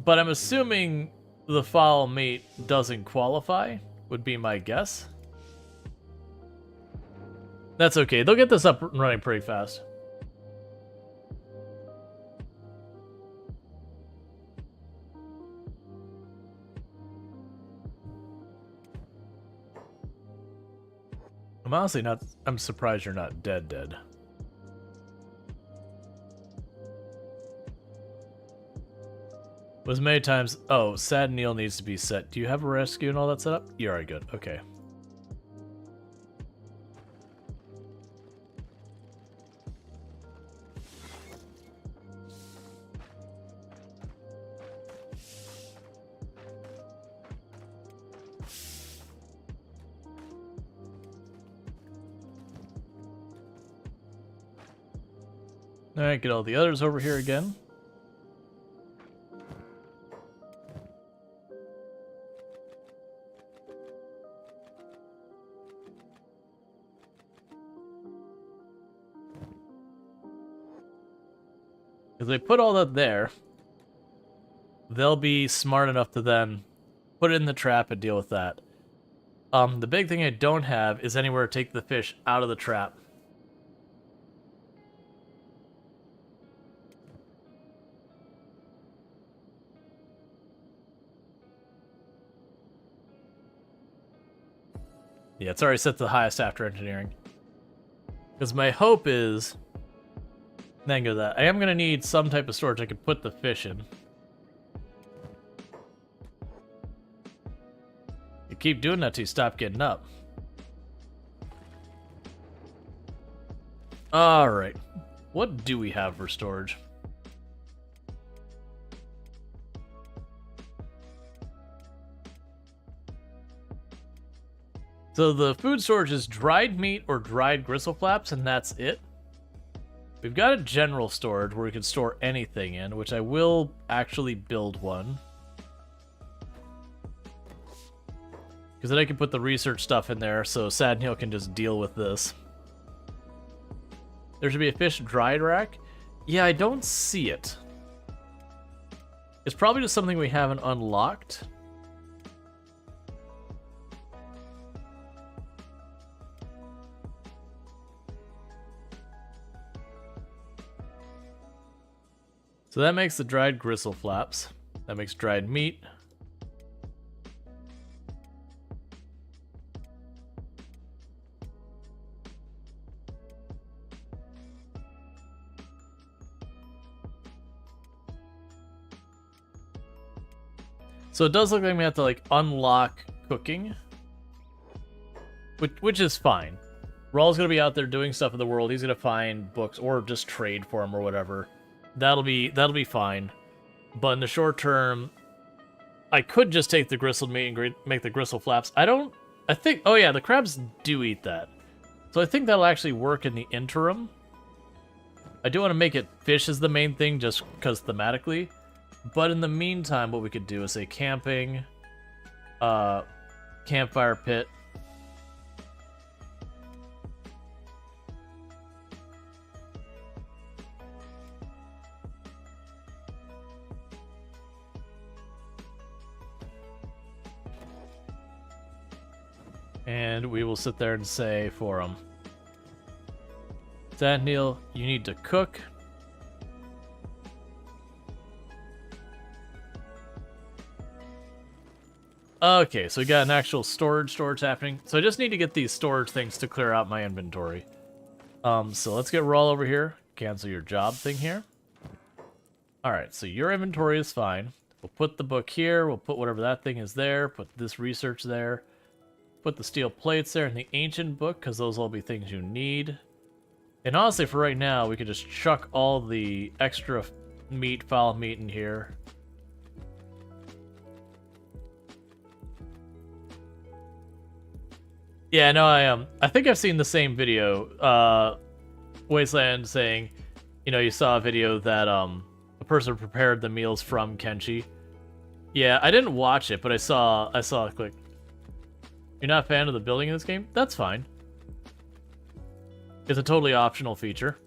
but I'm assuming the foul meat doesn't qualify, would be my guess. That's okay. They'll get this up and running pretty fast. I'm honestly not... I'm surprised you're not dead. Was many times... Oh, Sad Neil needs to be set. Do you have a rescue and all that set up? You're already good. Okay. Alright, get all the others over here again. Because they put all that there, they'll be smart enough to then put it in the trap and deal with that. The big thing I don't have is anywhere to take the fish out of the trap. Yeah, it's already set to the highest after engineering. Because my hope is... Then go that. I am going to need some type of storage I can put the fish in. You keep doing that till you stop getting up. Alright. What do we have for storage? So the food storage is dried meat or dried gristle flaps, and that's it. We've got a general storage where we can store anything in, which I will actually build one. Because then I can put the research stuff in there, so Sad Neil can just deal with this. There should be a fish dried rack. Yeah, I don't see it. It's probably just something we haven't unlocked. So that makes the dried gristle flaps. That makes dried meat. So it does look like we have to like unlock cooking, which is fine. Rual's gonna be out there doing stuff in the world. He's gonna find books or just trade for them or whatever. That'll be fine. But in the short term, I could just take the gristled meat and make the gristle flaps. I think, oh yeah, the crabs do eat that. So I think that'll actually work in the interim. I do want to make it fish as the main thing just because thematically. But in the meantime, what we could do is say camping, campfire pit. And we will sit there and say for him, Daniel, you need to cook. Okay, so we got an actual storage happening. So I just need to get these storage things to clear out my inventory. So let's get Rual over here. Cancel your job thing here. Alright, so your inventory is fine. We'll put the book here. We'll put whatever that thing is there. Put this research there. Put the steel plates there and the ancient book, because those will all be things you need. And honestly, for right now, we could just chuck all the extra meat, foul meat in here. Yeah, no, I think I've seen the same video. Wasteland saying, you know, you saw a video that a person prepared the meals from Kenshi. Yeah, I didn't watch it, but I saw a click. You're not a fan of the building in this game? That's fine. It's a totally optional feature.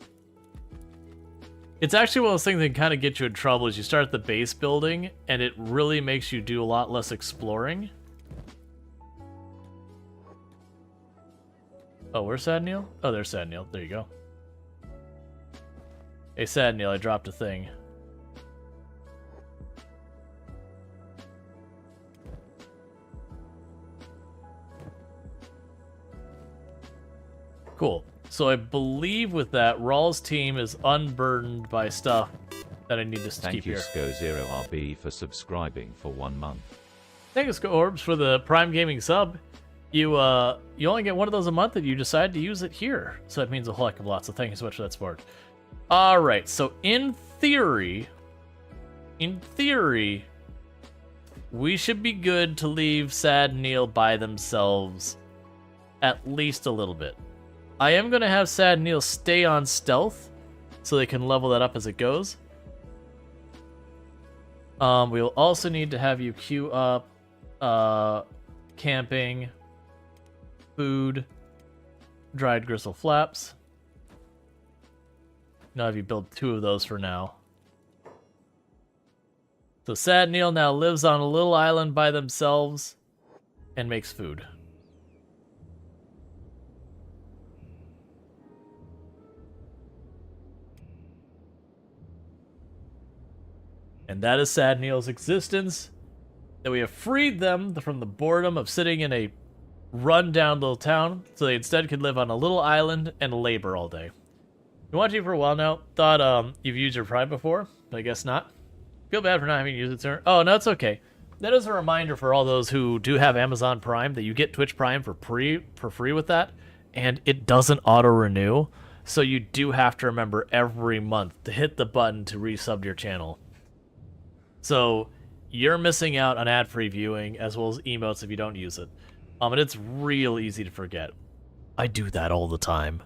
It's actually one of those things that can kind of get you in trouble is you start the base building, and it really makes you do a lot less exploring. Oh, where's Sad Neil? Oh, there's Sad Neil. There you go. Hey, Sad Neil, I dropped a thing. Cool. So I believe with that, Rual's team is unburdened by stuff that I need to keep here. Thank you, Sco0RB, for subscribing for 1 month. Thank you, Scorbs, for the Prime Gaming sub. You only get one of those a month, and you decide to use it here. So that means a whole heck of a lot. So thank you so much for that support. All right. So in theory, we should be good to leave Sad Neil by themselves at least a little bit. I am going to have Sad Neil stay on stealth so they can level that up as it goes. We will also need to have you queue up camping, food, dried gristle flaps. Now have you build 2 of those for now. So Sad Neil now lives on a little island by themselves and makes food. And that is Sad Neil's existence. That we have freed them from the boredom of sitting in a run-down little town, so they instead could live on a little island and labor all day. Been watching you for a while now. Thought you've used your Prime before, but I guess not. Feel bad for not having used it sooner. Oh, no, it's okay. That is a reminder for all those who do have Amazon Prime that you get Twitch Prime for free with that, and it doesn't auto-renew, so you do have to remember every month to hit the button to resub to your channel. So you're missing out on ad-free viewing as well as emotes if you don't use it. And it's real easy to forget. I do that all the time.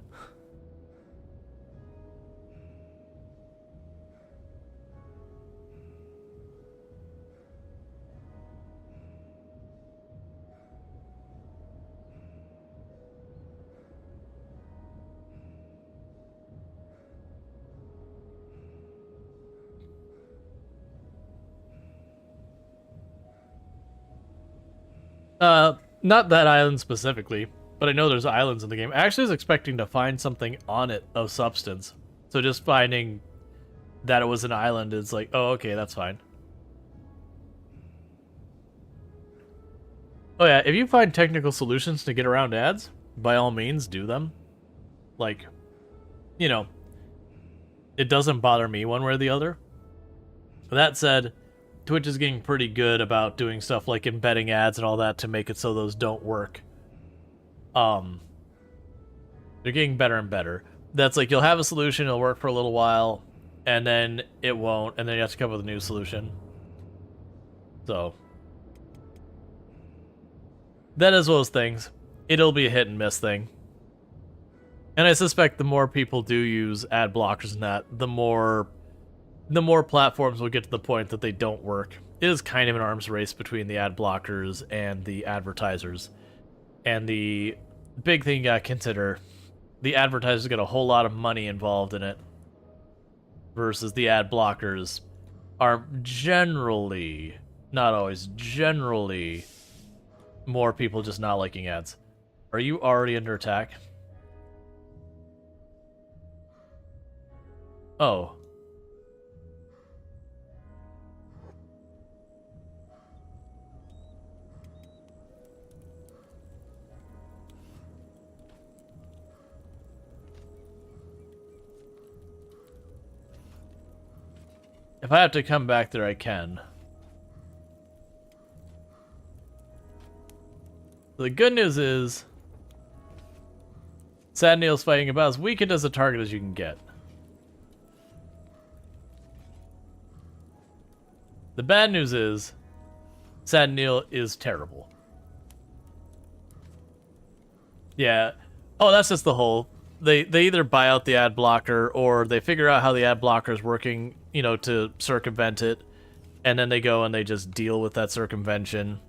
Not that island specifically, but I know there's islands in the game. I actually was expecting to find something on it of substance. So just finding that it was an island is like, oh, okay, that's fine. Oh yeah, if you find technical solutions to get around ads, by all means, do them. Like, you know, it doesn't bother me one way or the other. That said, Twitch is getting pretty good about doing stuff like embedding ads and all that to make it so those don't work. They're getting better and better. That's like, you'll have a solution, it'll work for a little while, and then it won't, and then you have to come up with a new solution. So, that is one of those things. It'll be a hit and miss thing. And I suspect the more people do use ad blockers and that, the more platforms will get to the point that they don't work. It is kind of an arms race between the ad blockers and the advertisers. And the big thing you gotta consider, the advertisers get a whole lot of money involved in it, versus the ad blockers are generally, not always, generally more people just not liking ads. Are you already under attack? Oh. If I have to come back there, I can. The good news is, Sad Neil's fighting about as weakened as a target as you can get. The bad news is, Sad Neil is terrible. Yeah. Oh, that's just the whole. They either buy out the ad blocker or they figure out how the ad blocker is working, you know, to circumvent it, and then they go and they just deal with that circumvention.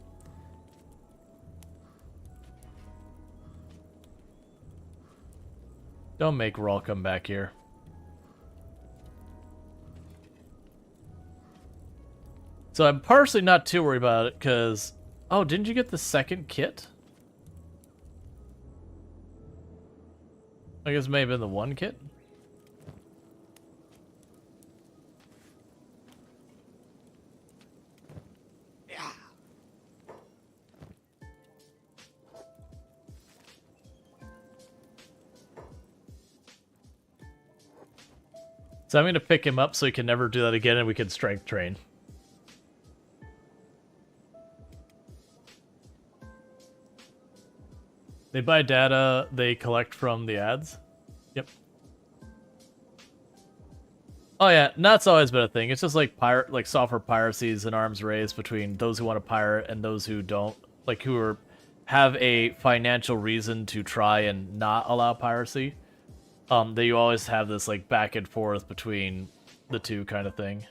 Don't make Rual come back here. So I'm partially not too worried about it, because... Oh, didn't you get the second kit? I guess it may have been the one kit? So I'm going to pick him up so he can never do that again and we can strength train. They buy data they collect from the ads. Yep. Oh yeah, that's always been a thing. It's just like software piracies and arms race between those who want to pirate and those who don't, like have a financial reason to try and not allow piracy. That you always have this like back and forth between the two kind of thing.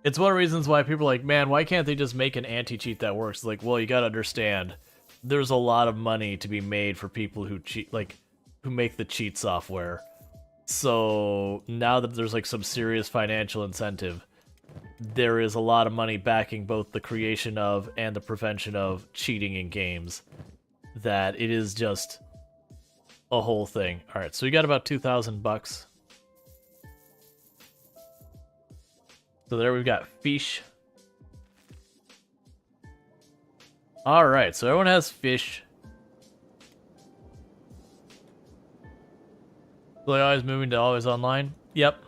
It's one of the reasons why people are like, man, why can't they just make an anti-cheat that works? It's like, well, you gotta understand, there's a lot of money to be made for people who cheat, like, who make the cheat software. So now that there's like some serious financial incentive, there is a lot of money backing both the creation of and the prevention of cheating in games, that it is just a whole thing. All right, so we got about $2,000. So there we've got fish. All right, so everyone has fish. So they always moving to always online? Yep.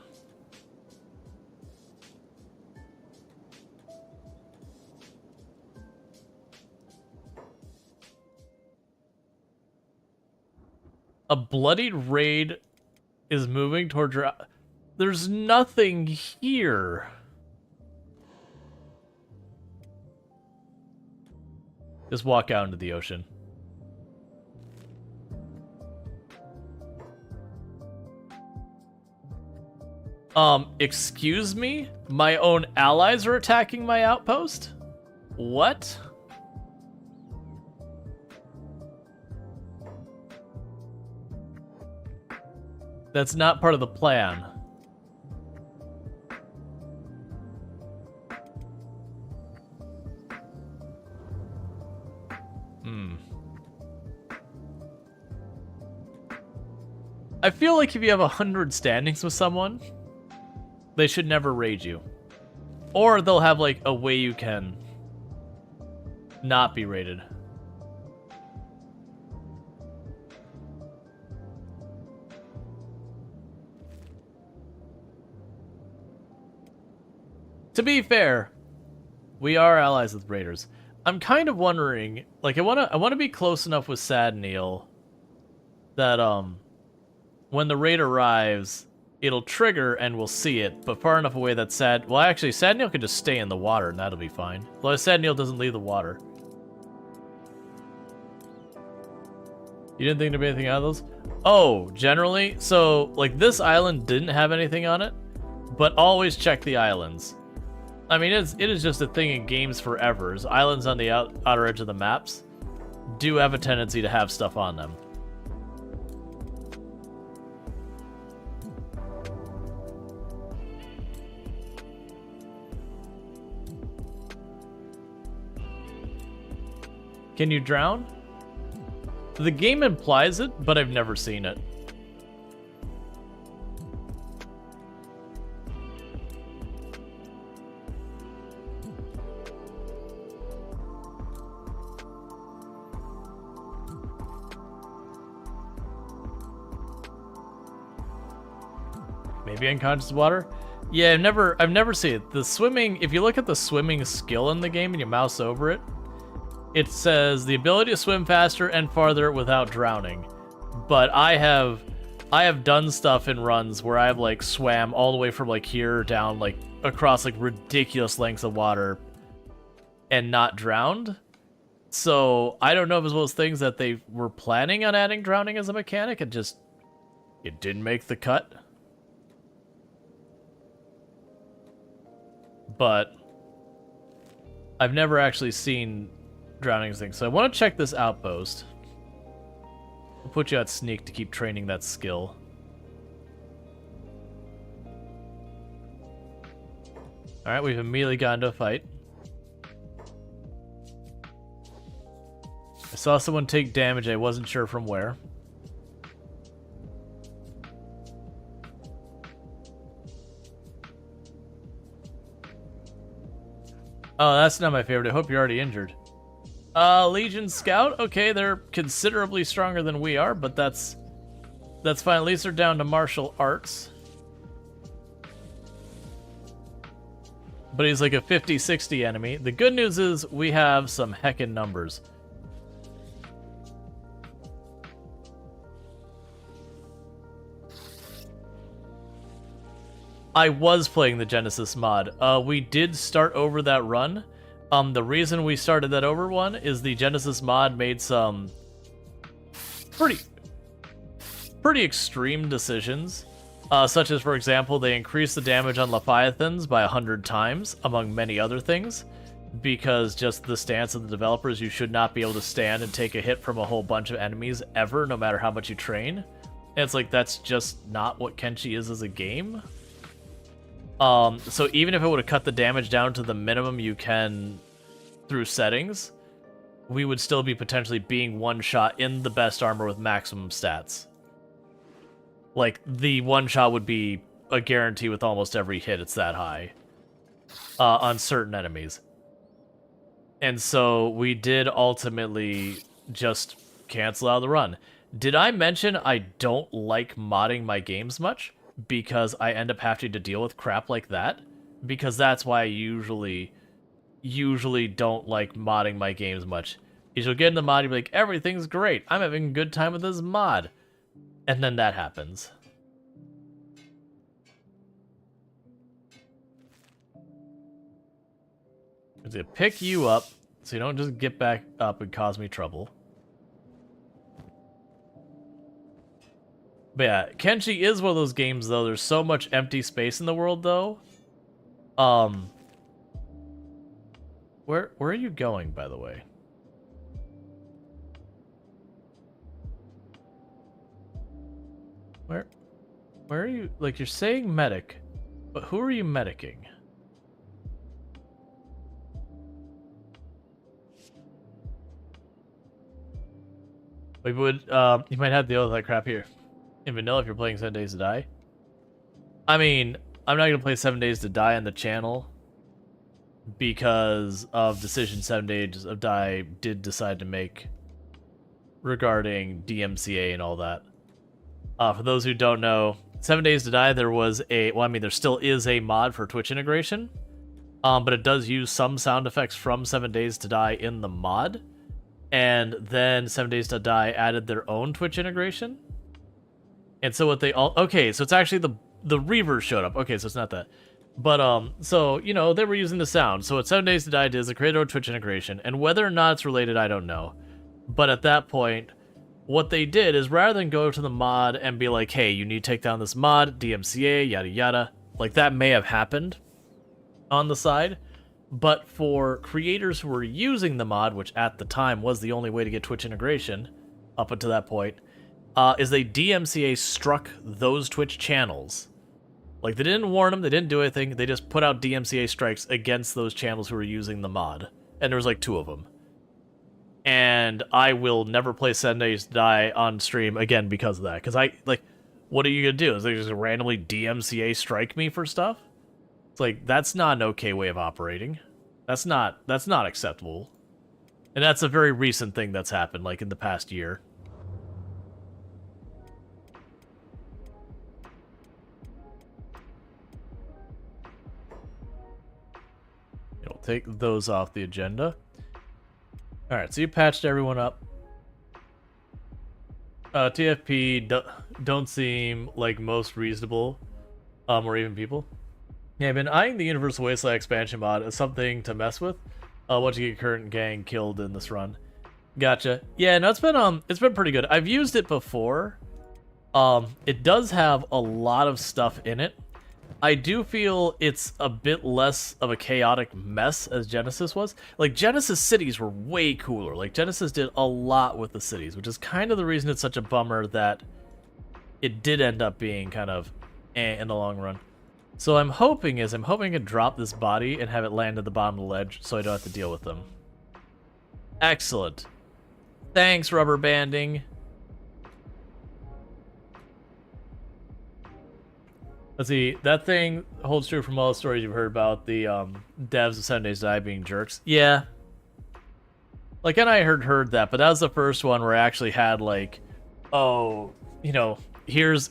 A bloodied raid is moving towards your... There's nothing here. Just walk out into the ocean. Excuse me? My own allies are attacking my outpost? What? That's not part of the plan. I feel like if you have 100 standings with someone, they should never raid you. Or they'll have like a way you can not be raided. To be fair, we are allies with raiders. I'm kind of wondering, like I wanna be close enough with Sad Neil that when the raid arrives, it'll trigger and we'll see it, but far enough away that Sad... Well, actually, Sad Neil can just stay in the water and that'll be fine. As long as Sad Neil doesn't leave the water. You didn't think there'd be anything out of those? Oh, generally? So, like, this island didn't have anything on it, but always check the islands. I mean, it is just a thing in games forever. Islands on the outer edge of the maps do have a tendency to have stuff on them. Can you drown? The game implies it, but I've never seen it. Maybe unconscious water? Yeah, I've never seen it. The swimming, if you look at the swimming skill in the game and you mouse over it, it says the ability to swim faster and farther without drowning. But I have done stuff in runs where I've like swam all the way from like here down like across like ridiculous lengths of water and not drowned. So I don't know if it was one of those things that they were planning on adding drowning as a mechanic and just it didn't make the cut. But I've never actually seen drowning thing. So I want to check this outpost. I'll put you at sneak to keep training that skill. Alright, we've immediately got into a fight. I saw someone take damage, I wasn't sure from where. Oh, that's not my favorite. I hope you're already injured. Legion Scout? Okay, they're considerably stronger than we are, but that's fine. At least they're down to martial arts. But he's like a 50-60 enemy. The good news is we have some heckin' numbers. I was playing the Genesis mod. We did start over that run. The reason we started that over one is the Genesis mod made some pretty extreme decisions. Such as, for example, they increased the damage on Leviathans by 100 times, among many other things. Because just the stance of the developers, you should not be able to stand and take a hit from a whole bunch of enemies ever, no matter how much you train. And it's like, that's just not what Kenshi is as a game. So even if it would have cut the damage down to the minimum you can through settings, we would still be potentially being one-shot in the best armor with maximum stats. Like, the one-shot would be a guarantee with almost every hit, it's that high. On certain enemies. And so we did ultimately just cancel out the run. Did I mention I don't like modding my games much? Because I end up having to deal with crap like that. Because that's why I usually don't like modding my games much. Is you'll get in the mod, you'll be like, everything's great. I'm having a good time with this mod. And then that happens. I'm gonna pick you up so you don't just get back up and cause me trouble. But yeah, Kenshi is one of those games, though. There's so much empty space in the world, though. Where are you going, by the way? Where are you? Like, you're saying medic, but who are you medicing? We would, you might have to deal with that crap here. In vanilla, if you're playing 7 Days to Die. I mean, I'm not going to play 7 Days to Die on the channel because of decision 7 Days to Die did decide to make regarding DMCA and all that. For those who don't know, 7 Days to Die, there was a, well, I mean, there still is a mod for Twitch integration, but it does use some sound effects from 7 Days to Die in the mod, and then 7 Days to Die added their own Twitch integration. And so what they all... Okay, so it's actually the Reavers showed up. Okay, so it's not that. But, so, you know, they were using the sound. So what 7 Days to Die did is they created a Twitch integration. And whether or not it's related, I don't know. But at that point, what they did is rather than go to the mod and be like, hey, you need to take down this mod, DMCA, yada yada. Like, that may have happened on the side. But for creators who were using the mod, which at the time was the only way to get Twitch integration, up until that point, is they DMCA struck those Twitch channels. Like, they didn't warn them, they didn't do anything, they just put out DMCA strikes against those channels who were using the mod. And there was like 2 of them. and I will never play 7 Days to Die on stream again because of that. Because what are you gonna do? Is they just randomly DMCA strike me for stuff? It's like, that's not an okay way of operating. That's not acceptable. And that's a very recent thing that's happened, like in the past year. We'll take those off the agenda. Alright, so you patched everyone up. TFP don't seem like most reasonable, or even people. Yeah, I've been eyeing the Universal Wasteland expansion mod as something to mess with. Once you get current gang killed in this run. Gotcha. Yeah, no, it's been pretty good. I've used it before. It does have a lot of stuff in it. I do feel it's a bit less of a chaotic mess as Genesis was. Like, Genesis cities were way cooler. Like, Genesis did a lot with the cities, which is kind of the reason it's such a bummer that it did end up being kind of in the long run. So I'm hoping to drop this body and have it land at the bottom of the ledge so I don't have to deal with them. Excellent. Thanks, rubber banding. Let's see, that thing holds true from all the stories you've heard about the devs of 7 Days to Die being jerks. Yeah. Like, and I heard that, but that was the first one where I actually had, like, oh, you know, here's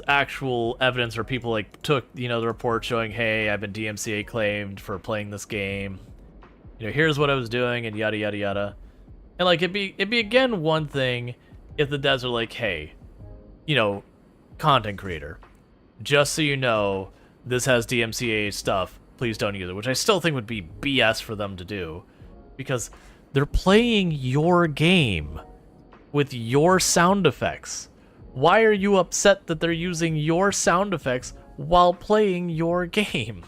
actual evidence where people, like, took, you know, the report showing, hey, I've been DMCA claimed for playing this game. You know, here's what I was doing, and yada, yada, yada. And, like, it'd be again, one thing if the devs are like, hey, you know, content creator, just so you know, this has DMCA stuff, please don't use it, which I still think would be BS for them to do, because they're playing your game with your sound effects. Why are you upset that they're using your sound effects while playing your game?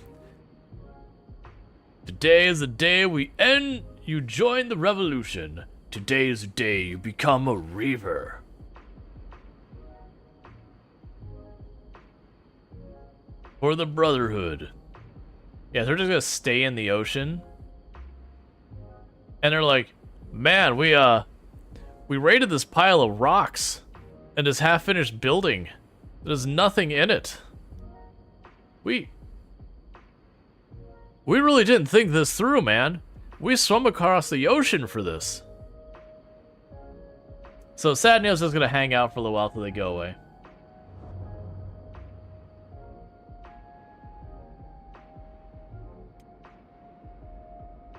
Today is the day you join the revolution. Today is the day you become a Reaver. For the Brotherhood. Yeah, they're just gonna stay in the ocean. And they're like, man, we raided this pile of rocks and this half-finished building. There's nothing in it. We really didn't think this through, man. We swam across the ocean for this. So Sad Neil's just gonna hang out for a little while till they go away.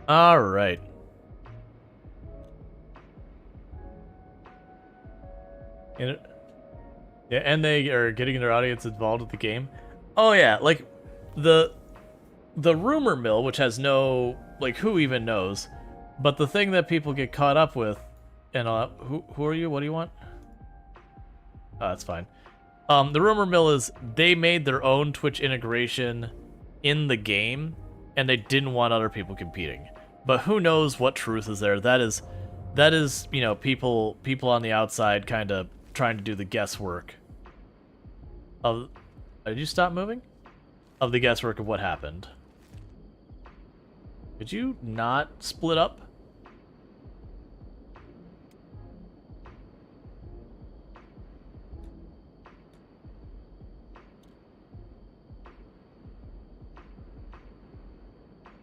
All right. Yeah, and they are getting their audience involved with the game. Oh yeah, like the rumor mill, which has no, like, who even knows, but the thing that people get caught up with, and who are you? What do you want? Oh, that's fine. The rumor mill is they made their own Twitch integration in the game, and they didn't want other people competing. But who knows what truth is there? That is, you know, people on the outside kind of trying to do the guesswork of. Did you stop moving? Of the guesswork of what happened. Could you not split up?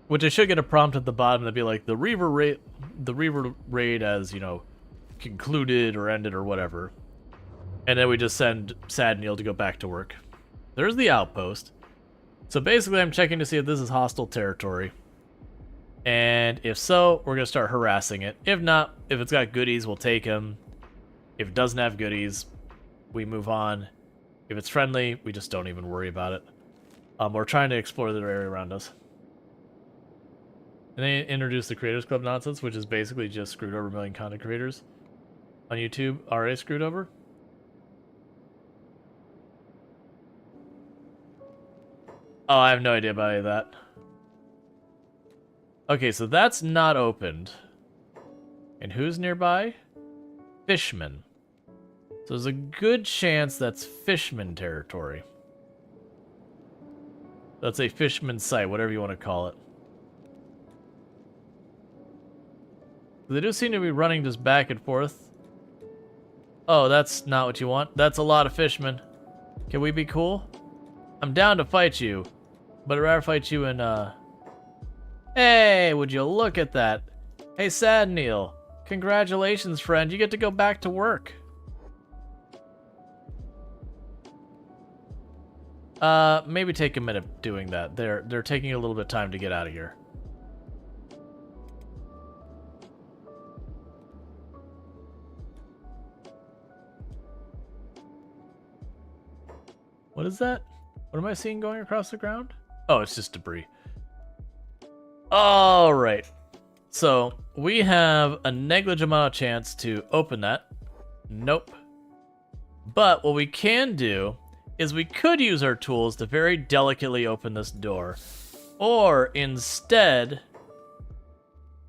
Which I should get a prompt at the bottom to be like, the Reaver raid as, you know, concluded or ended or whatever. And then we just send Sad Neil to go back to work. There's the outpost. So basically I'm checking to see if this is hostile territory. And if so, we're going to start harassing it. If not, if it's got goodies, we'll take them. If it doesn't have goodies, we move on. If it's friendly, we just don't even worry about it. We're trying to explore the area around us. And they introduced the Creators Club nonsense, which is basically just screwed over a million content creators on YouTube. Already screwed over? Oh, I have no idea about any of that. Okay, so that's not opened. And who's nearby? Fishman. So there's a good chance that's Fishman territory. That's a Fishman site, whatever you want to call it. They do seem to be running just back and forth. Oh, that's not what you want. That's a lot of fishmen. Can we be cool? I'm down to fight you, but I'd rather fight you in, Hey, would you look at that? Hey, Sad Neil. Congratulations, friend. You get to go back to work. Maybe take a minute doing that. They're taking a little bit of time to get out of here. What is that? What am I seeing going across the ground? Oh, it's just debris. All right. So we have a negligible amount of chance to open that. Nope. But what we can do is we could use our tools to very delicately open this door. Or instead,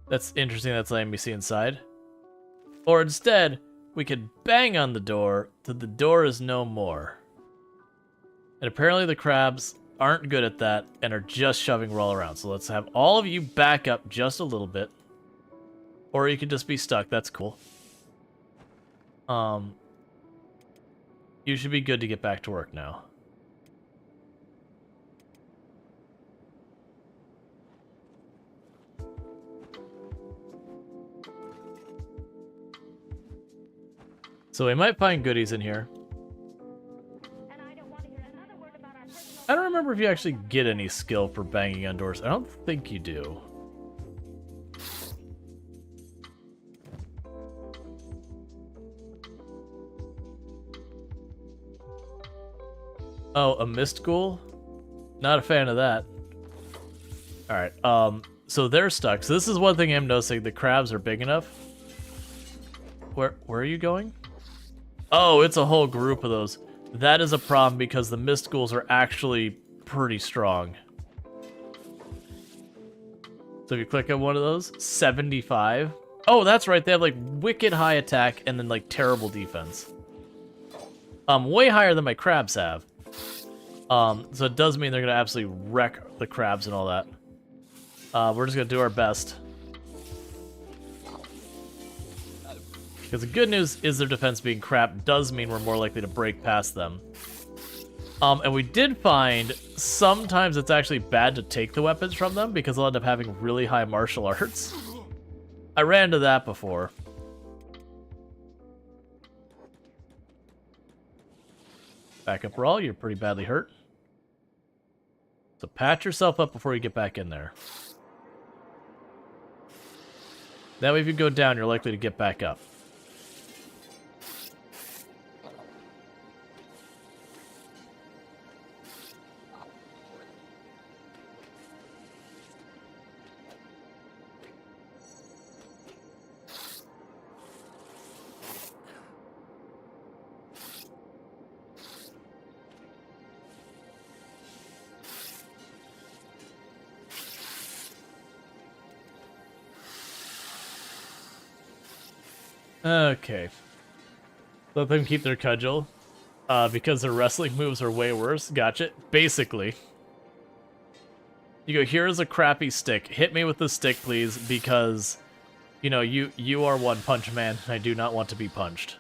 that's interesting, that's letting me see inside. Or instead, we could bang on the door till the door is no more. And apparently the crabs aren't good at that and are just shoving Rual around. So let's have all of you back up just a little bit. Or you could just be stuck, that's cool. You should be good to get back to work now. So we might find goodies in here. I don't remember if you actually get any skill for banging on doors. I don't think you do. Oh, a mist ghoul? Not a fan of that. Alright, so they're stuck. So this is one thing I'm noticing. The crabs are big enough. Where are you going? Oh, it's a whole group of those. That is a problem because the mist ghouls are actually pretty strong. So if you click on one of those, 75. Oh, that's right. They have like wicked high attack and then like terrible defense. Way higher than my crabs have. So it does mean they're gonna absolutely wreck the crabs and all that. We're just gonna do our best. Because the good news is their defense being crap does mean we're more likely to break past them. And we did find sometimes it's actually bad to take the weapons from them because they'll end up having really high martial arts. I ran into that before. Back up, Rual. You're pretty badly hurt. So patch yourself up before you get back in there. That way if you go down, you're likely to get back up. Okay. Let them keep their cudgel. Because their wrestling moves are way worse. Gotcha. Basically. You go, here's a crappy stick. Hit me with the stick, please, because, you know, you are One Punch Man, and I do not want to be punched.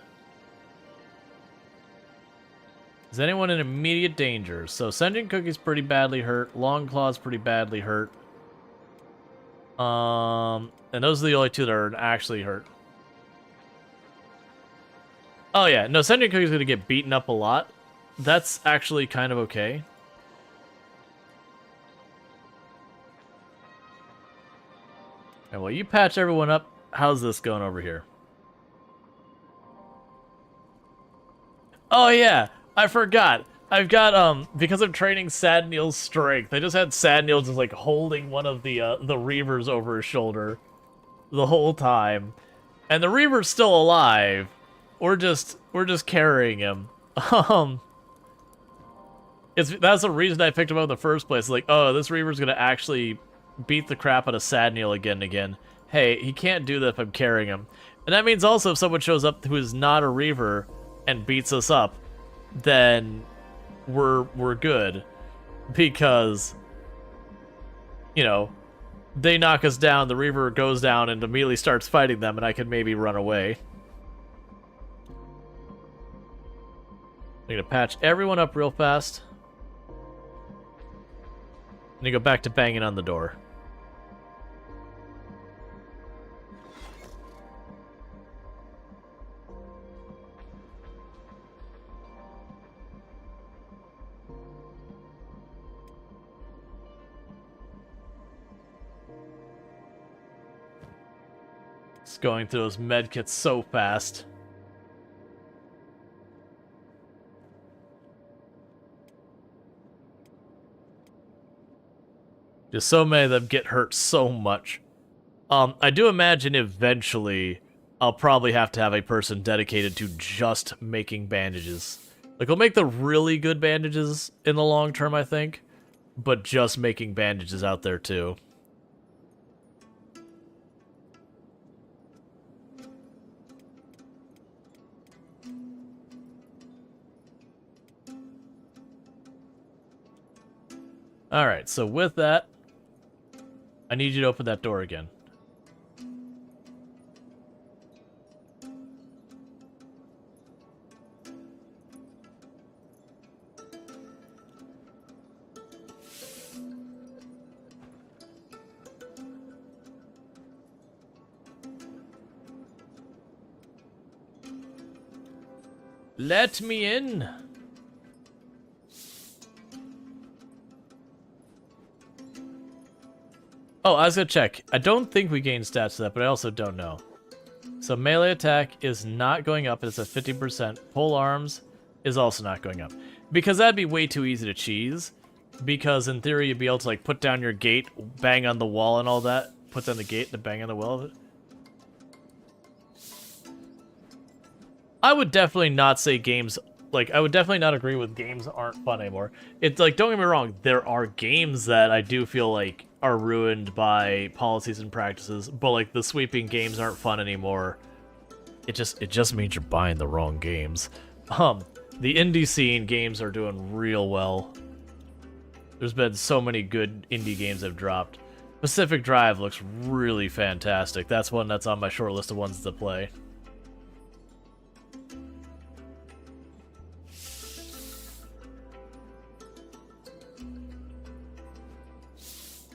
Is anyone in immediate danger? So, Sentient Cookie's pretty badly hurt. Long Claw's pretty badly hurt. And those are the only two that are actually hurt. Oh yeah, no, Sentient Cookie's gonna get beaten up a lot. That's actually kind of okay. And while you patch everyone up, how's this going over here? Oh yeah, I forgot. I've got, because I'm training Sad Neil's strength, I just had Sad Neil just like holding one of the Reavers over his shoulder the whole time. And the Reaver's still alive. We're just carrying him. That's the reason I picked him up in the first place. Like, oh, this Reaver's gonna actually beat the crap out of Sad Neil again and again. Hey, he can't do that if I'm carrying him. And that means also if someone shows up who is not a Reaver and beats us up, then we're good. Because, you know, they knock us down, the Reaver goes down and immediately starts fighting them, and I could maybe run away. I'm gonna patch everyone up real fast. I'm gonna go back to banging on the door. Just going through those medkits so fast. Just so many of them get hurt so much. I do imagine eventually I'll probably have to have a person dedicated to just making bandages. Like, we'll make the really good bandages in the long term, I think, but just making bandages out there too. Alright, so with that, I need you to open that door again. Let me in! Oh, I was gonna check. I don't think we gain stats to that, but I also don't know. So melee attack is not going up, it's at 50%. Pole arms is also not going up. Because that'd be way too easy to cheese. Because in theory, you'd be able to like put down your gate, bang on the wall and all that. Put down the gate and bang on the wall of it. I would definitely not say games... Like, I would definitely not agree with games aren't fun anymore. It's like, don't get me wrong, there are games that I do feel like are ruined by policies and practices, but like the sweeping games aren't fun anymore. It just means you're buying the wrong games. The indie scene games are doing real well. There's been so many good indie games that have dropped. Pacific Drive looks really fantastic. That's one that's on my short list of ones to play.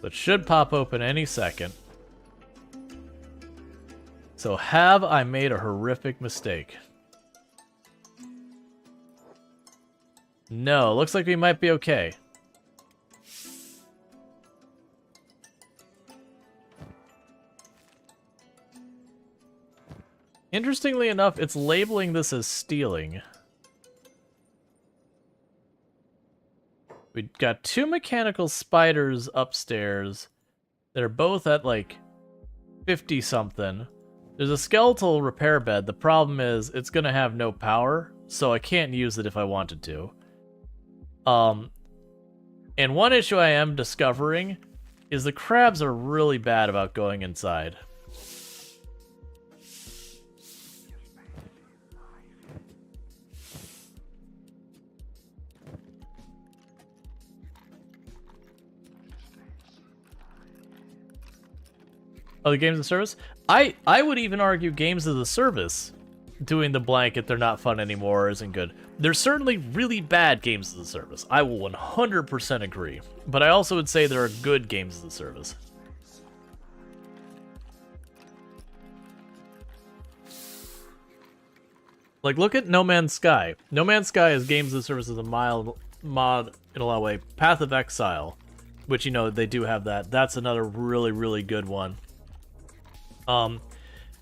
That should pop open any second. So have I made a horrific mistake? No, looks like we might be okay. Interestingly enough, it's labeling this as stealing. We got two mechanical spiders upstairs that are both at like 50 something. There's a skeletal repair bed. The problem is it's gonna have no power, so I can't use it if I wanted to. And one issue I am discovering is the crabs are really bad about going inside. Oh, the games as a service? I would even argue games as a service doing the blanket they're not fun anymore isn't good. There's certainly really bad games as a service. I will 100% agree. But I also would say there are good games as a service. Like, look at No Man's Sky. No Man's Sky is games as a service as a mild mod in a lot of way. Path of Exile, which, you know, they do have that. That's another really, really good one.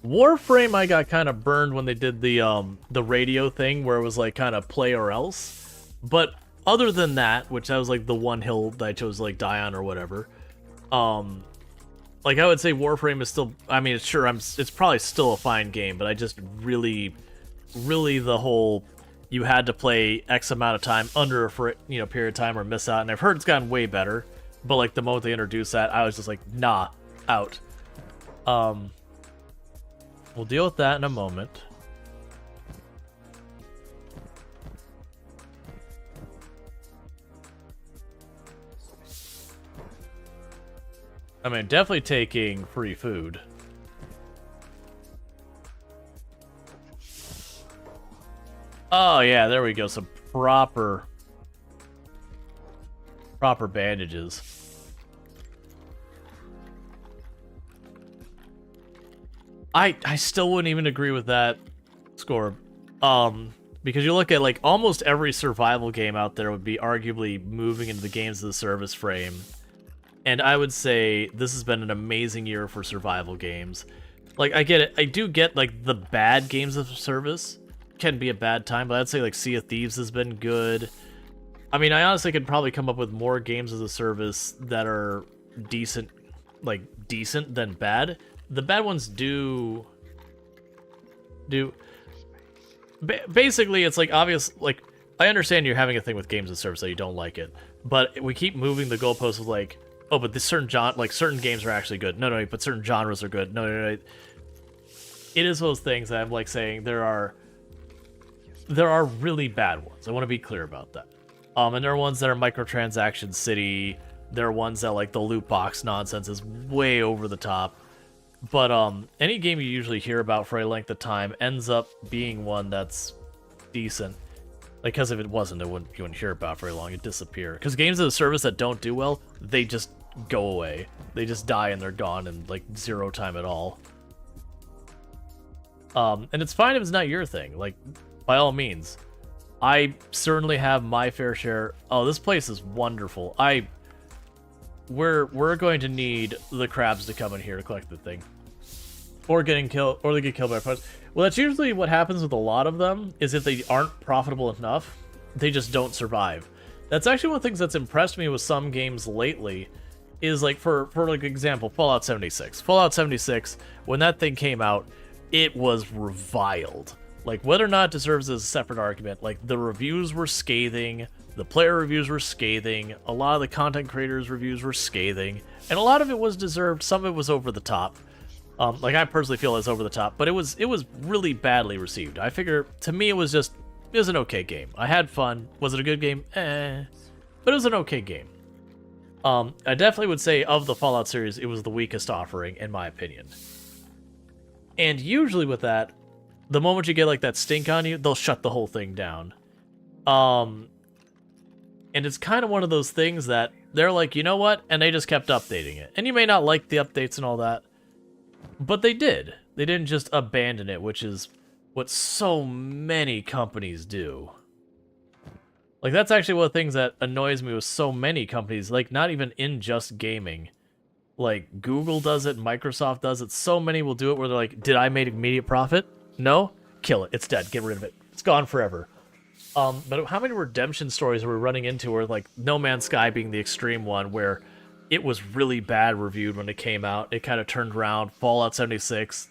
Warframe I got kind of burned when they did the radio thing where it was like kind of play or else. But other than that, which that was like the one hill that I chose to like die on or whatever, like I would say Warframe is still, I mean, it's probably still a fine game, but I just really the whole you had to play X amount of time under a period of time or miss out, and I've heard it's gotten way better, but like the moment they introduced that, I was just like, nah, out. We'll deal with that in a moment. I mean, definitely taking free food. Oh yeah, there we go. Some proper bandages. I still wouldn't even agree with that score. Because you look at like almost every survival game out there would be arguably moving into the games of the service frame. And I would say this has been an amazing year for survival games. Like, I get it. I do get, like, the bad games of service can be a bad time, but I'd say, like, Sea of Thieves has been good. I mean, I honestly could probably come up with more games as a service that are decent, like, decent than bad. The bad ones do... Basically, it's, like, obvious, like, I understand you're having a thing with games as a service that you don't like it, but we keep moving the goalposts of, like, oh, but this certain certain games are actually good. No, but certain genres are good. No. It is those things that I'm like saying there are really bad ones. I want to be clear about that. And there are ones that are microtransaction city. There are ones that like the loot box nonsense is way over the top. But any game you usually hear about for a length of time ends up being one that's decent. Like, because if it wasn't, you wouldn't hear about it very long. It'd disappear. Because games of the service that don't do well, they just go away. They just die and they're gone in, like, 0 time at all. And it's fine if it's not your thing. Like, by all means. I certainly have my fair share. Oh, this place is wonderful. We're going to need the crabs to come in here to collect the thing. Or getting killed, or they get killed by pirates. Well, that's usually what happens with a lot of them, is if they aren't profitable enough, they just don't survive. That's actually one of the things that's impressed me with some games lately, is like, for like example, Fallout 76. Fallout 76, when that thing came out, it was reviled. Like, whether or not it deserves is a separate argument. Like, the reviews were scathing, the player reviews were scathing, a lot of the content creators' reviews were scathing, and a lot of it was deserved, some of it was over the top. Like, I personally feel it's over the top, but it was really badly received. I figure, to me, it was an okay game. I had fun. Was it a good game? But it was an okay game. I definitely would say, of the Fallout series, it was the weakest offering, in my opinion. And usually with that, the moment you get, like, that stink on you, they'll shut the whole thing down. And it's kind of one of those things that they're like, you know what? And they just kept updating it. And you may not like the updates and all that, but they did. They didn't just abandon it, which is what so many companies do. Like, that's actually one of the things that annoys me with so many companies, like, not even in just gaming. Like, Google does it, Microsoft does it, so many will do it where they're like, did I make immediate profit? No? Kill it. It's dead. Get rid of it. It's gone forever. But how many redemption stories are we running into where, like, No Man's Sky being the extreme one, where it was really bad reviewed when it came out. It kind of turned around. Fallout 76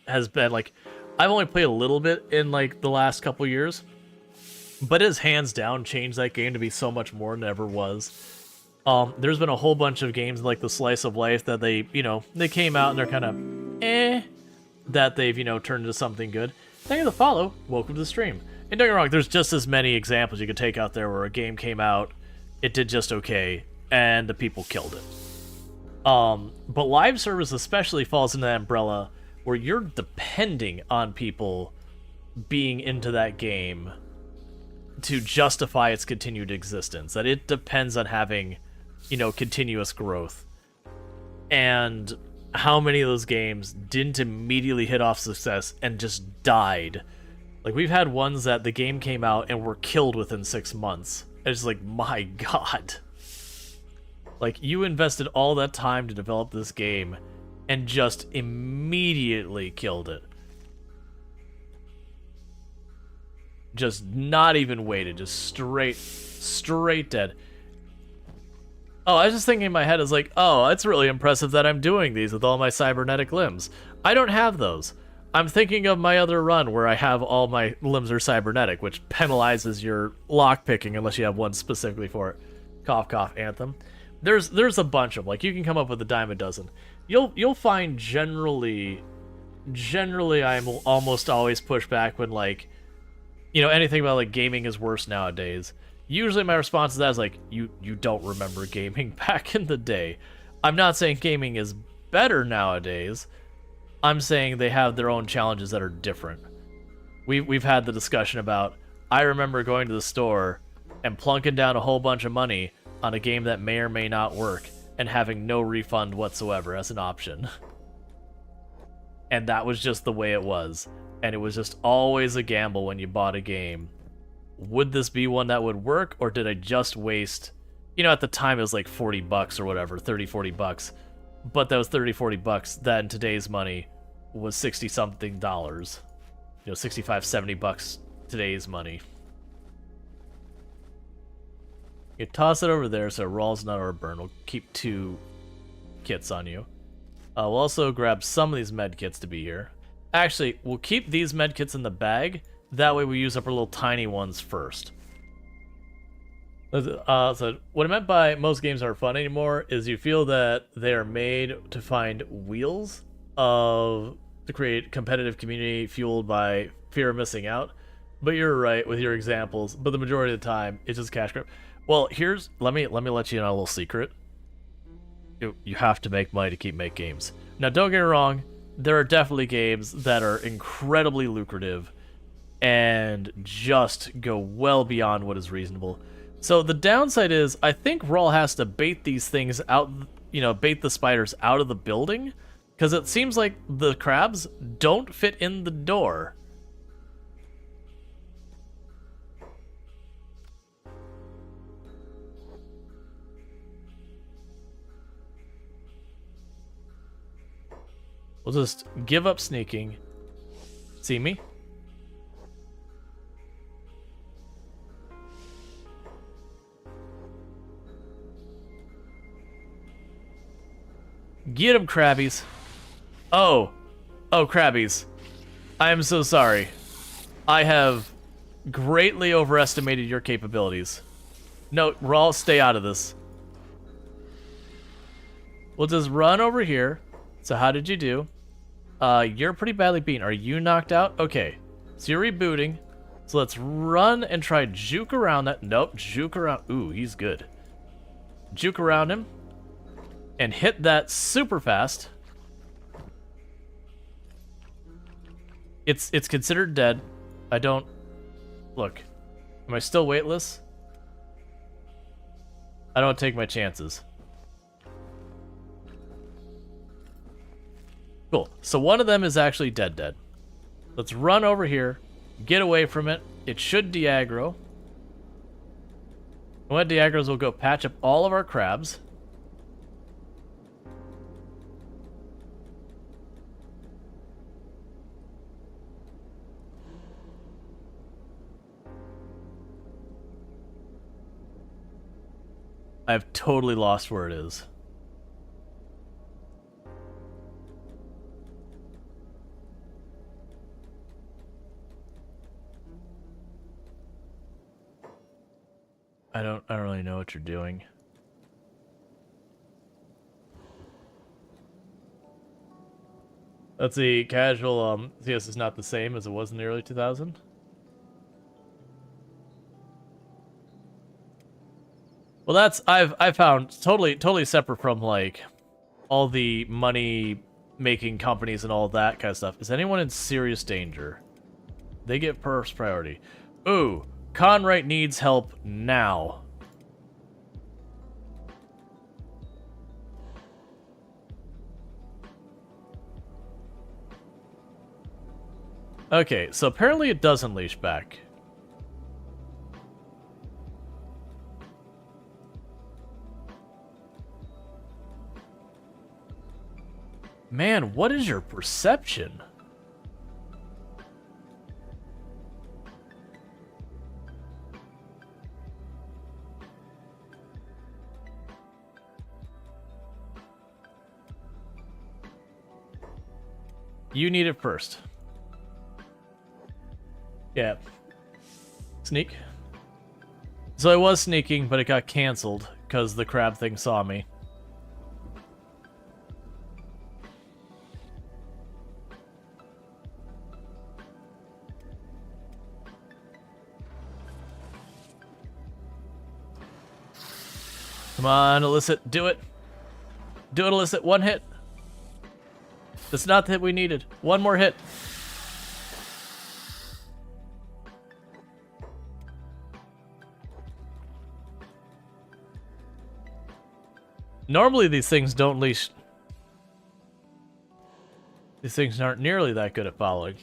has been, like, I've only played a little bit in, like, the last couple years, but it has hands down changed that game to be so much more than it ever was. There's been a whole bunch of games like the Slice of Life that they, you know, they came out and they're kind of that they've, you know, turned into something good. Thank you for the follow. Welcome to the stream. And don't get me wrong, there's just as many examples you could take out there where a game came out, it did just okay, and the people killed it. But live service especially falls into that umbrella where you're depending on people being into that game to justify its continued existence. That it depends on having, you know, continuous growth. And how many of those games didn't immediately hit off success and just died? Like, we've had ones that the game came out and were killed within 6 months. And it's like, my god. Like, you invested all that time to develop this game and just immediately killed it. Just not even waited, just straight dead. Oh, I was just thinking in my head, I was like, oh, it's really impressive that I'm doing these with all my cybernetic limbs. I don't have those. I'm thinking of my other run where I have all my limbs are cybernetic, which penalizes your lockpicking unless you have one specifically for it. Cough, cough, Anthem. There's a bunch of them. Like, you can come up with a dime a dozen. You'll find generally I will almost always push back when, like, you know, anything about, like, gaming is worse nowadays. Usually my response to that is like, you don't remember gaming back in the day. I'm not saying gaming is better nowadays. I'm saying they have their own challenges that are different. We've had the discussion about, I remember going to the store and plunking down a whole bunch of money on a game that may or may not work and having no refund whatsoever as an option. And that was just the way it was. And it was just always a gamble when you bought a game. Would this be one that would work, or did I just waste... You know, at the time it was like 40 bucks or whatever, 30, 40 bucks. But that was 30, 40 bucks. That in today's money was 60-something dollars. You know, 65, 70 bucks today's money. You toss it over there so Rual's not our burn. We'll keep 2 kits on you. We'll also grab some of these med kits to be here. Actually, we'll keep these med kits in the bag. That way we use up our little tiny ones first. So what I meant by most games aren't fun anymore is you feel that they are made to find wheels to create competitive community fueled by fear of missing out. But you're right with your examples. But the majority of the time, it's just cash grab. Well, let me let you in on a little secret. You have to make money to keep making games. Now, don't get me wrong. There are definitely games that are incredibly lucrative and just go well beyond what is reasonable. So the downside is, I think Rual has to bait these things out, you know, bait the spiders out of the building, because it seems like the crabs don't fit in the door. We'll just give up sneaking. See me? Get him, Crabbies. Oh, Crabbies. I am so sorry. I have greatly overestimated your capabilities. No, Rual, stay out of this. We'll just run over here. So how did you do? You're pretty badly beaten. Are you knocked out? Okay. So you're rebooting. So let's run and try juke around that. Nope, juke around. Ooh, he's good. Juke around him. And hit that super fast. It's considered dead. I don't... Look. Am I still weightless? I don't take my chances. Cool. So one of them is actually dead. Let's run over here. Get away from it. It should de-aggro. When it de-aggros, we'll go patch up all of our crabs. I've totally lost where it is. I don't really know what you're doing. Let's see, casual CS is not the same as it was in the early 2000s. Well, that's I've found totally separate from like all the money making companies and all that kind of stuff. Is anyone in serious danger? They get first priority. Ooh, Conrite needs help now. Okay, so apparently it does unleash back. Man, what is your perception? You need it first. Yeah. Sneak. So I was sneaking, but it got canceled because the crab thing saw me. Come on, Illicit, do it. Do it, Illicit. One hit. That's not the hit we needed. One more hit. Normally these things don't leash. These things aren't nearly that good at following.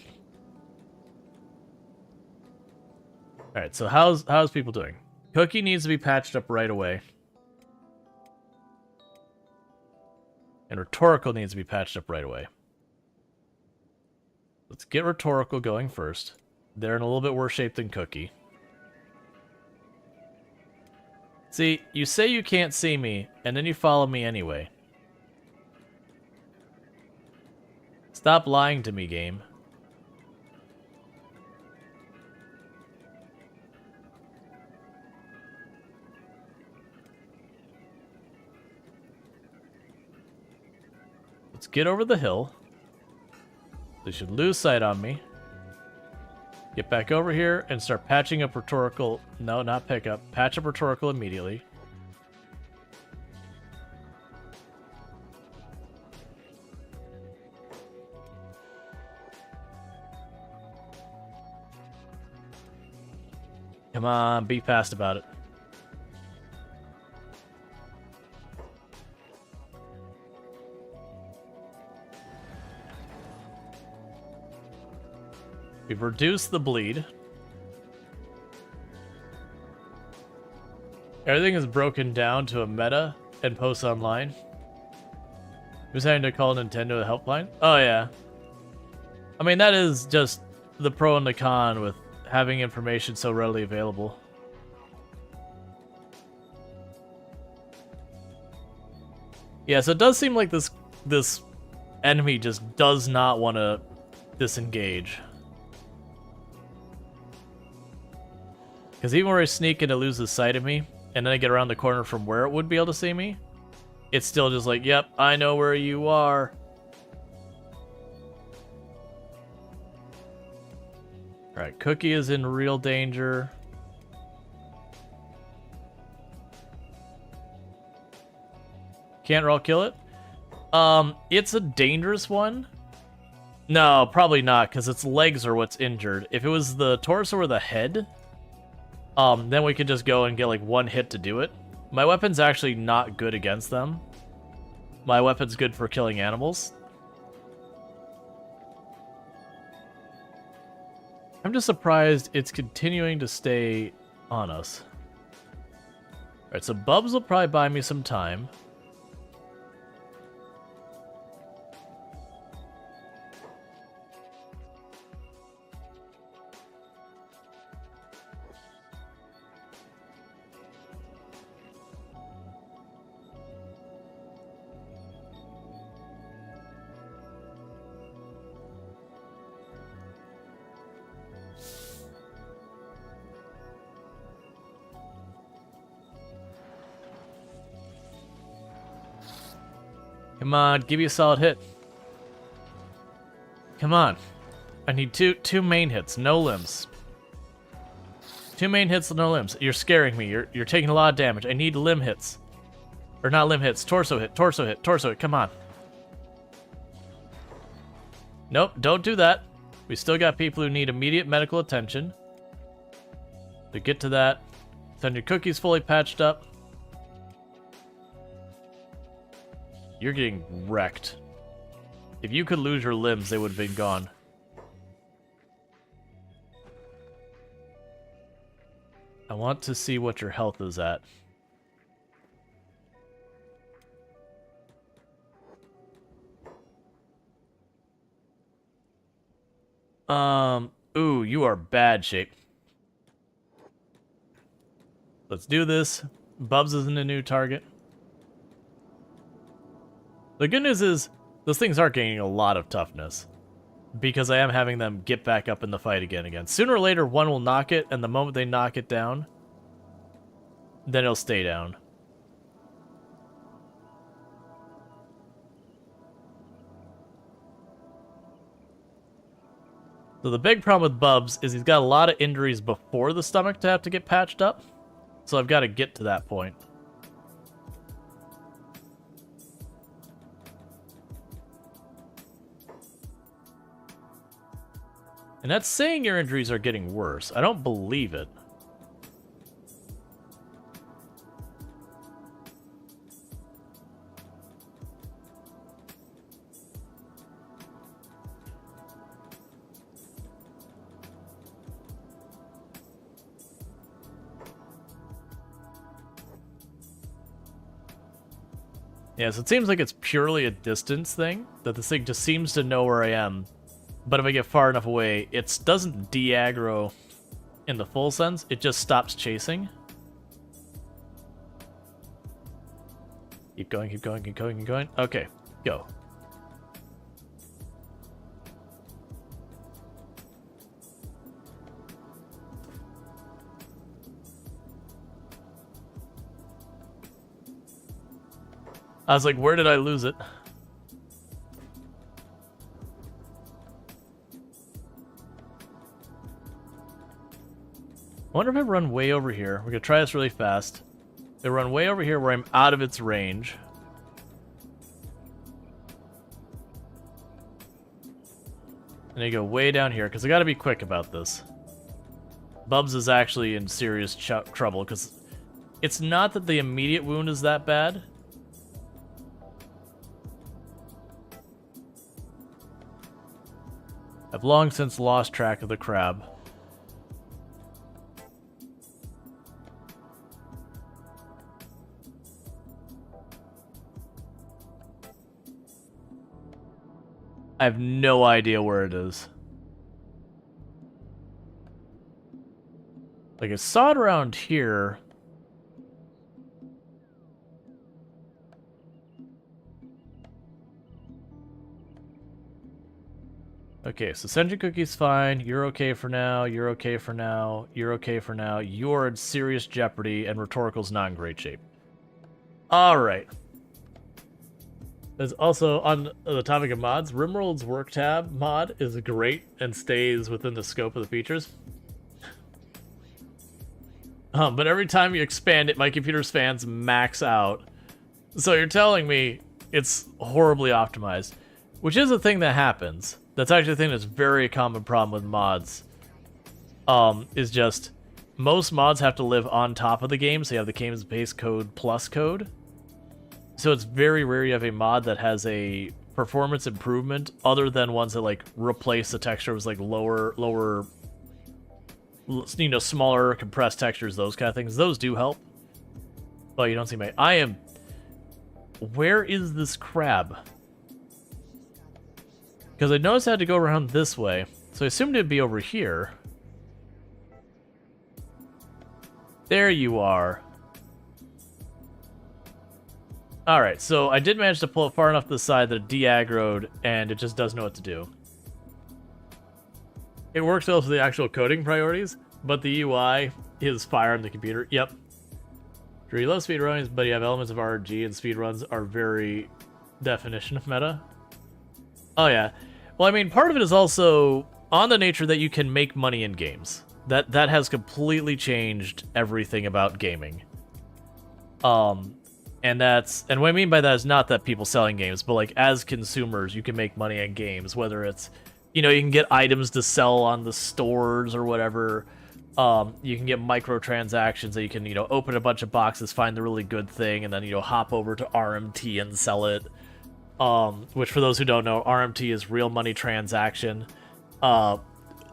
Alright, so how's people doing? Cookie needs to be patched up right away. And Rhetorical needs to be patched up right away. Let's get Rhetorical going first. They're in a little bit worse shape than Cookie. See, you say you can't see me, and then you follow me anyway. Stop lying to me, game. Let's get over the hill. They should lose sight on me. Get back over here and start patching up Rhetorical. No, not pick up. Patch up Rhetorical immediately. Come on, be fast about it. We've reduced the bleed. Everything is broken down to a meta and posts online. Who's having to call Nintendo a helpline? Oh, yeah. I mean, that is just the pro and the con with having information so readily available. Yeah, so it does seem like this enemy just does not want to disengage. Because even where I sneak and it loses sight of me, and then I get around the corner from where it would be able to see me, it's still just like, yep, I know where you are. Alright, Cookie is in real danger. Can't Rual kill it? It's a dangerous one. No, probably not, because its legs are what's injured. If it was the torso or the head, then we could just go and get like one hit to do it. My weapon's actually not good against them. My weapon's good for killing animals. I'm just surprised it's continuing to stay on us. Alright, so Bubs will probably buy me some time. Come on, give me a solid hit. Come on. I need two main hits, no limbs. 2 main hits, no limbs. You're scaring me. You're taking a lot of damage. I need limb hits. Or not limb hits, torso hit, torso hit, torso hit. Come on. Nope, don't do that. We still got people who need immediate medical attention. To get to that, send your cookies fully patched up. You're getting wrecked. If you could lose your limbs, they would have been gone. I want to see what your health is at. Ooh, you are bad shape. Let's do this. Bubs isn't a new target. The good news is, those things are gaining a lot of toughness. Because I am having them get back up in the fight again. Sooner or later, one will knock it, and the moment they knock it down, then it'll stay down. So the big problem with Bubs is he's got a lot of injuries before the stomach to have to get patched up. So I've got to get to that point. And that's saying your injuries are getting worse. I don't believe it. Yeah, so it seems like it's purely a distance thing, that this thing just seems to know where I am. But if I get far enough away, it doesn't de-aggro in the full sense, it just stops chasing. Keep going, keep going, keep going, keep going. Okay, go. I was like, where did I lose it? I wonder if I run way over here. We're gonna try this really fast. I run way over here where I'm out of its range. And I go way down here, because I gotta be quick about this. Bubs is actually in serious trouble, because it's not that the immediate wound is that bad. I've long since lost track of the crab. I have no idea where it is. Like, I saw it around here. Okay, so Senju Cookie's fine. You're okay for now. You're okay for now. You're okay for now. You're in serious jeopardy, and Rhetorical's not in great shape. Alright. There's also, on the topic of mods, Rimworld's Work Tab mod is great and stays within the scope of the features. But every time you expand it, my computer's fans max out. So you're telling me it's horribly optimized. Which is a thing that happens. That's actually a thing that's a very common problem with mods. Is just, most mods have to live on top of the game, so you have the game's base code plus code. So it's very rare you have a mod that has a performance improvement other than ones that like replace the texture with like lower, you know, smaller compressed textures, those kind of things. Those do help. But you don't see my... Where is this crab? Because I noticed I had to go around this way. So I assumed it'd be over here. There you are. Alright, so I did manage to pull it far enough to the side that it de-aggroed, and it just doesn't know what to do. It works well for the actual coding priorities, but the UI is fire on the computer. Yep. Sure, you love speedruns, but you have elements of RNG, and speedruns are very definition of meta. Oh yeah. Well, I mean, part of it is also on the nature that you can make money in games. That has completely changed everything about gaming. And what I mean by that is not that people selling games, but like as consumers, you can make money in games, whether it's, you know, you can get items to sell on the stores or whatever. You can get microtransactions that you can, you know, open a bunch of boxes, find the really good thing, and then, you know, hop over to RMT and sell it. Which for those who don't know, RMT is real money transaction.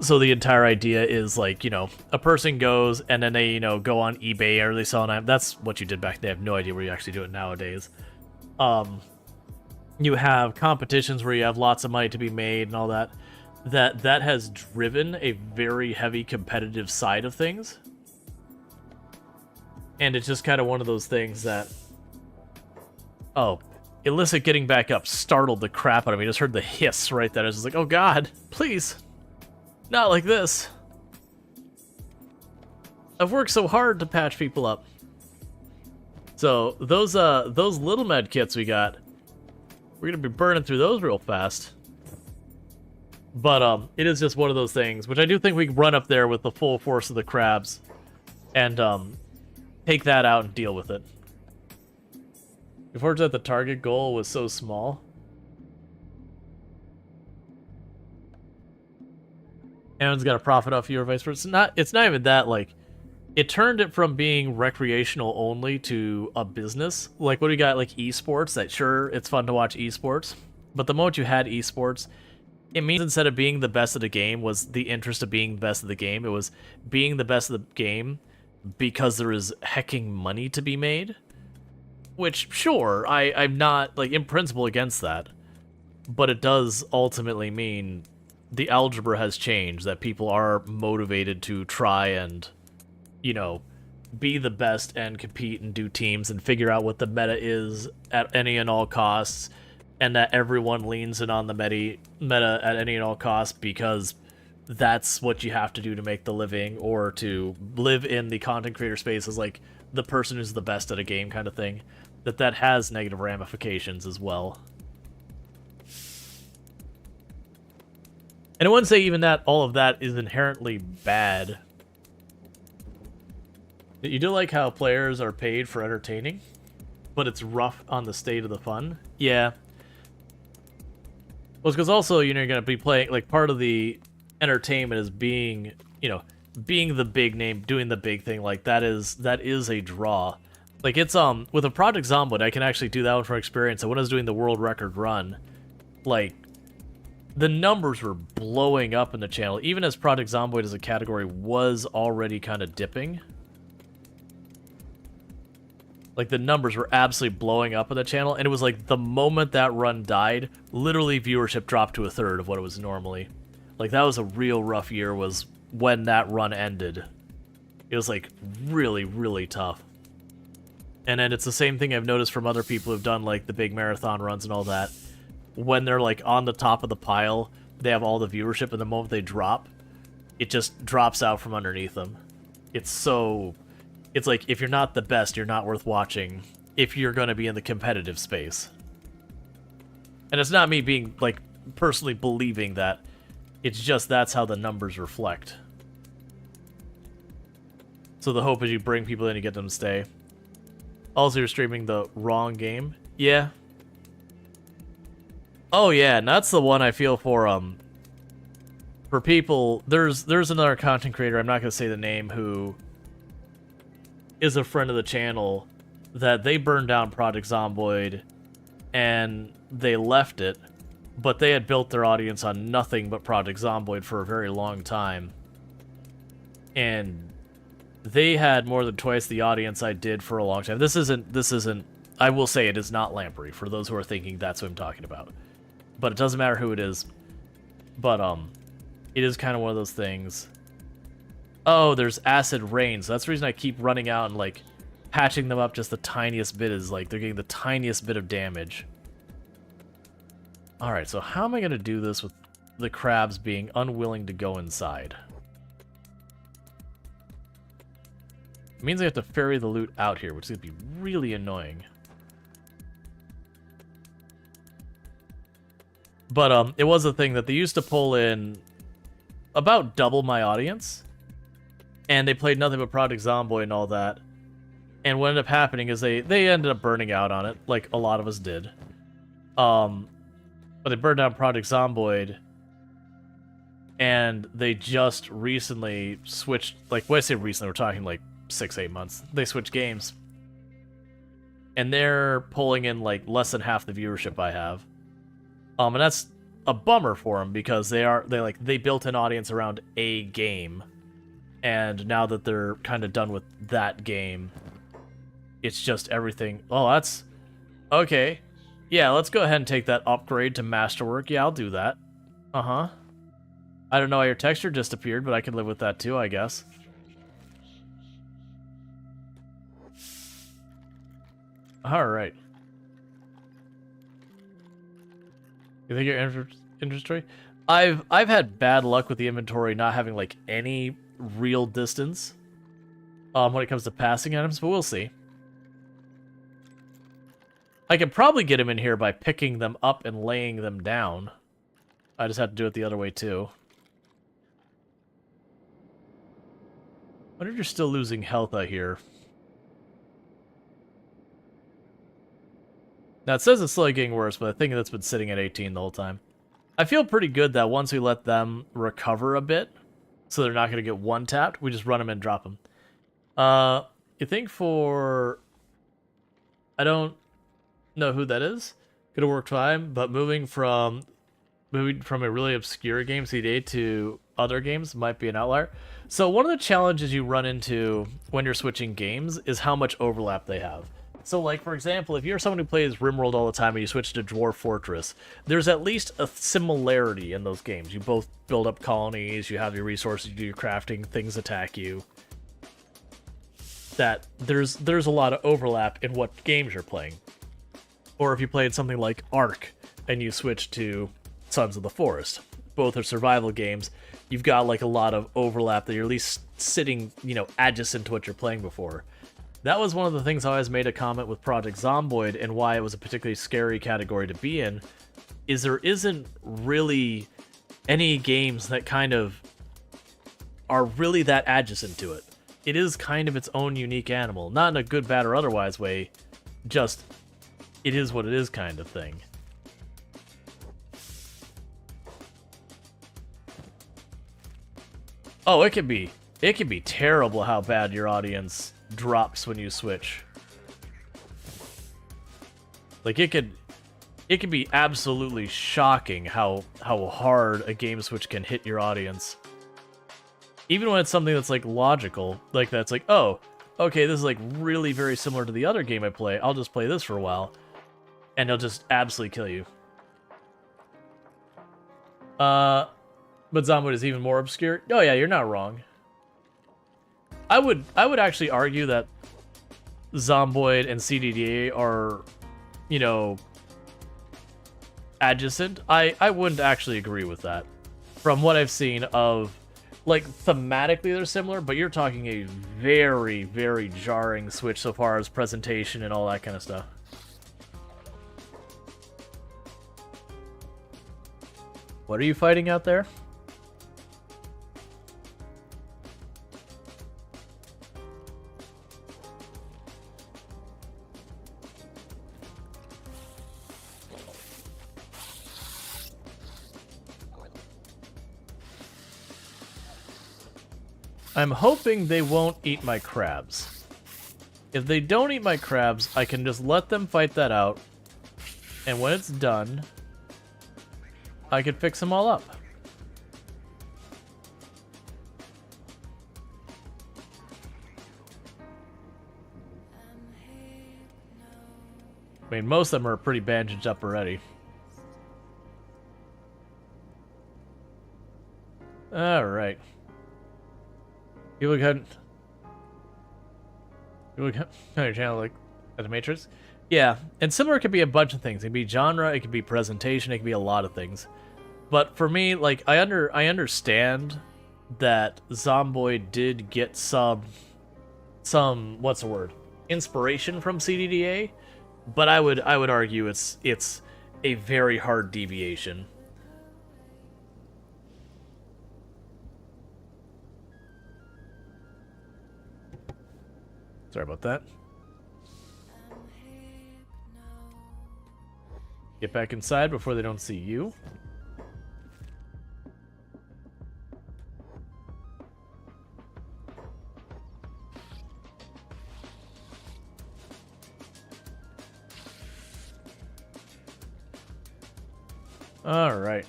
So the entire idea is like, you know, a person goes and then they, you know, go on eBay or they sell an item. That's what you did back then. They have no idea where you actually do it nowadays. You have competitions where you have lots of money to be made and all that. That has driven a very heavy competitive side of things. And it's just kind of one of those things that... Oh, Illicit getting back up startled the crap out of me. I just heard the hiss right there. I was just like, oh god, please. Not like this. I've worked so hard to patch people up. So, those little med kits we got, we're gonna be burning through those real fast. But, it is just one of those things, which I do think we can run up there with the full force of the crabs and, take that out and deal with it. Unfortunately, the target goal was so small. Everyone's got a profit off you or vice versa. It's not even that, like, it turned it from being recreational only to a business. Like, what do you got, like, esports? That, sure, it's fun to watch esports, but the moment you had esports, it means instead of being the best of the game was the interest of being the best of the game. It was being the best of the game because there is hecking money to be made. Which, sure, I'm not, like, in principle against that. But it does ultimately mean the algebra has changed, that people are motivated to try and, you know, be the best and compete and do teams and figure out what the meta is at any and all costs, and that everyone leans in on the meta at any and all costs because that's what you have to do to make the living, or to live in the content creator space as, like, the person who's the best at a game kind of thing. That has negative ramifications as well. And I wouldn't say even that all of that is inherently bad. You do like how players are paid for entertaining, but it's rough on the state of the fun? Yeah. Well, it's because also, you know, you're going to be playing, like, part of the entertainment is being, you know, being the big name, doing the big thing. Like, that is a draw. Like, it's, with a Project Zomboid, I can actually do that one from experience. And when I was doing the world record run, like, the numbers were blowing up in the channel, even as Project Zomboid as a category was already kind of dipping. Like, the numbers were absolutely blowing up in the channel, and it was like the moment that run died, literally viewership dropped to a third of what it was normally. Like, that was a real rough year, was when that run ended. It was, like, really, really tough. And then it's the same thing I've noticed from other people who've done, like, the big marathon runs and all that. When they're, like, on the top of the pile, they have all the viewership, and the moment they drop, it just drops out from underneath them. It's so... It's like, if you're not the best, you're not worth watching if you're going to be in the competitive space. And it's not me being, like, personally believing that. It's just that's how the numbers reflect. So the hope is you bring people in and get them to stay. Also, you're streaming the wrong game? Yeah. Oh, yeah, and that's the one I feel for people. There's another content creator, I'm not going to say the name, who is a friend of the channel, that they burned down Project Zomboid and they left it, but they had built their audience on nothing but Project Zomboid for a very long time. And they had more than twice the audience I did for a long time. This isn't, I will say it is not Lamprey, for those who are thinking that's what I'm talking about. But it doesn't matter who it is. But, it is kind of one of those things. Oh, there's acid rain, so that's the reason I keep running out and, like, patching them up just the tiniest bit, is, like, they're getting the tiniest bit of damage. Alright, so how am I going to do this with the crabs being unwilling to go inside? It means I have to ferry the loot out here, which is going to be really annoying. But, it was a thing that they used to pull in about double my audience. And they played nothing but Project Zomboid and all that. And what ended up happening is they ended up burning out on it, like a lot of us did. But they burned down Project Zomboid. And they just recently switched, like, when I say recently, we're talking like 6-8 months. They switched games. And they're pulling in, like, less than half the viewership I have. And that's a bummer for them, because they built an audience around a game. And now that they're kind of done with that game, it's just everything. Oh, that's... Okay. Yeah, let's go ahead and take that upgrade to Masterwork. Yeah, I'll do that. Uh-huh. I don't know why your texture just appeared, but I can live with that too, I guess. Alright. You think your inventory? I've had bad luck with the inventory not having, like, any real distance when it comes to passing items, but we'll see. I could probably get him in here by picking them up and laying them down. I just have to do it the other way too. I wonder if you're still losing health out here. Now it says it's slowly getting worse, but I think that's been sitting at 18 the whole time. I feel pretty good that once we let them recover a bit, so they're not going to get one tapped. We just run them and drop them. You think for... I don't know who that is. Could have worked fine, but moving from a really obscure game CD to other games might be an outlier. So one of the challenges you run into when you're switching games is how much overlap they have. So, like, for example, if you're someone who plays RimWorld all the time and you switch to Dwarf Fortress, there's at least a similarity in those games. You both build up colonies, you have your resources, you do your crafting, things attack you. That there's a lot of overlap in what games you're playing. Or if you played something like Ark and you switch to Sons of the Forest, both are survival games, you've got like a lot of overlap that you're at least sitting, you know, adjacent to what you're playing before. That was one of the things I always made a comment with Project Zomboid and why it was a particularly scary category to be in, is there isn't really any games that kind of are really that adjacent to it. It is kind of its own unique animal. Not in a good, bad, or otherwise way, just it is what it is kind of thing. Oh, it can be terrible how bad your audience drops when you switch. Like it could be absolutely shocking how hard a game switch can hit your audience. Even when it's something that's like logical, like that's like, oh, okay, this is like really very similar to the other game I play. I'll just play this for a while, and it'll just absolutely kill you. But Zomboid is even more obscure. Oh yeah, you're not wrong. I would actually argue that Zomboid and CDDA are, you know, adjacent. I wouldn't actually agree with that. From what I've seen of, like, thematically they're similar, but you're talking a very, very jarring switch so far as presentation and all that kind of stuff. What are you fighting out there? I'm hoping they won't eat my crabs. If they don't eat my crabs, I can just let them fight that out, and when it's done, I can fix them all up. I mean, most of them are pretty bandaged up already. Alright. You look at your channel like at the Matrix? Yeah, and similar could be a bunch of things. It could be genre, it could be presentation, it could be a lot of things. But for me, like, I understand that Zomboid did get some what's the word? Inspiration from CDDA, but I would argue it's a very hard deviation. Sorry about that. Get back inside before they don't see you. All right.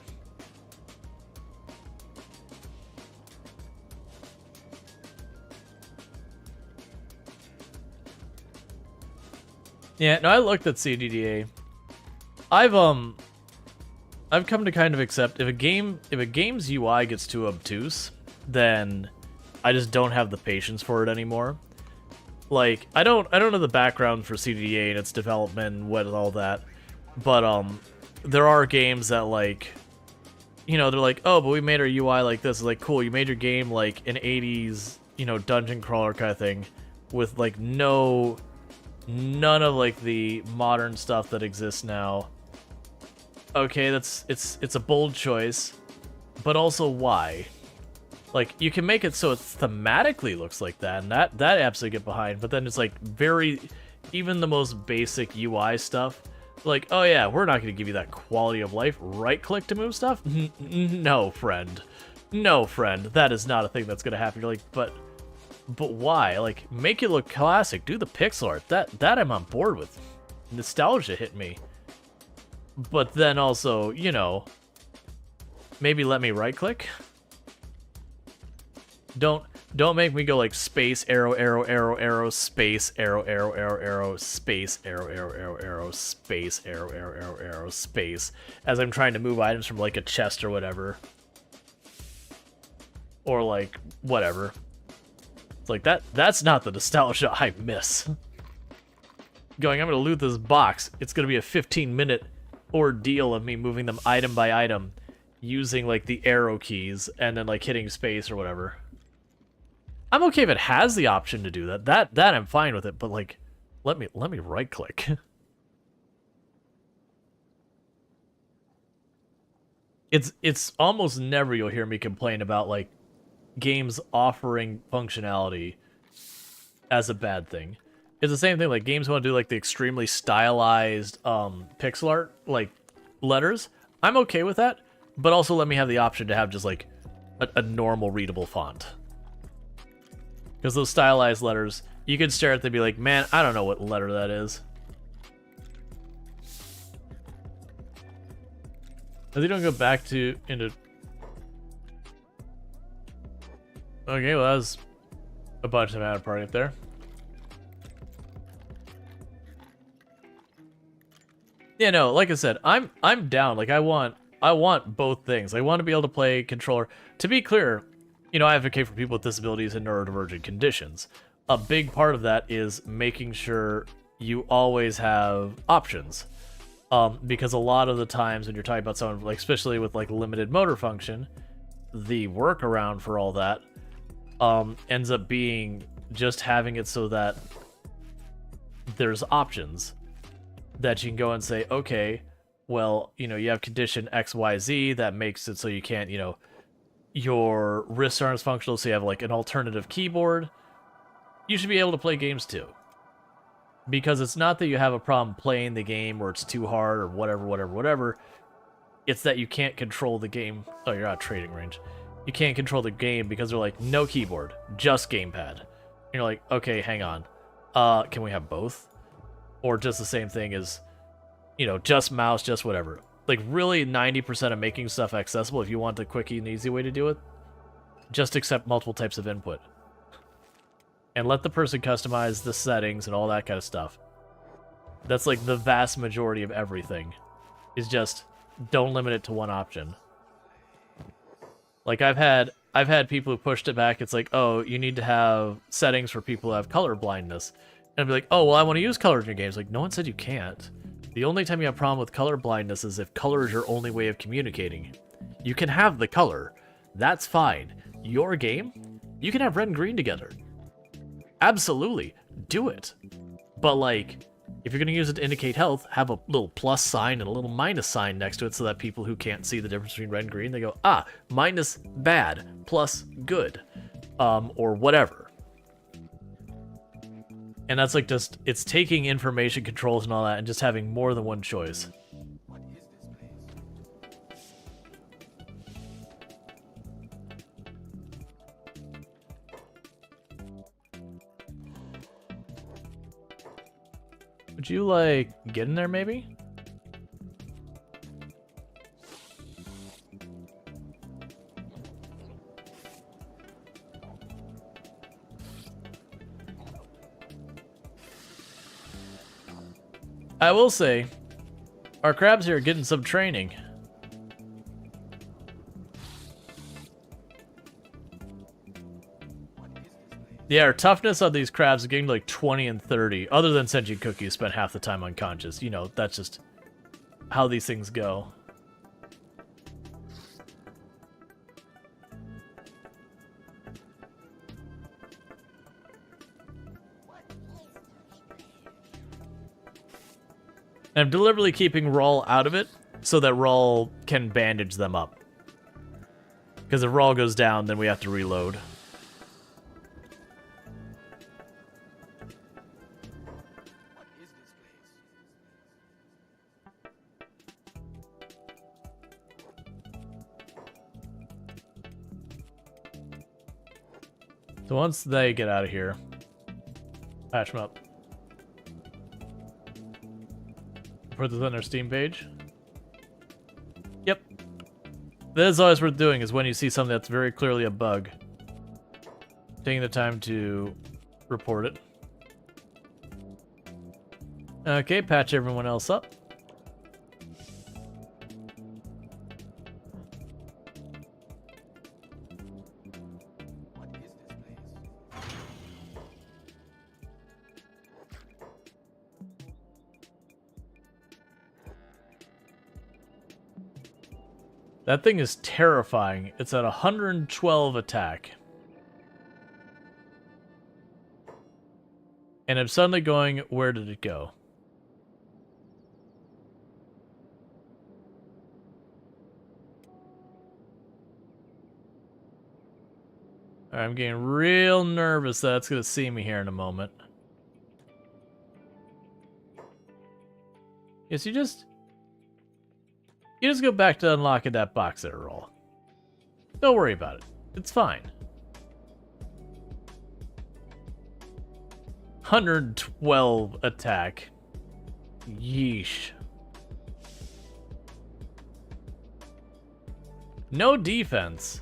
Yeah, no, I looked at CDDA. I've come to kind of accept if a game's UI gets too obtuse, then I just don't have the patience for it anymore. Like, I don't know the background for CDDA and its development and what all that, but there are games that, like, you know, they're like, oh, but we made our UI like this. It's like, cool, you made your game like an 80s, you know, dungeon crawler kind of thing with like none of like the modern stuff that exists now. Okay, it's a bold choice, but also why? Like, you can make it so it thematically looks like that, and that absolutely get behind, but then it's like even the most basic UI stuff, like, oh yeah, we're not going to give you that quality of life. Right click to move stuff? No, friend. No, friend, that is not a thing that's gonna happen. You're like, but why? Like, make it look classic. Do the pixel art. That I'm on board with. Nostalgia hit me. But then also, you know, maybe let me right click. Don't make me go like space arrow arrow arrow arrow space arrow arrow arrow arrow space arrow arrow arrow arrow space arrow arrow arrow arrow space as I'm trying to move items from like a chest or whatever. Or like whatever. It's like that's not the nostalgia I miss. Going, I'm gonna loot this box. It's gonna be a 15-minute ordeal of me moving them item by item using like the arrow keys and then like hitting space or whatever. I'm okay if it has the option to do that. That I'm fine with it, but like let me right click. It's almost never you'll hear me complain about like games offering functionality as a bad thing. It's the same thing, like games want to do like the extremely stylized pixel art, like letters. I'm okay with that, but also let me have the option to have just like a normal readable font. Because those stylized letters, you can stare at them and be like, man, I don't know what letter that is. Are they don't go back to into... Okay, well that was a bunch of out party up there. Yeah, no, like I said, I'm down. Like I want both things. I want to be able to play controller. To be clear, you know, I advocate for people with disabilities and neurodivergent conditions. A big part of that is making sure you always have options. Because a lot of the times when you're talking about someone, like especially with like limited motor function, the workaround for all that ends up being just having it so that there's options that you can go and say, okay, well, you know, you have condition XYZ that makes it so you can't, you know, your wrists aren't as functional, so you have like an alternative keyboard. You should be able to play games too. Because it's not that you have a problem playing the game or it's too hard or whatever. It's that you can't control the game. Oh, you're out of trading range. You can't control the game because they're like, no keyboard, just gamepad. And you're like, okay, hang on. Can we have both? Or just the same thing as, you know, just mouse, just whatever. Like, really, 90% of making stuff accessible, if you want the quick and easy way to do it, just accept multiple types of input. And let the person customize the settings and all that kind of stuff. That's like the vast majority of everything. Is just, don't limit it to one option. Like, I've had people who pushed it back. It's like, oh, you need to have settings for people who have color blindness. And I'd be like, oh, well, I want to use color in your games. Like, no one said you can't. The only time you have a problem with color blindness is if color is your only way of communicating. You can have the color. That's fine. Your game, you can have red and green together. Absolutely. Do it. But, like, if you're going to use it to indicate health, have a little plus sign and a little minus sign next to it so that people who can't see the difference between red and green, they go, ah, minus bad, plus good, or whatever. And that's like just, it's taking information controls and all that and just having more than one choice. What is this place? Would you, like, get in there, maybe? I will say, our crabs here are getting some training. Yeah, our toughness on these crabs is getting like 20 and 30. Other than Senji Cookie, who spent half the time unconscious. You know, that's just how these things go. And I'm deliberately keeping Rual out of it so that Rual can bandage them up. Because if Rual goes down, then we have to reload. What is this place? So once they get out of here, patch them up. Put this on their Steam page. Yep. That is always worth doing, is when you see something that's very clearly a bug. Taking the time to report it. Okay, patch everyone else up. That thing is terrifying. It's at 112 attack. And I'm suddenly going, where did it go? I'm getting real nervous that it's going to see me here in a moment. Yes, you just go back to unlocking that box there, Rual. Don't worry about it. It's fine. 112 attack. Yeesh. No defense.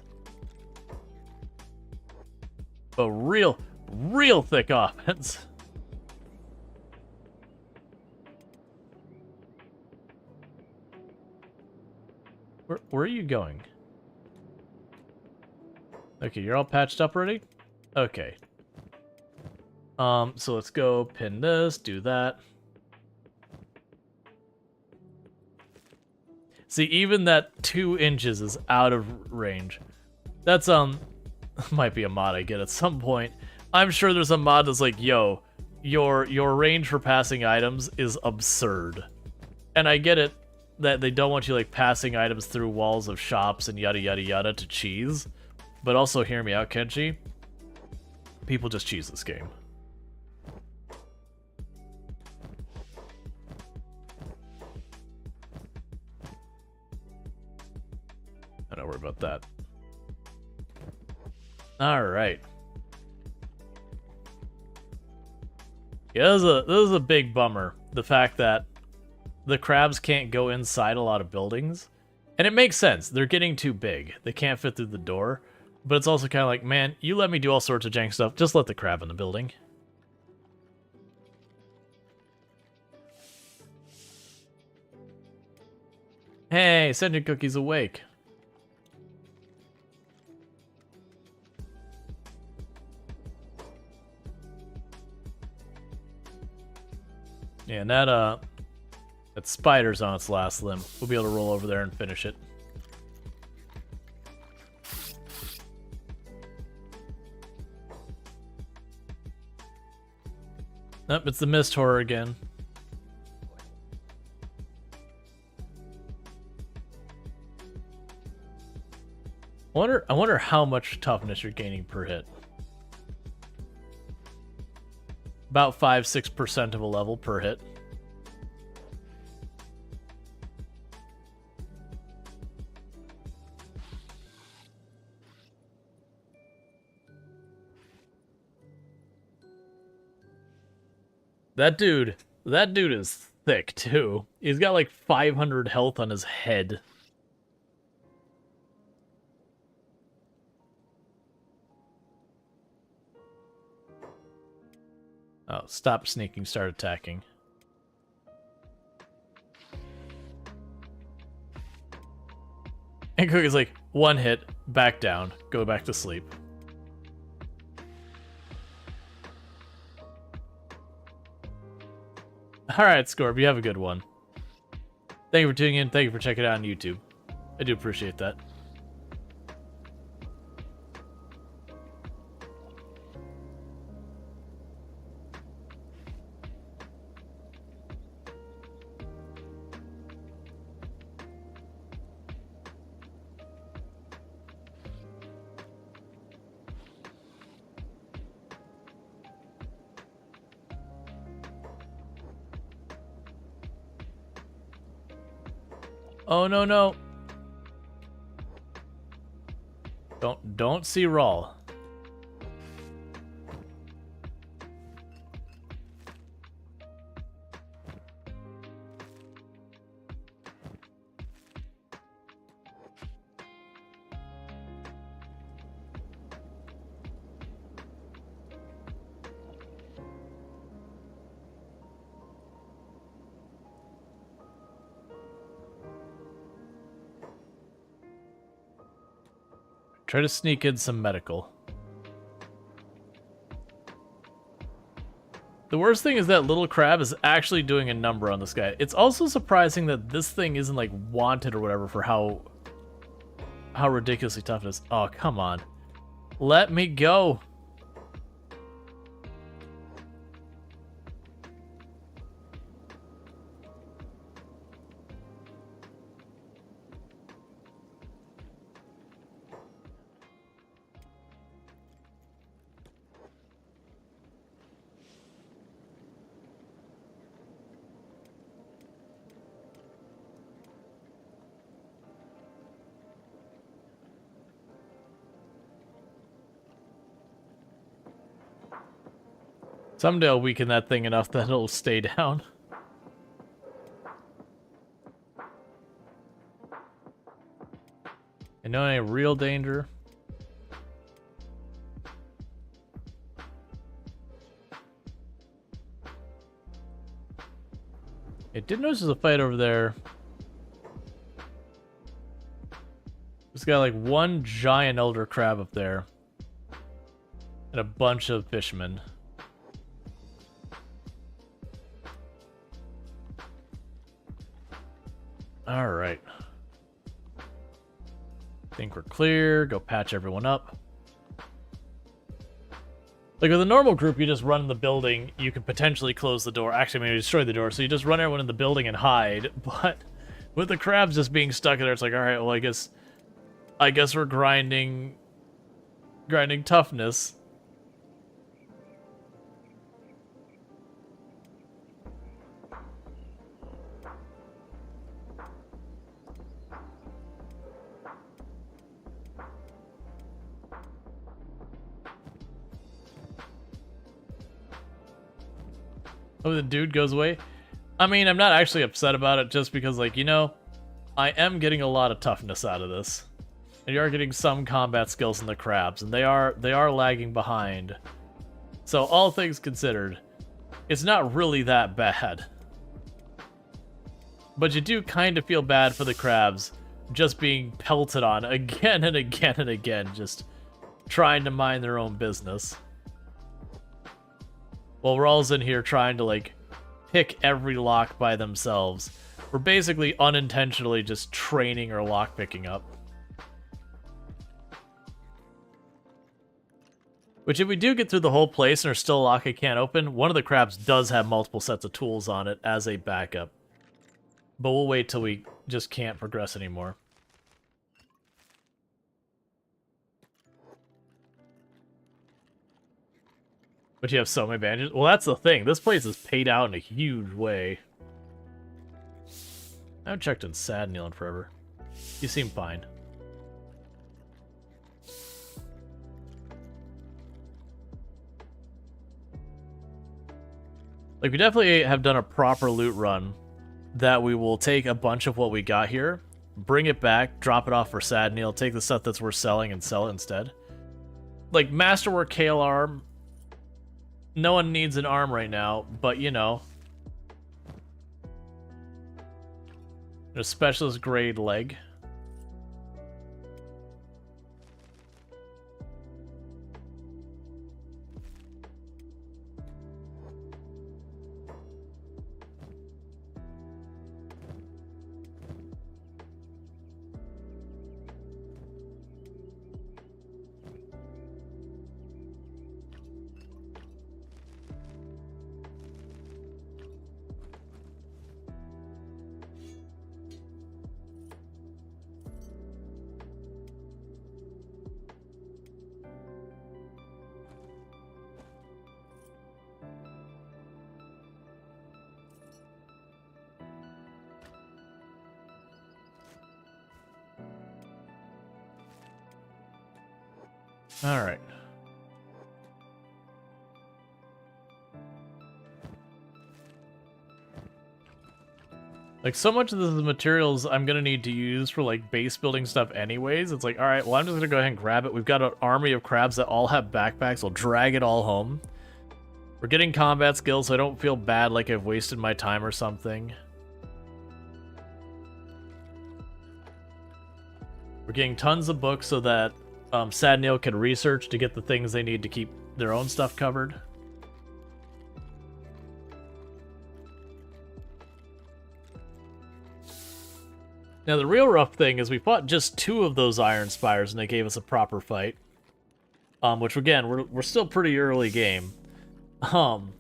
But real thick offense. Where are you going? Okay, you're all patched up already? Okay. So let's go pin this, do that. See, even that 2 inches is out of range. That's, might be a mod I get at some point. I'm sure there's a mod that's like, yo, your range for passing items is absurd. And I get it that they don't want you, like, passing items through walls of shops and yada yada yada to cheese. But also, hear me out, Kenshi. People just cheese this game. I don't worry about that. Alright. Yeah, this is a big bummer. The fact that the crabs can't go inside a lot of buildings. And it makes sense. They're getting too big. They can't fit through the door. But it's also kind of like, man, you let me do all sorts of jank stuff. Just let the crab in the building. Hey, send your cookies awake. Yeah, and that spider's on its last limb. We'll be able to roll over there and finish it. Nope, it's the mist horror again. I wonder how much toughness you're gaining per hit. About 5-6% of a level per hit. That dude is thick too. He's got like 500 health on his head. Oh, stop sneaking, start attacking. And Cook is like, 1 hit, back down, go back to sleep. Alright, Scorb, you have a good one. Thank you for tuning in, thank you for checking it out on YouTube. I do appreciate that. Oh, no, no. Don't see Rual. Try to sneak in some medical. The worst thing is that little crab is actually doing a number on this guy. It's also surprising that this thing isn't like wanted or whatever for how ridiculously tough it is. Oh, come on. Let me go. Someday I'll weaken that thing enough that it'll stay down. I know any real danger. I did notice there's a fight over there. There's got like one giant elder crab up there. And a bunch of fishermen. Alright. Think we're clear. Go patch everyone up. Like with a normal group, you just run in the building. You can potentially close the door. Actually, maybe destroy the door. So you just run everyone in the building and hide. But with the crabs just being stuck in there, it's like, alright, well, I guess we're grinding toughness. Oh, the dude goes away. I mean, I'm not actually upset about it just because, like, you know, I am getting a lot of toughness out of this. And you are getting some combat skills in the crabs, and they are lagging behind. So, all things considered, it's not really that bad. But you do kind of feel bad for the crabs just being pelted on again and again and again, just trying to mind their own business. Well, Rual's in here trying to, like, pick every lock by themselves. We're basically unintentionally just training our lock picking up. Which, if we do get through the whole place and there's still a lock I can't open, one of the crabs does have multiple sets of tools on it as a backup. But we'll wait till we just can't progress anymore. But you have so many bandages. Well, that's the thing. This place is paid out in a huge way. I haven't checked on Sad Neil in forever. You seem fine. Like, we definitely have done a proper loot run that we will take a bunch of what we got here, bring it back, drop it off for Sad Neil, take the stuff that's worth selling and sell it instead. Like, Masterwork Kale Arm. No one needs an arm right now, but you know. A specialist grade leg. Alright. Like, so much of this is materials I'm gonna need to use for, like, base building stuff anyways. It's like, alright, well, I'm just gonna go ahead and grab it. We've got an army of crabs that all have backpacks. We'll drag it all home. We're getting combat skills, so I don't feel bad like I've wasted my time or something. We're getting tons of books so that Sad Neil can research to get the things they need to keep their own stuff covered. Now, the real rough thing is we fought just 2 of those Iron Spires, and they gave us a proper fight. Which, again, we're still pretty early game. And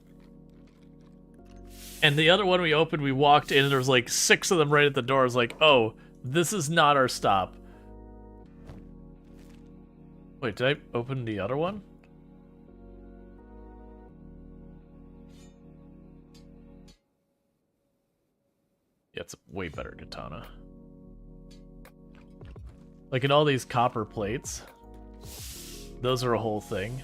the other one we opened, we walked in, and there was like 6 of them right at the door. I was like, oh, this is not our stop. Wait, did I open the other one? Yeah, it's a way better katana. Like in all these copper plates, those are a whole thing.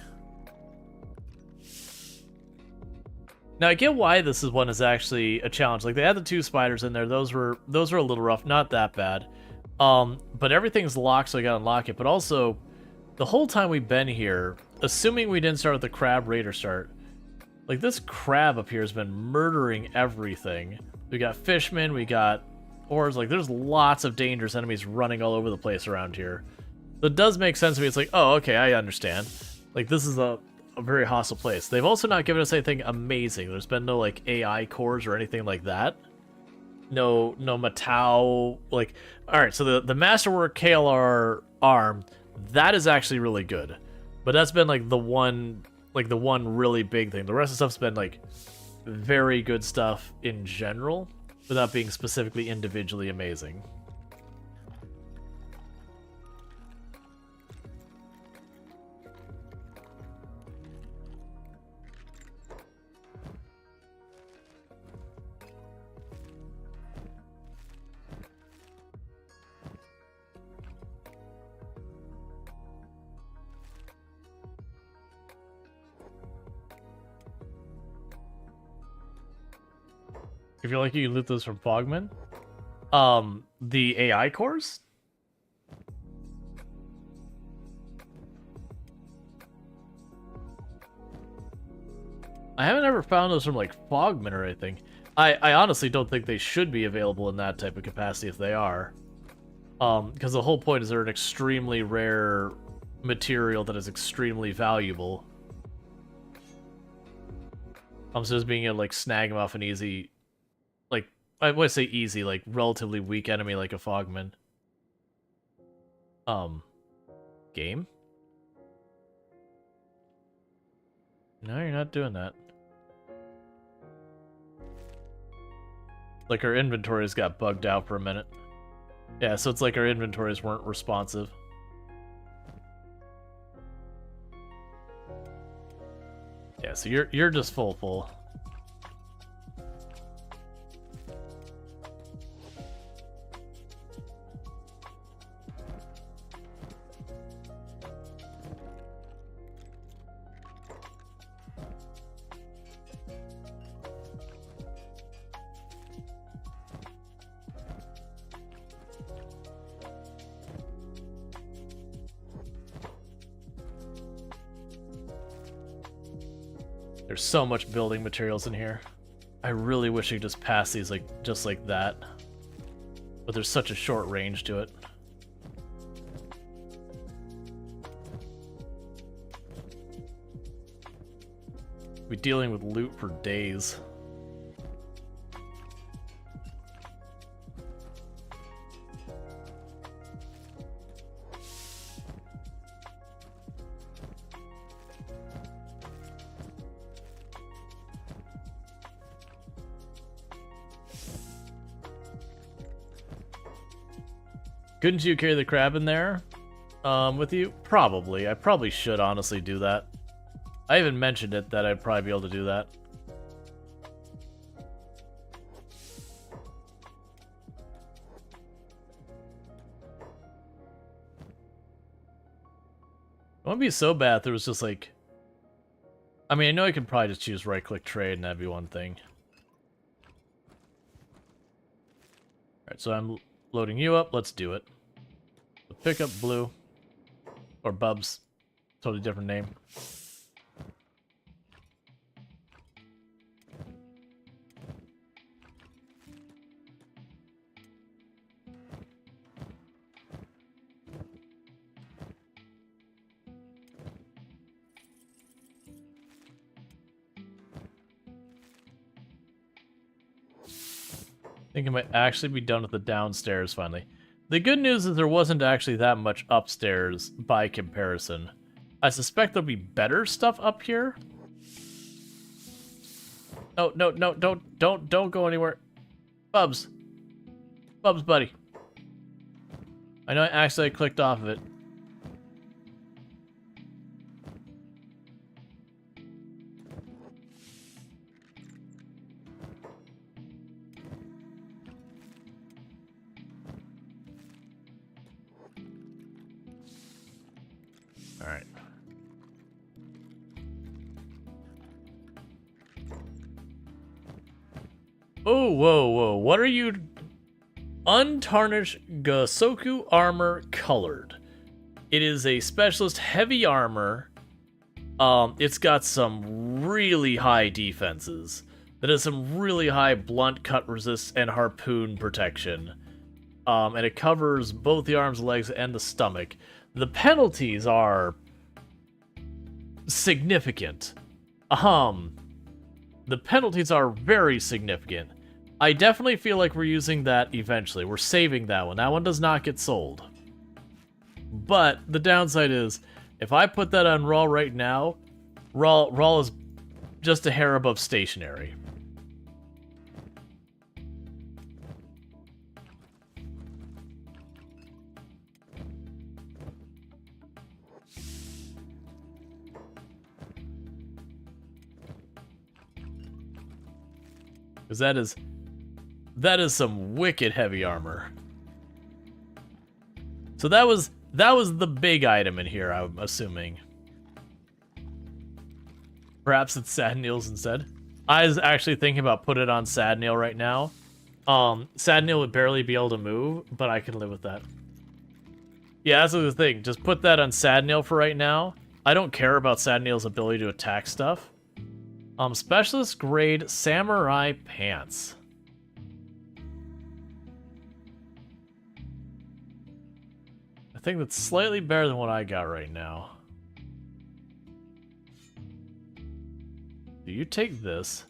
Now I get why this is one is actually a challenge. Like they had the 2 spiders in there; those were a little rough, not that bad. But everything's locked, so I gotta unlock it. But also, the whole time we've been here, assuming we didn't start with the crab raider start, like this crab up here has been murdering everything. We got fishmen, we got ores, like there's lots of dangerous enemies running all over the place around here. So it does make sense to me. It's like, oh, okay, I understand. Like this is a very hostile place. They've also not given us anything amazing. There's been no like AI cores or anything like that. No Matau, like, alright, so the Masterwork KLR arm, that is actually really good. But that's been like the one really big thing. The rest of the stuff's been like very good stuff in general, without being specifically individually amazing. If you're lucky, you loot those from Fogman. The AI cores? I haven't ever found those from, like, Fogman or anything. I honestly don't think they should be available in that type of capacity if they are. Because the whole point is they're an extremely rare material that is extremely valuable. So just being able to, like, snag them off an easy... Like, I would say easy, like, relatively weak enemy like a Fogman. Game? No, you're not doing that. Like, our inventories got bugged out for a minute. Yeah, so it's like our inventories weren't responsive. Yeah, so you're just full. There's so much building materials in here. I really wish I could just pass these like just like that. But there's such a short range to it. We're dealing with loot for days. Couldn't you carry the crab in there with you? Probably. I probably should honestly do that. I even mentioned it that I'd probably be able to do that. It wouldn't be so bad if there was just like... I mean, I know I could probably just choose right-click trade and that'd be one thing. Alright, so I'm loading you up. Let's do it. Pick up Blue. Or Bubs. Totally different name. think I might actually be done with the downstairs finally. The good news is there wasn't actually that much upstairs by comparison. I suspect there'll be better stuff up here. Oh, no, no, don't go anywhere. Bubs. Bubs, buddy. I know I accidentally clicked off of it. All right. Oh, whoa. What are you? Untarnished Gosoku armor colored. It is a specialist heavy armor. It's got some really high defenses. That has some really high blunt cut resist and harpoon protection. And it covers both the arms, legs, and the stomach. The penalties are significant. The penalties are very significant. I definitely feel like we're using that eventually. We're saving that one. That one does not get sold. But the downside is, if I put that on Rual right now, Rual is just a hair above stationary. Because that is some wicked heavy armor. So that was the big item in here, I'm assuming. Perhaps it's Sadneel's instead. I was actually thinking about putting it on Sadneel right now. Sadneel would barely be able to move, but I can live with that. Yeah, that's the thing. Just put that on Sadneel for right now. I don't care about Sadneel's ability to attack stuff. Specialist grade samurai pants. I think that's slightly better than what I got right now. Do you take this?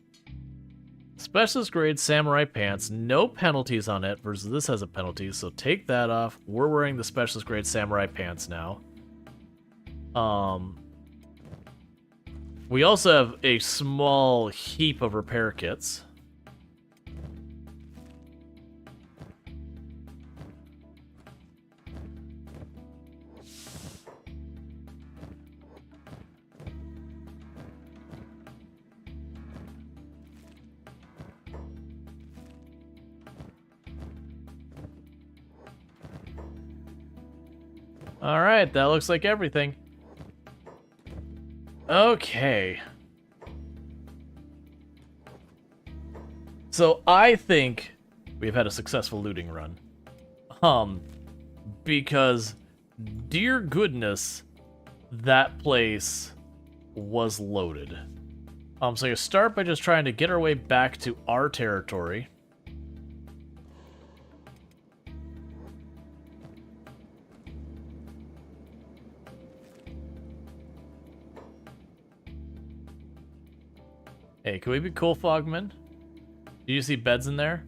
Specialist grade samurai pants, no penalties on it, versus this has a penalty, so take that off. We're wearing the specialist grade samurai pants now. We also have a small heap of repair kits. Alright, that looks like everything. Okay. So I think we've had a successful looting run. Because, dear goodness, that place was loaded. So you start by just trying to get our way back to our territory. Hey, can we be cool, Fogman? Do you see beds in there?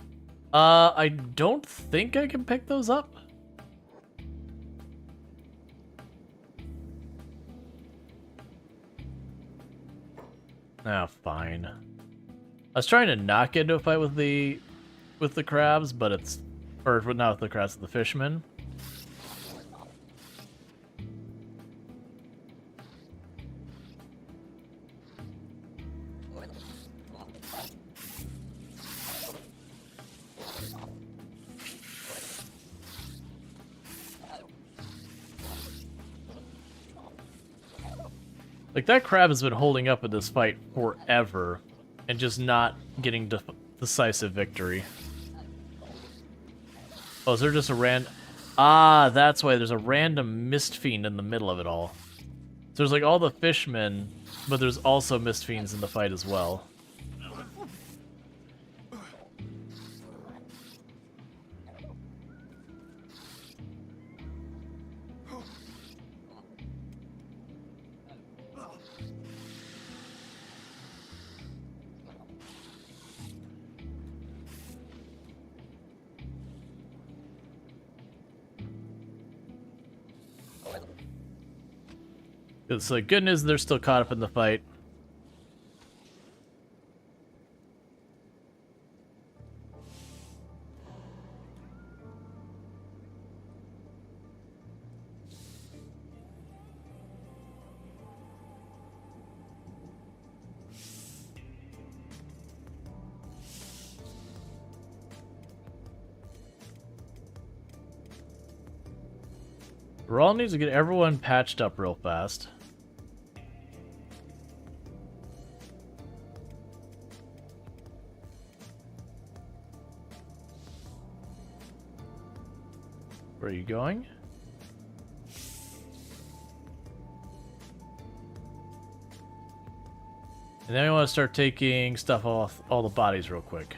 I don't think I can pick those up. Ah, fine. I was trying to not get into a fight with the crabs, but it's... Or not with the crabs, with the fishermen. Like, that crab has been holding up in this fight forever, and just not getting decisive victory. Oh, is there just a Ah, that's why there's a random mist fiend in the middle of it all. So there's like all the fishmen, but there's also mist fiends in the fight as well. It's like good news they're still caught up in the fight. Rual needs to get everyone patched up real fast. Where are you going? And then we want to start taking stuff off all the bodies real quick.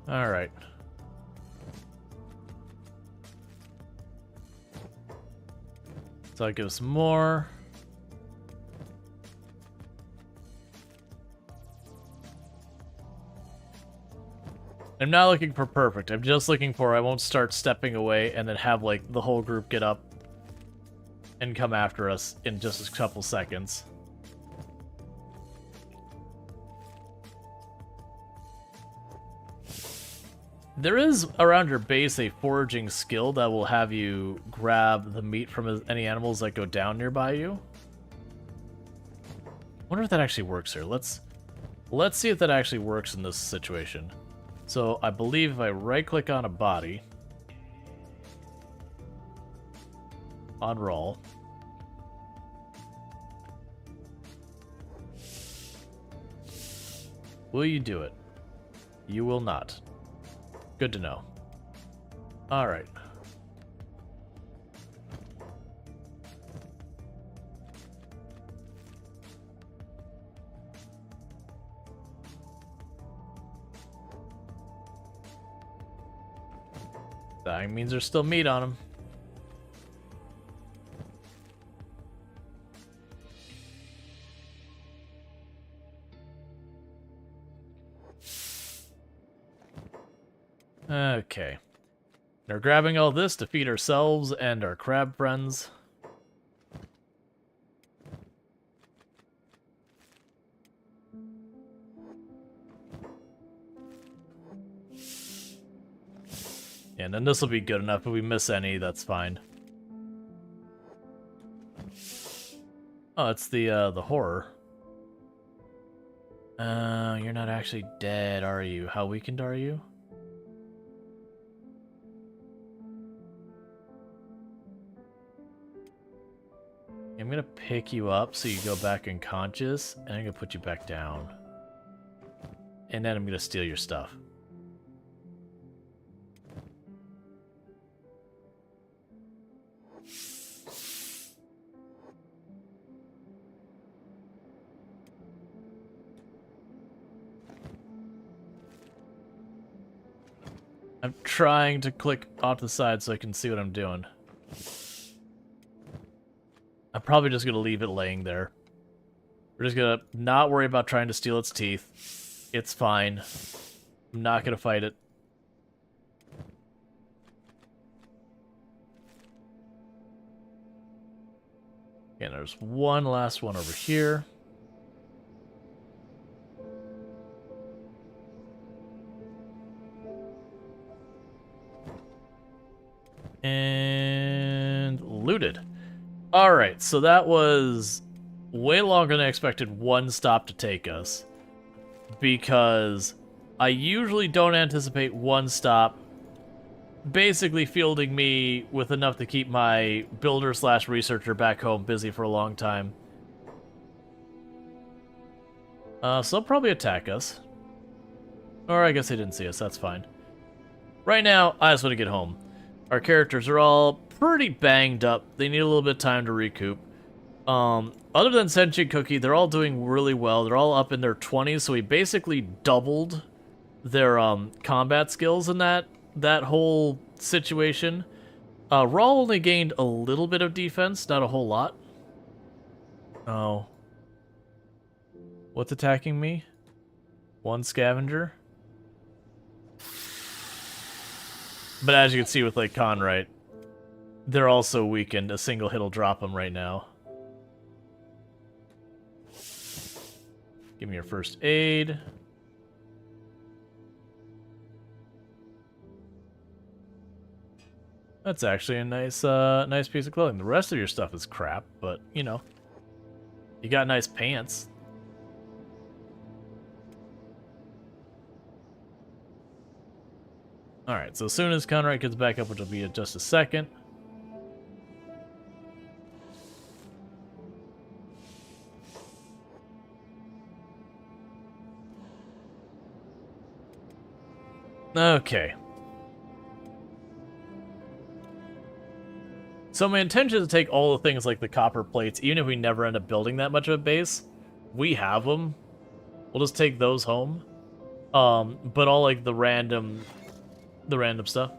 All right. So I'll give us more. I'm not looking for perfect. I'm just looking for I won't start stepping away and then have like the whole group get up and come after us in just a couple seconds. There is around your base a foraging skill that will have you grab the meat from any animals that go down nearby you. Wonder if that actually works here. Let's see if that actually works in this situation. So I believe if I right-click on a body on Rual, will you do it? You will not. Good to know. All right. That means there's still meat on them. Okay. We're grabbing all this to feed ourselves and our crab friends. And then this will be good enough. If we miss any, that's fine. Oh, it's the horror. You're not actually dead, are you? How weakened are you? I'm gonna pick you up so you go back unconscious, and I'm gonna put you back down. And then I'm gonna steal your stuff. I'm trying to click off the side so I can see what I'm doing. I'm probably just gonna leave it laying there. We're just gonna not worry about trying to steal its teeth. It's fine. I'm not gonna fight it. And there's one last one over here. And looted. Alright, so that was way longer than I expected one stop to take us. Because I usually don't anticipate one stop basically fielding me with enough to keep my builder/researcher back home busy for a long time. So they'll probably attack us. Or I guess they didn't see us, that's fine. Right now, I just want to get home. Our characters are all pretty banged up. They need a little bit of time to recoup. Other than Senshi and Cookie, they're all doing really well. They're all up in their 20s, so we basically doubled their combat skills in that whole situation. Rual only gained a little bit of defense, not a whole lot. Oh. What's attacking me? One scavenger. But as you can see with like Conrite, they're also weakened. A single hit will drop them right now. Give me your first aid. That's actually a nice nice piece of clothing. The rest of your stuff is crap, but you know, you got nice pants. Alright, so as soon as Conrad gets back up, which will be in just a second. Okay. So my intention is to take all the things like the copper plates, even if we never end up building that much of a base. We have them. We'll just take those home. But all like the random stuff.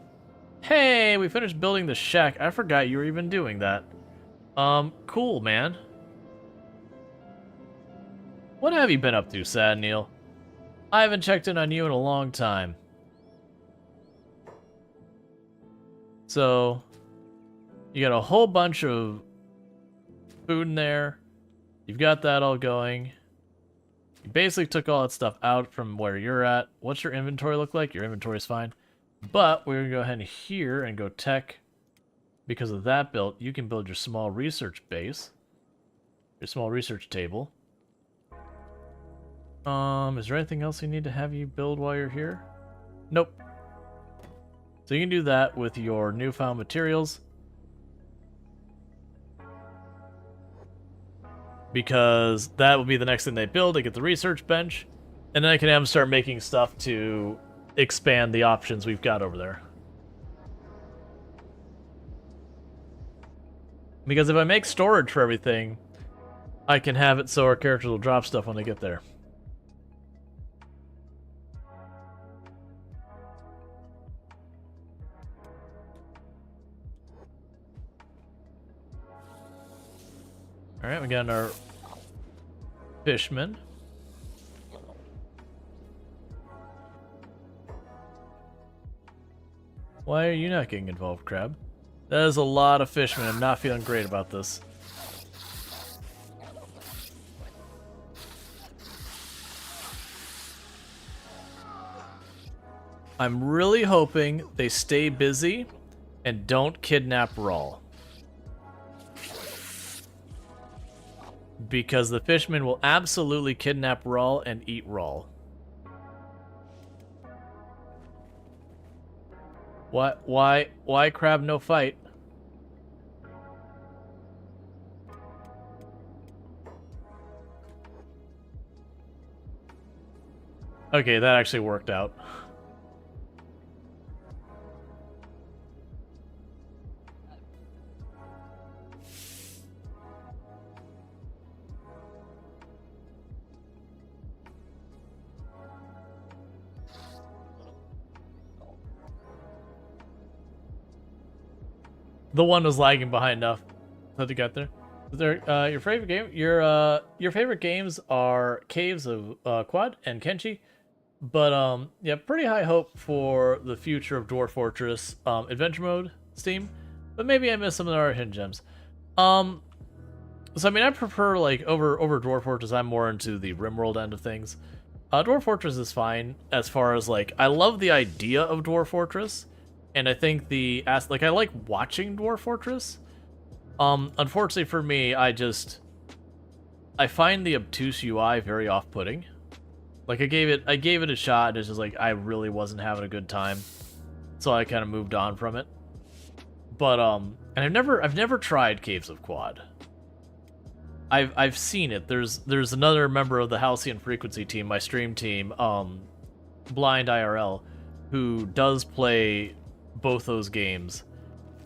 Hey, we finished building the shack. I forgot you were even doing that. Cool, man. What have you been up to, Sad Neil? I haven't checked in on you in a long time. So, you got a whole bunch of food in there. You've got that all going. You basically took all that stuff out from where you're at. What's your inventory look like? Your inventory's fine. But we're going to go ahead here and go tech. Because of that build, you can build your small research base. Your small research table. Is there anything else you need to have you build while you're here? Nope. So you can do that with your newfound materials. Because that will be the next thing they build. They get the research bench. And then I can have them start making stuff to expand the options we've got over there. Because if I make storage for everything, I can have it so our characters will drop stuff when they get there. Alright, we got our fishmen. Why are you not getting involved, Creb? That is a lot of fishmen. I'm not feeling great about this. I'm really hoping they stay busy and don't kidnap Rual. Because the fishmen will absolutely kidnap Rual and eat Rual. Why Crab no fight? Okay, that actually worked out. The one was lagging behind enough that they got there. Is there your favorite game? Your favorite games are Caves of Quad and Kenshi, but yeah, pretty high hope for the future of Dwarf Fortress Adventure Mode Steam, but maybe I missed some of our hidden gems. So I mean, I prefer like over Dwarf Fortress. I'm more into the RimWorld end of things. Dwarf Fortress is fine as far as like I love the idea of Dwarf Fortress. And I think I like watching Dwarf Fortress. Unfortunately for me, I find the obtuse UI very off-putting. Like I gave it a shot, and it's just like I really wasn't having a good time, so I kind of moved on from it. But and I've never tried Caves of Quad. I've seen it. There's another member of the Halcyon Frequency team, my stream team, Blind IRL, who does play both those games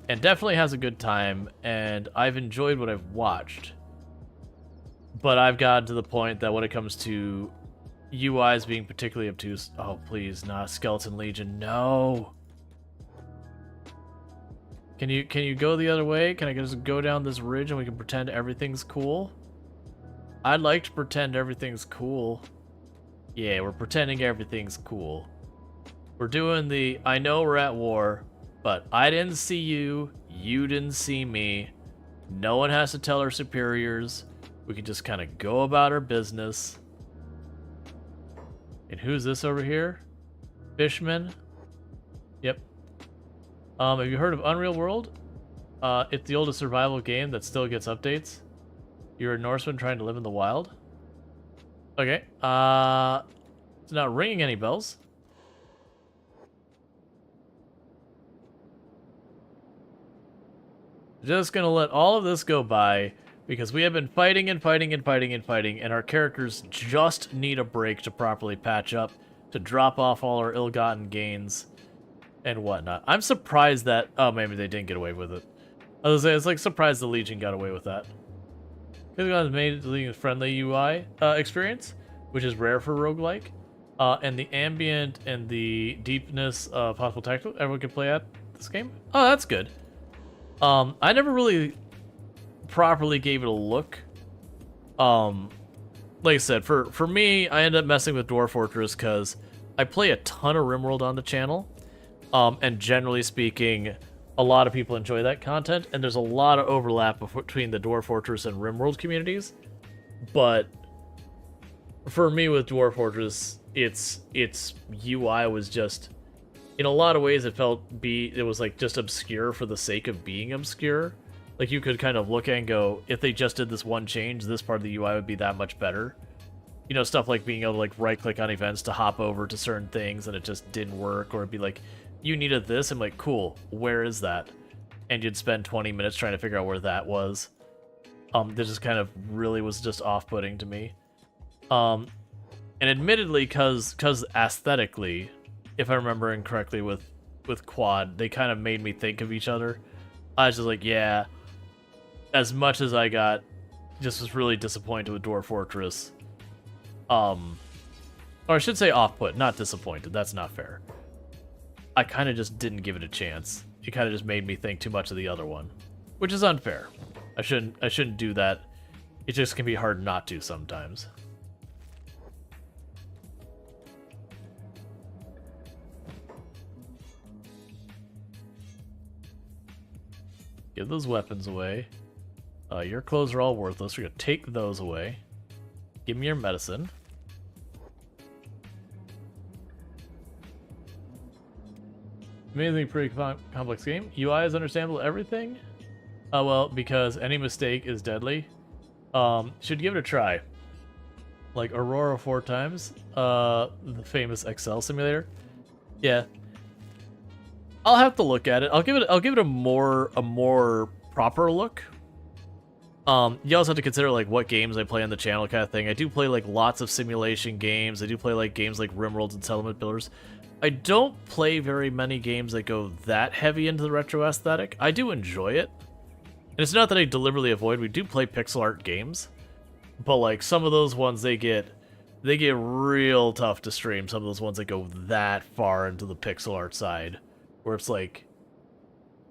and definitely has a good time, and I've enjoyed what I've watched. But I've gotten to the point that when it comes to UIs being particularly obtuse, oh please, not Skeleton Legion, no. Can you go the other way? Can I just go down this ridge and we can pretend everything's cool? I'd like to pretend everything's cool. Yeah, we're pretending everything's cool. We're doing the, I know we're at war, but I didn't see you, you didn't see me. No one has to tell our superiors. We can just kind of go about our business. And who's this over here? Fishman? Yep. Have you heard of Unreal World? It's the oldest survival game that still gets updates. You're a Norseman trying to live in the wild. Okay. It's not ringing any bells. Just gonna let all of this go by because we have been fighting and fighting and fighting and fighting, and our characters just need a break to properly patch up, to drop off all our ill-gotten gains and whatnot. I'm surprised that... Oh, maybe they didn't get away with it. I was gonna say, it's like surprised the Legion got away with that. It's made a friendly UI experience, which is rare for roguelike. And the ambient and the deepness of possible tactical, everyone can play at this game. Oh, that's good. I never really properly gave it a look. Like I said, for me, I ended up messing with Dwarf Fortress because I play a ton of RimWorld on the channel. And generally speaking, a lot of people enjoy that content, and there's a lot of overlap between the Dwarf Fortress and RimWorld communities. But for me with Dwarf Fortress, its UI was just, in a lot of ways, it was like just obscure for the sake of being obscure. Like you could kind of look at and go, if they just did this one change, this part of the UI would be that much better. You know, stuff like being able to like right-click on events to hop over to certain things and it just didn't work, or it'd be like, you needed this, I'm like, cool, where is that? And you'd spend 20 minutes trying to figure out where that was. That just kind of really was just off-putting to me. And admittedly, cause aesthetically, if I'm remembering correctly with Quad, they kind of made me think of each other. I was just like, yeah, as much as I just was really disappointed with Dwarf Fortress. Or I should say off-put, not disappointed, that's not fair. I kind of just didn't give it a chance. It kind of just made me think too much of the other one, which is unfair. I shouldn't do that. It just can be hard not to sometimes. Give those weapons away. Your clothes are all worthless. We're gonna take those away. Give me your medicine. Amazing, pretty complex game. UI is understandable, everything? Well, because any mistake is deadly. Should give it a try. Like Aurora 4 times. The famous Excel simulator. Yeah. I'll have to look at it. I'll give it a more proper look. You also have to consider like what games I play on the channel kind of thing. I do play like lots of simulation games. I do play like games like RimWorlds and Settlement Builders. I don't play very many games that go that heavy into the retro aesthetic. I do enjoy it. And it's not that I deliberately avoid. We do play pixel art games. But like some of those ones, they get real tough to stream. Some of those ones that go that far into the pixel art side, where it's like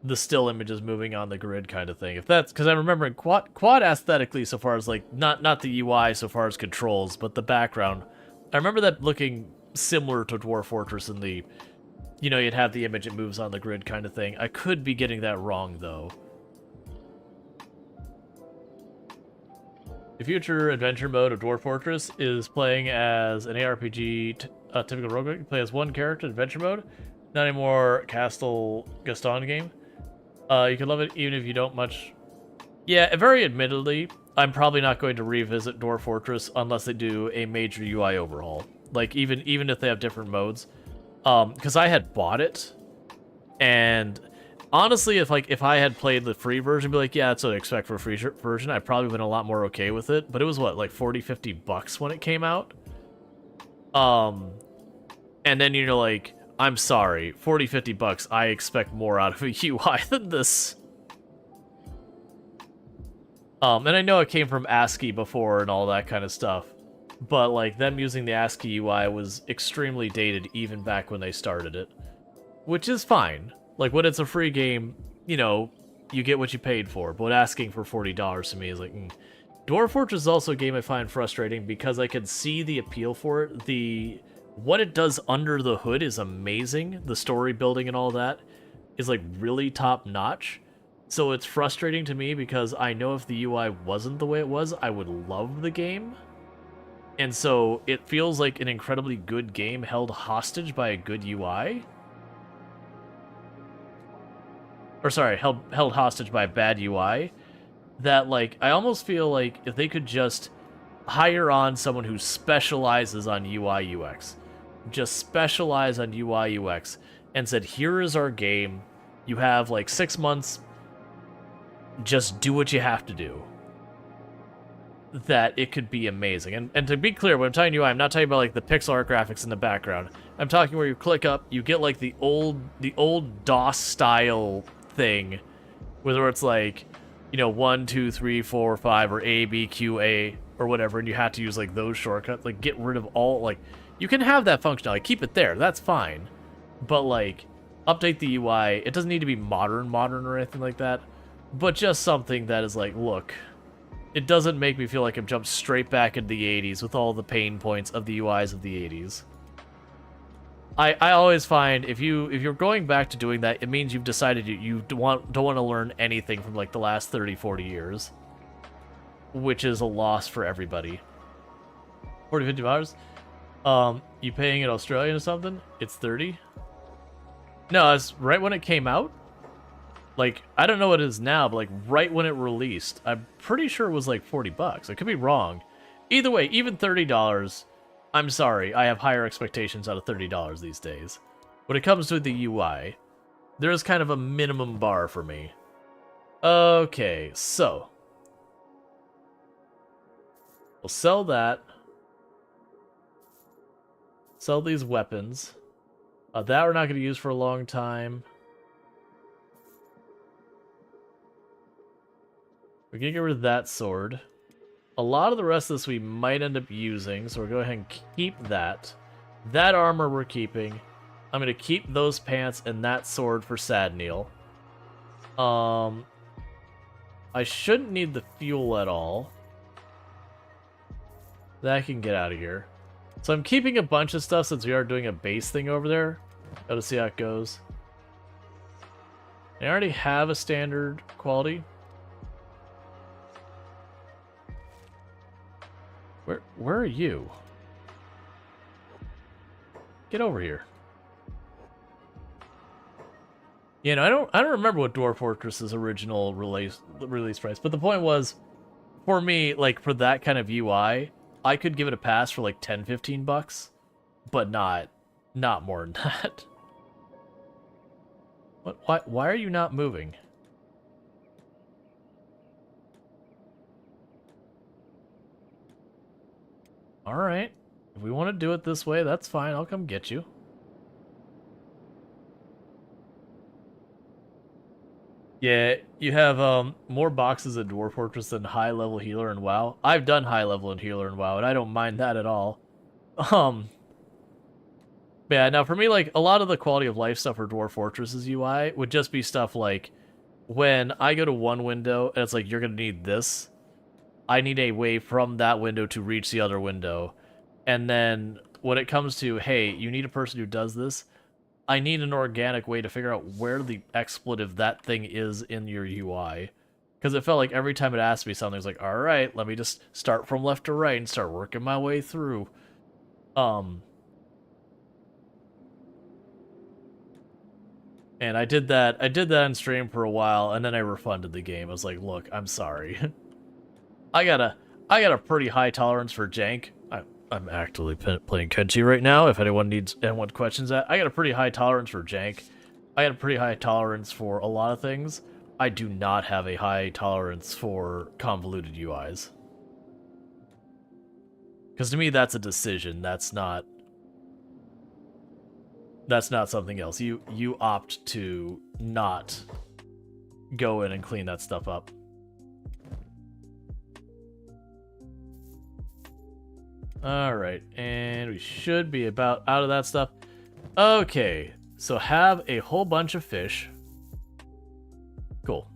the still images moving on the grid kind of thing. If that's because I'm remembering quad aesthetically, so far as like not the UI so far as controls, but the background. I remember that looking similar to Dwarf Fortress in the, you know, you'd have the image, it moves on the grid kind of thing. I could be getting that wrong though. The future adventure mode of Dwarf Fortress is playing as an ARPG, typical roguelike. You play as one character, adventure mode. Not anymore Castle Gaston game. You can love it even if you don't much. Yeah, very admittedly, I'm probably not going to revisit Dwarf Fortress unless they do a major UI overhaul. Like even if they have different modes. Because I had bought it, and honestly, if I had played the free version, be like, yeah, that's what I expect for a free version, I'd probably been a lot more okay with it. But it was what, like 40-50 bucks when it came out. And then you're like, I'm sorry, 40-50 bucks, I expect more out of a UI than this. And I know it came from ASCII before and all that kind of stuff, but like them using the ASCII UI was extremely dated even back when they started it, which is fine. Like when it's a free game, you know, you get what you paid for. But asking for $40 to me is like, Dwarf Fortress is also a game I find frustrating because I can see the appeal for it. What it does under the hood is amazing. The story building and all that is like really top notch. So it's frustrating to me because I know if the UI wasn't the way it was, I would love the game. And so it feels like an incredibly good game held hostage by a good UI. Or sorry, held hostage by a bad UI. That, like, I almost feel like if they could just hire on someone who specializes on UI UX. Just specialize on UI UX. And said, here is our game. You have, like, 6 months. Just do what you have to do. That it could be amazing. And to be clear, when I'm talking UI, I'm not talking about like the pixel art graphics in the background. I'm talking where you click up, you get like the old DOS style thing, where it's like, you know, 1, 2, 3, 4, 5, or A, B, Q, A, or whatever, and you have to use like those shortcuts. Like get rid of all, like, you can have that functionality, keep it there, that's fine. But like, update the UI. It doesn't need to be modern or anything like that, but just something that is like, look, it doesn't make me feel like I've jumped straight back into the 80s with all the pain points of the UIs of the 80s. I always find if you're going back to doing that, it means you've decided you don't want to learn anything from like the last 30, 40 years, which is a loss for everybody. 40, $50? You paying in Australian or something? It's 30? No, it's right when it came out. Like, I don't know what it is now, but like right when it released, I'm pretty sure it was like $40. I could be wrong. Either way, even $30, I'm sorry, I have higher expectations out of $30 these days. When it comes to the UI, there is kind of a minimum bar for me. Okay, so we'll sell that. Sell these weapons. That we're not going to use for a long time. We're going to get rid of that sword. A lot of the rest of this we might end up using, so we'll go ahead and keep that. That armor we're keeping. I'm going to keep those pants and that sword for Sadneil. I shouldn't need the fuel at all. That can get out of here. So I'm keeping a bunch of stuff since we are doing a base thing over there. Gotta see how it goes. I already have a standard quality. Where are you? Get over here. You know, I don't remember what Dwarf Fortress's original release price, but the point was, for me, like for that kind of UI, I could give it a pass for like $10, $15, but not more than that. What? Why are you not moving? Alright. If we want to do it this way, that's fine. I'll come get you. Yeah, you have more boxes of Dwarf Fortress than High Level Healer in WoW. I've done High Level and Healer in WoW, and I don't mind that at all. Yeah, now for me, like, a lot of the quality of life stuff for Dwarf Fortress's UI would just be stuff like, when I go to one window, and it's like, you're gonna need this, I need a way from that window to reach the other window. And then when it comes to, hey, you need a person who does this, I need an organic way to figure out where the expletive that thing is in your UI. Because it felt like every time it asked me something, it was like, alright, let me just start from left to right and start working my way through. And I did that on stream for a while, and then I refunded the game. I was like, look, I'm sorry. I got a pretty high tolerance for jank. I'm actively playing Kenshi right now. If anyone questions that, I got a pretty high tolerance for jank. I got a pretty high tolerance for a lot of things. I do not have a high tolerance for convoluted UIs. Because to me, that's a decision. That's not something else. You opt to not go in and clean that stuff up. Alright, and we should be about out of that stuff. Okay, so have a whole bunch of fish. Cool.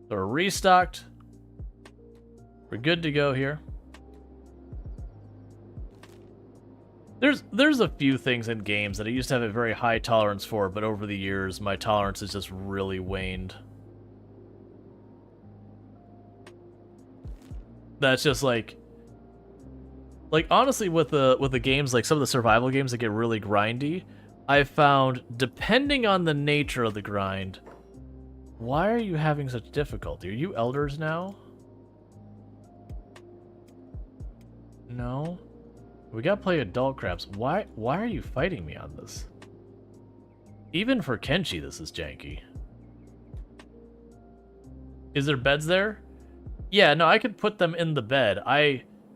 So we're restocked. We're good to go here. There's a few things in games that I used to have a very high tolerance for, but over the years my tolerance has just really waned. That's just like honestly with the games, like some of the survival games that get really grindy, I've found, depending on the nature of the grind, why are you having such difficulty? Are you elders now? No. We gotta play adult crabs. Why are you fighting me on this? Even for Kenshi, this is janky. Is there beds there? Yeah, no, I could put them in the bed.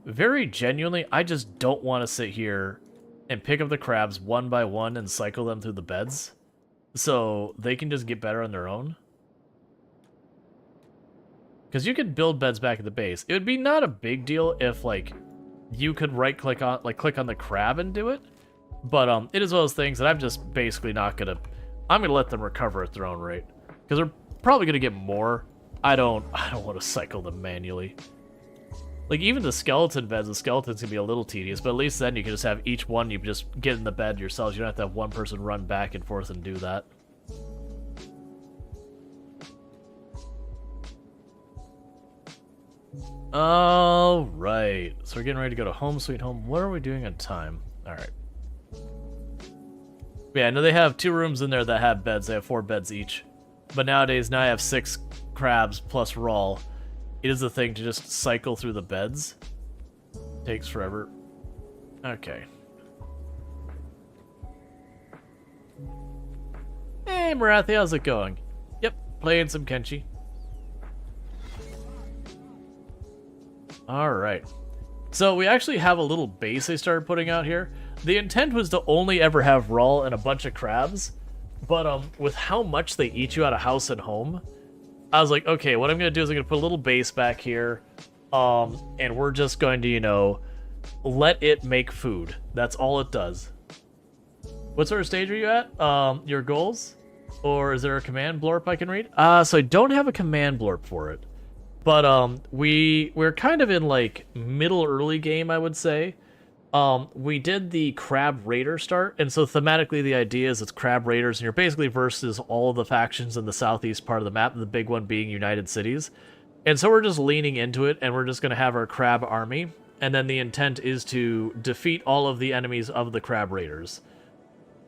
Very genuinely, I just don't want to sit here and pick up the crabs one by one and cycle them through the beds so they can just get better on their own. Because you could build beds back at the base. It would be not a big deal if, like, you could right-click on, click on the crab and do it. But it is one of those things that I'm just basically not gonna. I'm gonna let them recover at their own rate because they're probably gonna get more. I don't want to cycle them manually. Like, even the skeleton beds, the skeletons can be a little tedious, but at least then you can just have each one, you just get in the bed yourselves. You don't have to have one person run back and forth and do that. Alright, so we're getting ready to go to home sweet home. What are we doing on time? Alright. Yeah, I know they have 2 rooms in there that have beds. They have 4 beds each. But nowadays, now I have 6 crabs plus Rual. It is a thing to just cycle through the beds. Takes forever. Okay. Hey, Marathi, how's it going? Yep, playing some Kenshi. Alright. So we actually have a little base I started putting out here. The intent was to only ever have Rual and a bunch of crabs. But with how much they eat you out of house and home, I was like, okay, what I'm going to do is I'm going to put a little base back here, and we're just going to, you know, let it make food. That's all it does. What sort of stage are you at? Your goals? Or is there a command blurb I can read? So I don't have a command blurb for it. But we're kind of in, like, middle early game, I would say. We did the Crab Raider start, and so thematically the idea is it's Crab Raiders, and you're basically versus all of the factions in the southeast part of the map, the big one being United Cities. And so we're just leaning into it, and we're just going to have our Crab army, and then the intent is to defeat all of the enemies of the Crab Raiders.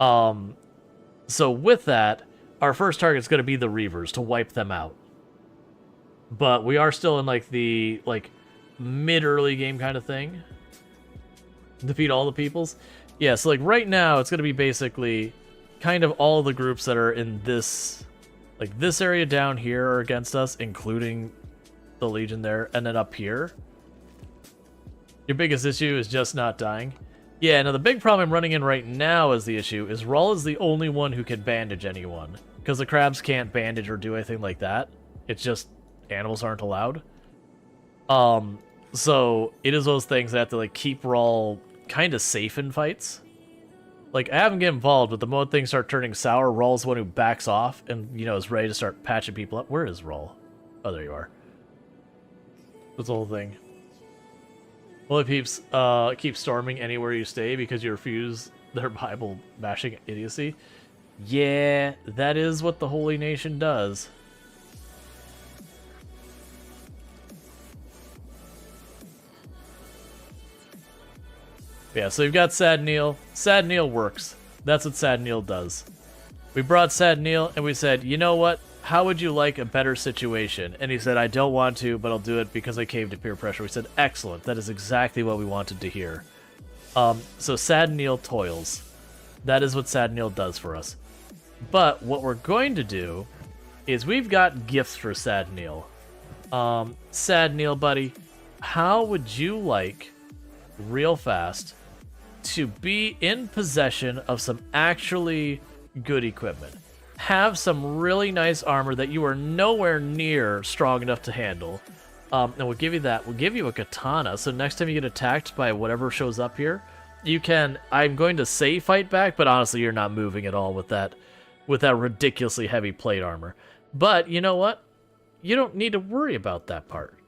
So with that, our first target is going to be the Reavers, to wipe them out. But we are still in, like, the, like, mid-early game kind of thing. Defeat all the peoples. Yeah, so like right now it's going to be basically kind of all the groups that are in this, like this area down here are against us, including the Legion there, and then up here. Your biggest issue is just not dying. Yeah, now the big problem I'm running in right now is the issue is Rual is the only one who can bandage anyone, because the crabs can't bandage or do anything like that. It's just animals aren't allowed. So it is those things that have to, like, keep Rual kind of safe in fights. Like, I haven't get involved, but the moment things start turning sour, Rual's the one who backs off and, you know, is ready to start patching people up. Where is Rual? Oh, there you are. That's the whole thing. Well, it keeps storming anywhere you stay because you refuse their Bible bashing idiocy. Yeah, that is what the Holy Nation does. Yeah, so we've got Sad Neil. Sad Neil works. That's what Sad Neil does. We brought Sad Neil and we said, you know what? How would you like a better situation? And he said, I don't want to, but I'll do it because I caved to peer pressure. We said, excellent. That is exactly what we wanted to hear. So Sad Neil toils. That is what Sad Neil does for us. But what we're going to do is we've got gifts for Sad Neil. Sad Neil, buddy, how would you like, real fast, to be in possession of some actually good equipment? Have some really nice armor that you are nowhere near strong enough to handle. And we'll give you that. We'll give you a katana, so next time you get attacked by whatever shows up here, you can, I'm going to say fight back, but honestly you're not moving at all with that. with that ridiculously heavy plate armor. But you know what? You don't need to worry about that part.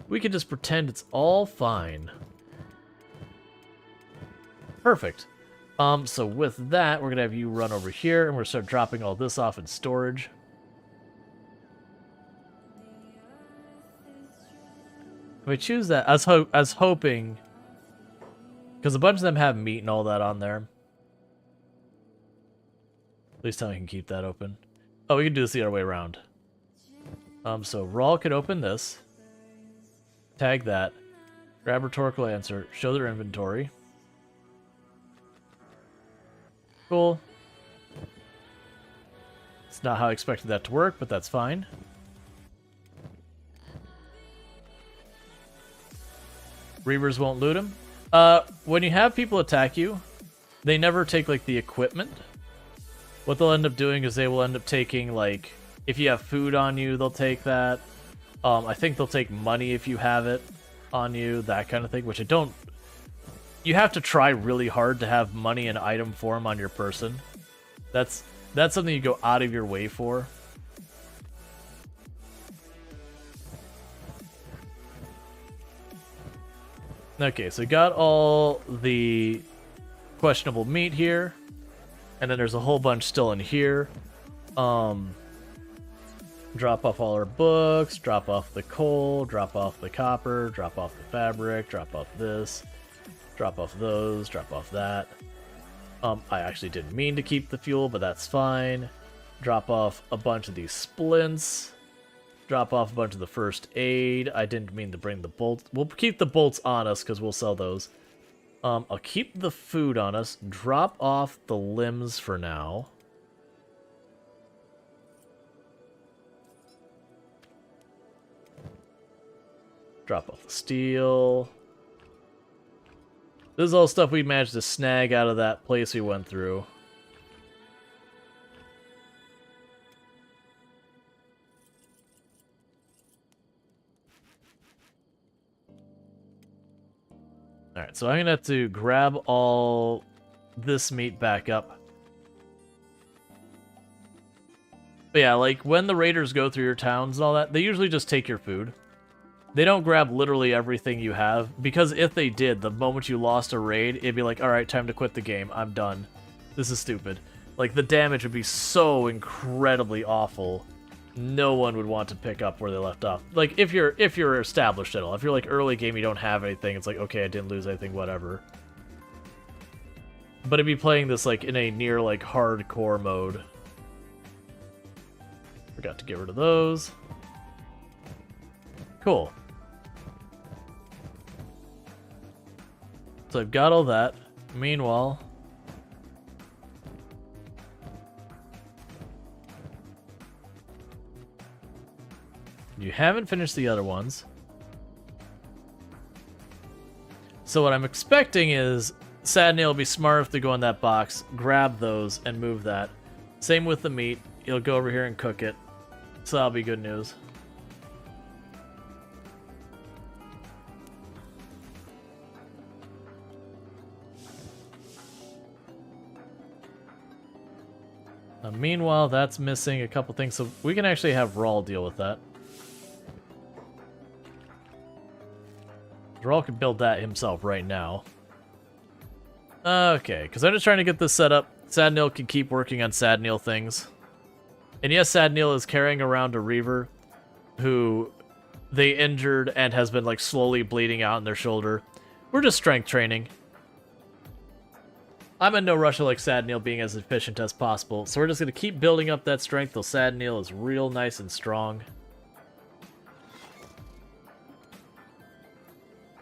We can just pretend it's all fine. Perfect. So with that, we're gonna have you run over here, and we're gonna start dropping all this off in storage. If we choose that, I was hoping, because a bunch of them have meat and all that on there. Please tell me I can keep that open. Oh, we can do this the other way around. So Rual could open this, tag that, grab rhetorical answer, show their inventory. Cool. It's not how I expected that to work, but that's fine. Reavers won't loot him. When you have people attack you, they never take, like, the equipment. What they'll end up doing is they will end up taking, like, if you have food on you, they'll take that. I think they'll take money if you have it on you, that kind of thing, which I don't... You have to try really hard to have money in item form on your person. That's something you go out of your way for. Okay, so we got all the questionable meat here. And then there's a whole bunch still in here. Drop off all our books, drop off the coal, drop off the copper, drop off the fabric, drop off this, drop off those, drop off that. I actually didn't mean to keep the fuel, but that's fine. Drop off a bunch of these splints. Drop off a bunch of the first aid. I didn't mean to bring the bolts. We'll keep the bolts on us because we'll sell those. I'll keep the food on us. Drop off the limbs for now. Drop off the steel. This is all stuff we managed to snag out of that place we went through. Alright, so I'm gonna have to grab all this meat back up. But yeah, like, when the raiders go through your towns and all that, they usually just take your food. They don't grab literally everything you have, because if they did, the moment you lost a raid, it'd be like, alright, time to quit the game, I'm done. This is stupid. Like, the damage would be so incredibly awful. No one would want to pick up where they left off. Like, if you're established at all. If you're like early game, you don't have anything, it's like, okay, I didn't lose anything, whatever. But it'd be playing this like in a near like hardcore mode. Forgot to get rid of those. Cool. So I've got all that. Meanwhile, you haven't finished the other ones. So what I'm expecting is Sadney will be smart enough to go in that box, grab those, and move that. Same with the meat. He'll go over here and cook it. So that'll be good news. Meanwhile, that's missing a couple things, so we can actually have Rual deal with that. Rual can build that himself right now. Okay, because I'm just trying to get this set up. Sadnil can keep working on Sadnil things. And yes, Sadnil is carrying around a Reaver who they injured and has been like slowly bleeding out in their shoulder. We're just strength training. I'm in no rush to like Sadnil being as efficient as possible, so we're just going to keep building up that strength till Sadnil is real nice and strong.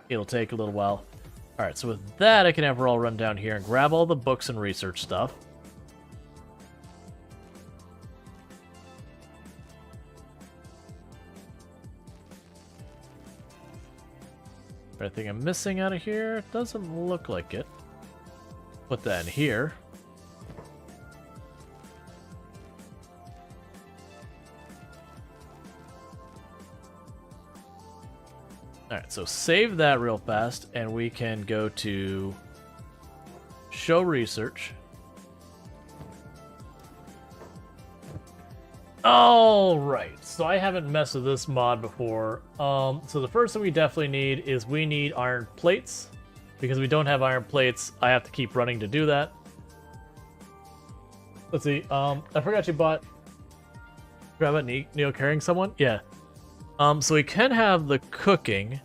It'll take a little while. Alright, so with that, I can have Rual run down here and grab all the books and research stuff. Anything I'm missing out of here? It doesn't look like it. Put that in here. Alright, so save that real fast, and we can go to Show Research. All right, so I haven't messed with this mod before. So the first thing we definitely need is we need iron plates. Because we don't have iron plates, I have to keep running to do that. Let's see, I forgot you bought... Grab it, Neo carrying someone? Yeah. So we can have the cooking.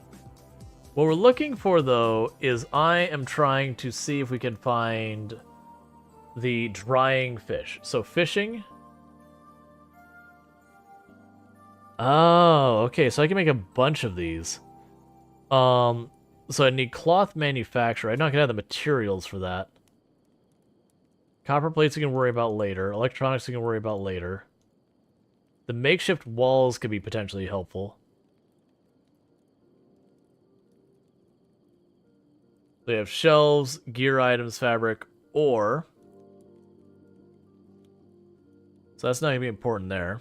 What we're looking for, though, is I am trying to see if we can find the drying fish. So fishing... Oh, okay, so I can make a bunch of these. So I need cloth manufacturer. I'm not gonna have the materials for that. Copper plates we can worry about later. Electronics we can worry about later. The makeshift walls could be potentially helpful. We have shelves, gear items, fabric, ore. So that's not gonna be important there.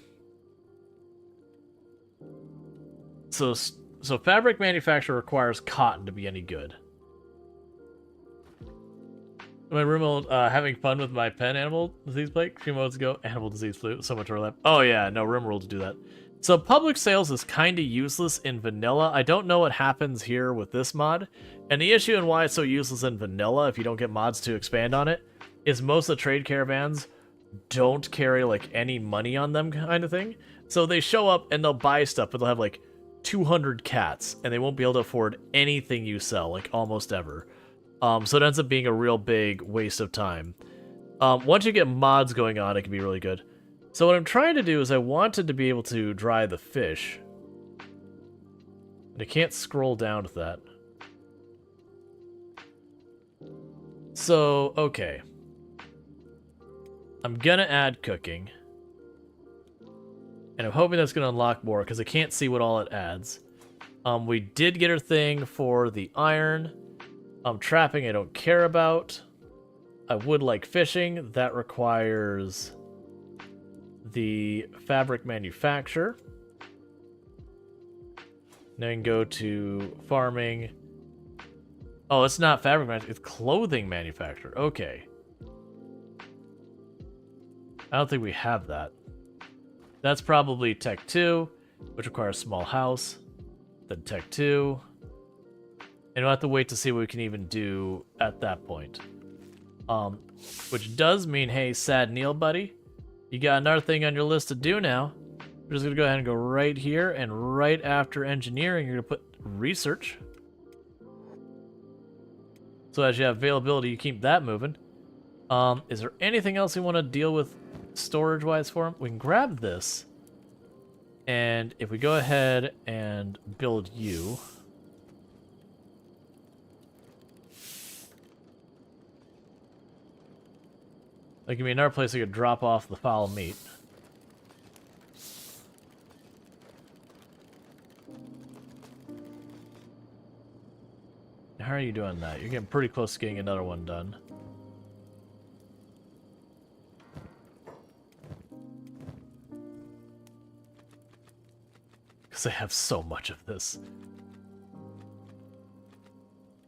So fabric manufacture requires cotton to be any good. My room having fun with my pen animal disease plague a few moments ago. Animal disease flu, so much overlap. Oh yeah, no, RimWorld to do that. So public sales is kind of useless in vanilla. I don't know what happens here with this mod. And the issue and why it's so useless in vanilla, if you don't get mods to expand on it, is most of the trade caravans don't carry like any money on them kind of thing. So they show up and they'll buy stuff, but they'll have like 200 cats, and they won't be able to afford anything you sell, like almost ever. So it ends up being a real big waste of time. Once you get mods going on, it can be really good. So what I'm trying to do is I wanted to be able to dry the fish. And I can't scroll down with that. So, okay. I'm gonna add cooking. And I'm hoping that's going to unlock more, because I can't see what all it adds. We did get our thing for the iron. Trapping I don't care about. I would like fishing. That requires the fabric manufacture. Now I can go to farming. Oh, it's not fabric manufacture, it's clothing manufacture. Okay. I don't think we have that. That's probably Tech 2, which requires small house. Then Tech 2. And we'll have to wait to see what we can even do at that point. Which does mean, hey, Sad Neil, buddy, you got another thing on your list to do now. We're just going to go ahead and go right here, and right after engineering, you're going to put research. So as you have availability, you keep that moving. Is there anything else you want to deal with storage-wise for him? We can grab this. And if we go ahead and build you... That give me another place I could drop off the foul meat. How are you doing that? You're getting pretty close to getting another one done. Because I have so much of this.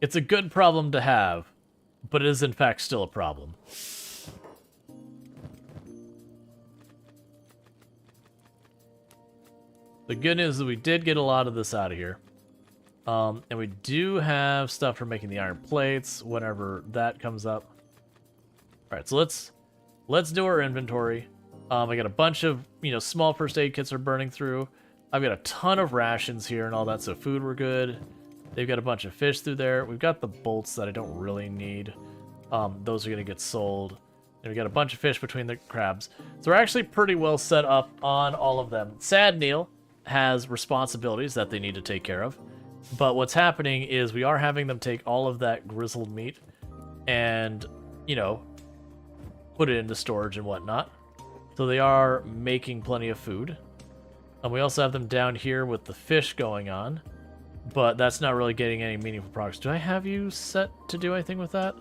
It's a good problem to have, but it is in fact still a problem. The good news is we did get a lot of this out of here. And we do have stuff for making the iron plates whenever that comes up. Alright, so let's do our inventory. I got a bunch of, small first aid kits are burning through. I've got a ton of rations here and all that, so food we're good. They've got a bunch of fish through there. We've got the bolts that I don't really need. Those are going to get sold. And we got a bunch of fish between the crabs. So we're actually pretty well set up on all of them. Sad Neil has responsibilities that they need to take care of. But what's happening is we are having them take all of that grizzled meat and, put it into storage and whatnot. So they are making plenty of food. And we also have them down here with the fish going on. But that's not really getting any meaningful progress. Do I have you set to do anything with that?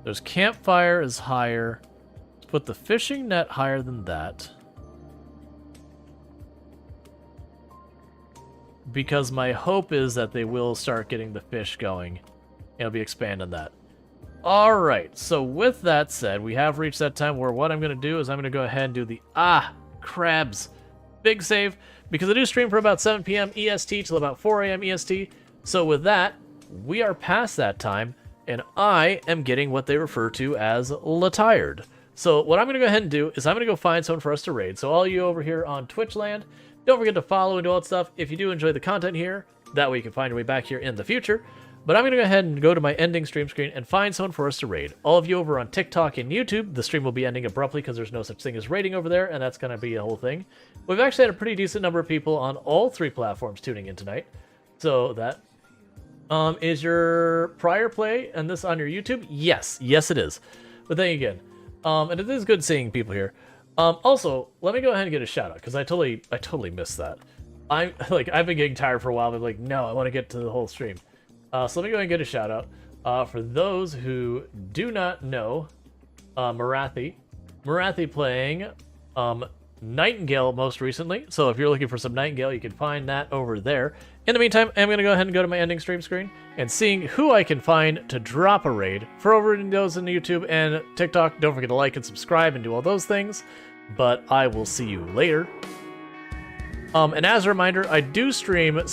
There's campfire is higher. Let's put the fishing net higher than that. Because my hope is that they will start getting the fish going. And it'll be expand on that. All right, so with that said, we have reached that time where what I'm going to do is I'm going to go ahead and do the Krebs big save, because I do stream for about 7 p.m. EST till about 4 a.m. EST. So with that, we are past that time, and I am getting what they refer to as tired. So what I'm going to go ahead and do is I'm going to go find someone for us to raid. So all you over here on Twitch land, don't forget to follow and do all that stuff. If you do enjoy the content here, that way you can find your way back here in the future. But I'm going to go ahead and go to my ending stream screen and find someone for us to raid. All of you over on TikTok and YouTube, the stream will be ending abruptly because there's no such thing as raiding over there, and that's going to be a whole thing. We've actually had a pretty decent number of people on all 3 platforms tuning in tonight. So that is your prior play and this on your YouTube? Yes, it is. But thank you again. And it is good seeing people here. Also, let me go ahead and get a shout out because I totally missed that. I've been getting tired for a while. I'm like, no, I want to get to the whole stream. So let me go ahead and get a shout out. For those who do not know, Marathi playing Nightingale most recently. So if you're looking for some Nightingale, you can find that over there. In the meantime, I'm going to go ahead and go to my ending stream screen and seeing who I can find to drop a raid. For over those in YouTube and TikTok, don't forget to like and subscribe and do all those things. But I will see you later. And as a reminder, I do stream